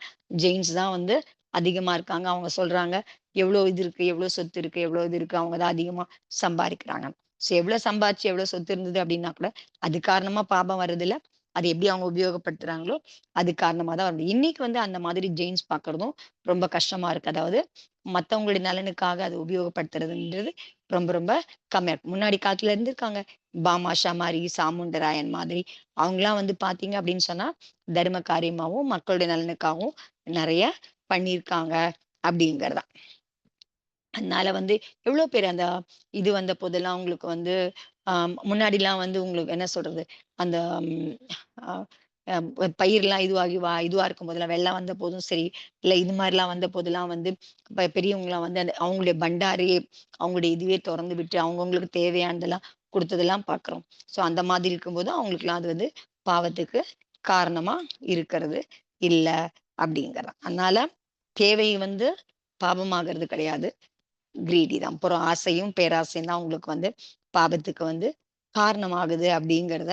ஜெயின்ஸ் தான் வந்து அதிகமா இருக்காங்க. அவங்க சொல்றாங்க, எவ்வளவு இது இருக்கு, எவ்வளவு சொத்து இருக்கு, எவ்வளவு இது இருக்கு, அவங்க தான் அதிகமா சம்பாதிக்கிறாங்க. சோ எவ்வளவு சம்பாதிச்சு எவ்வளவு சொத்து இருந்தது அப்படின்னா கூட, அது காரணமா பாபம் வர்றதில்ல. அது எப்படி அவங்க உபயோகப்படுத்துறாங்களோ அது காரணமா தான் வருது. இன்னைக்கு வந்து அந்த மாதிரி ஜெயின்ஸ் பார்க்கறதும் ரொம்ப கஷ்டமா இருக்கு. அதாவது மத்தவங்களுடைய நலனுக்காக அதை உபயோகப்படுத்துறதுன்றது ரொம்ப ரொம்ப கம்மியா இருக்கு. முன்னாடி காலத்துல இருந்திருக்காங்க. பாமாஷா மாதிரி, சாமுண்டராயன் மாதிரி அவங்கலாம் வந்து பாத்தீங்க அப்படின்னு சொன்னா, தர்ம காரியமாவும் மக்களுடைய நலனுக்காகவும் நிறைய பண்ணியிருக்காங்க அப்படிங்கிறதா. அதனால வந்து எவ்வளவு பேர் அந்த இது வந்த போதெல்லாம் உங்களுக்கு வந்து முன்னாடிலாம் வந்து உங்களுக்கு என்ன சொல்றது, அந்த பயிர்லாம் இதுவா இருக்கும் போதெல்லாம், வெள்ளம் வந்த போதும் சரி, இல்ல இது மாதிரிலாம் வந்த போதெல்லாம் வந்து பெரியவங்கலாம் வந்து அந்த அவங்களுடைய பண்டாரியே அவங்களுடைய இதுவே திறந்து விட்டு அவங்கவுங்களுக்கு தேவையானதெல்லாம் கொடுத்ததெல்லாம் பார்க்கிறோம். சோ அந்த மாதிரி இருக்கும்போது அவங்களுக்குலாம் அது வந்து பாவத்துக்கு காரணமா இருக்கிறது இல்ல அப்படிங்கிறதான். அதனால தேவை வந்து பாவமாகிறது கிடையாது. கிரீடி தான். அப்புறம் ஆசையும் பேராசையும் தான் உங்களுக்கு வந்து பாபத்துக்கு வந்து காரணமாகுது அப்படிங்கிறத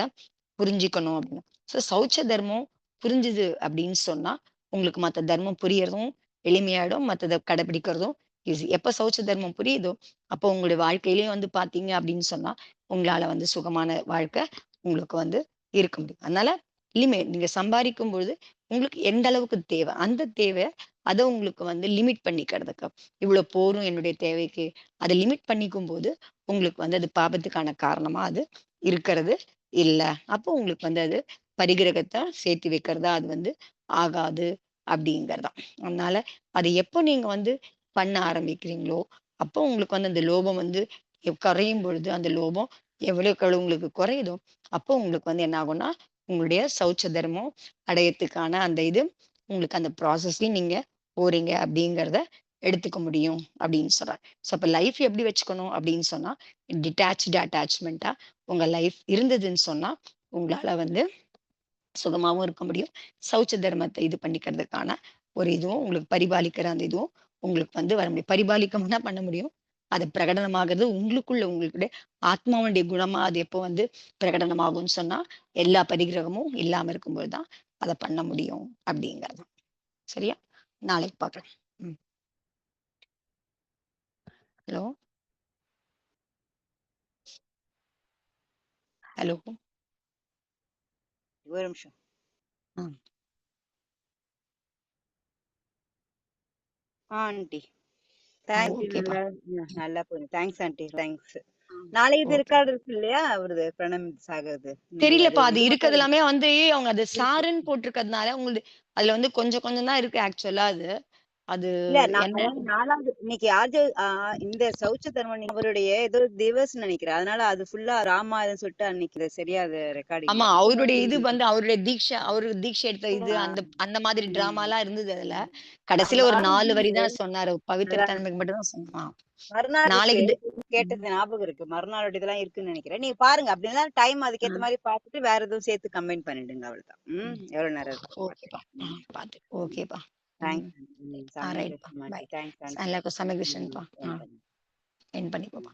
புரிஞ்சுக்கணும் அப்படின்னு. சோ சௌச்ச தர்மம் புரிஞ்சுது அப்படின்னு சொன்னா, உங்களுக்கு மத்த தர்மம் புரியறதும் எளிமையாயிடும். மத்தத கடைபிடிக்கிறதும் ஈஸி. எப்ப சௌச்ச தர்மம் புரியுதோ, அப்போ உங்களுடைய வாழ்க்கையிலயும் வந்து பார்த்தீங்க அப்படின்னு சொன்னா, உங்களால வந்து சுகமான வாழ்க்கை உங்களுக்கு வந்து இருக்க முடியும். அதனால நீங்க சம்பாதிக்கும் பொழுது உங்களுக்கு எந்த அளவுக்கு தேவை, அந்த தேவை அத உங்களுக்கு வந்து லிமிட் பண்ணிக்கிறதுக்கு. இவ்வளவு போரும் என்னுடைய தேவைக்கு. அத லிமிட் பண்ணிக்கும்போது, உங்களுக்கு வந்து அது பாபத்துக்கான காரணமா அது இருக்கிறது இல்ல. அப்போ உங்களுக்கு அது பரிகிரகத்த சேர்த்து வைக்கிறதா அது ஆகாது அப்படிங்கிறதான். அதனால அது எப்போ நீங்க பண்ண ஆரம்பிக்கிறீங்களோ, அப்போ உங்களுக்கு அந்த லோபம் குறையும் பொழுது, அந்த லோபம் எவ்வளவுக்கு எவ்வளவு உங்களுக்கு குறையுதோ, அப்போ உங்களுக்கு என்ன ஆகும்னா, உங்களுடைய சௌச்ச தர்மம் அடையறதுக்கான அந்த உங்களுக்கு அந்த ப்ராசஸ்லயும் நீங்க போறீங்க அப்படிங்கிறத எடுத்துக்க முடியும் அப்படின்னு சொல்றாங்க. ஸோ அப்ப லைஃப் எப்படி வச்சுக்கணும் அப்படின்னு சொன்னா, டிட்டாச்டு அட்டாச்மென்ட்டா உங்க லைஃப் இருந்ததுன்னு சொன்னா, உங்களால சுகமாவும் இருக்க முடியும். சௌச்ச தர்மத்த இது பண்ணிக்கிறதுக்கான ஒரு இதுவும் உங்களுக்கு பரிபாலிக்கிற அந்த இதுவும் உங்களுக்கு வர முடியும். பரிபாலிக்கணும்னா பண்ண முடியும். அது பிரகடனமாகுறது உங்களுக்குள்ள உங்களுடைய ஆத்மாவுடைய குணமா அது எப்போ பிரகடனமாகும்ன்னு சொன்னா, எல்லா பரிகிரகமும் இல்லாம இருக்கும்போது தான் அத பண்ண முடியும் அப்படிங்கிறது. சரியா? நாளைக்கு பார்க்கலாம். ம். ஹலோ? ஹலோ? ஒரு நிமிஷம். ம். ஆன்ட்டி. Thank you. ஓகேப்பா. நல்லா புரியுது. Thanks aunty. தேங்க்ஸ். ம். நாளைக்கு இது ஓகே. ரெக்கார்ட் இருக்கு இல்லையா? அவரது பிரணம் சாகறது. நீங்க அது தெரியலப்பா. அது இது இருக்கது மட்டும் எல்லாமே அவங்க அது இருக்கு. சாருன்னு போட்டிருக்கிறதுனால, உங்களுது அதுல கொஞ்சம் கொஞ்சம் தான் இருக்கு ஆக்சுவலா அது. அது இல்ல நான் என்ன அதாவது 4வது இன்னைக்கு இந்த சௌச்ச தர்மன் அவருடைய ஏதோ திவஸ் நினைக்கிறேன். அதனால அது ஃபுல்லா ராமாயணம் சொல்லிட்டு அன்னைக்கு சரியா அது ரெக்கார்ட் இல்ல. ஆமா. அவருடைய இது அவருடைய தீக்ஷை அவரு தீட்சை எடுத்த இது ஆ, அந்த அந்த மாதிரி ம். டிராமாலாம் இருந்தது அதுல. கடைசியில ஒரு 4 வரி தான் சொன்னாரு. பவித்திர அதான் தன்மைக்கு மட்டும் தான் சொன்னான். மறுநாள் இருக்கு. நாளைக்கு ம். கேட்டது ஞாபகம் இருக்கு. மறுநாளோட இதெல்லாம் இருக்குன்னு நினைக்கிறேன். நீங்க பாருங்க. அப்படி இருந்தா டைம் ஆ. அதுக்கேத்த மாரி பார்த்துட்டு வேற எதுவும் சேர்த்து கம்பைன் பண்ணிடுங்க அவ்வளவுதான். ம். எவ்வளவு நேரம் இருக்குன்னு ஓகேப்பா. பார்த்துட்டு. ம். பாத்து. ம். ஓகேப்பா. ம். தேங்க்ஸ். செமையா ரைட்ப்பா. பேசுன பை. மாட்டி. Thanks aunty. எல்லாருக்கும் சமய விஷன்ப்பா. என் பண்ணு. எண்ட் பண்ணிக்கோப்பா.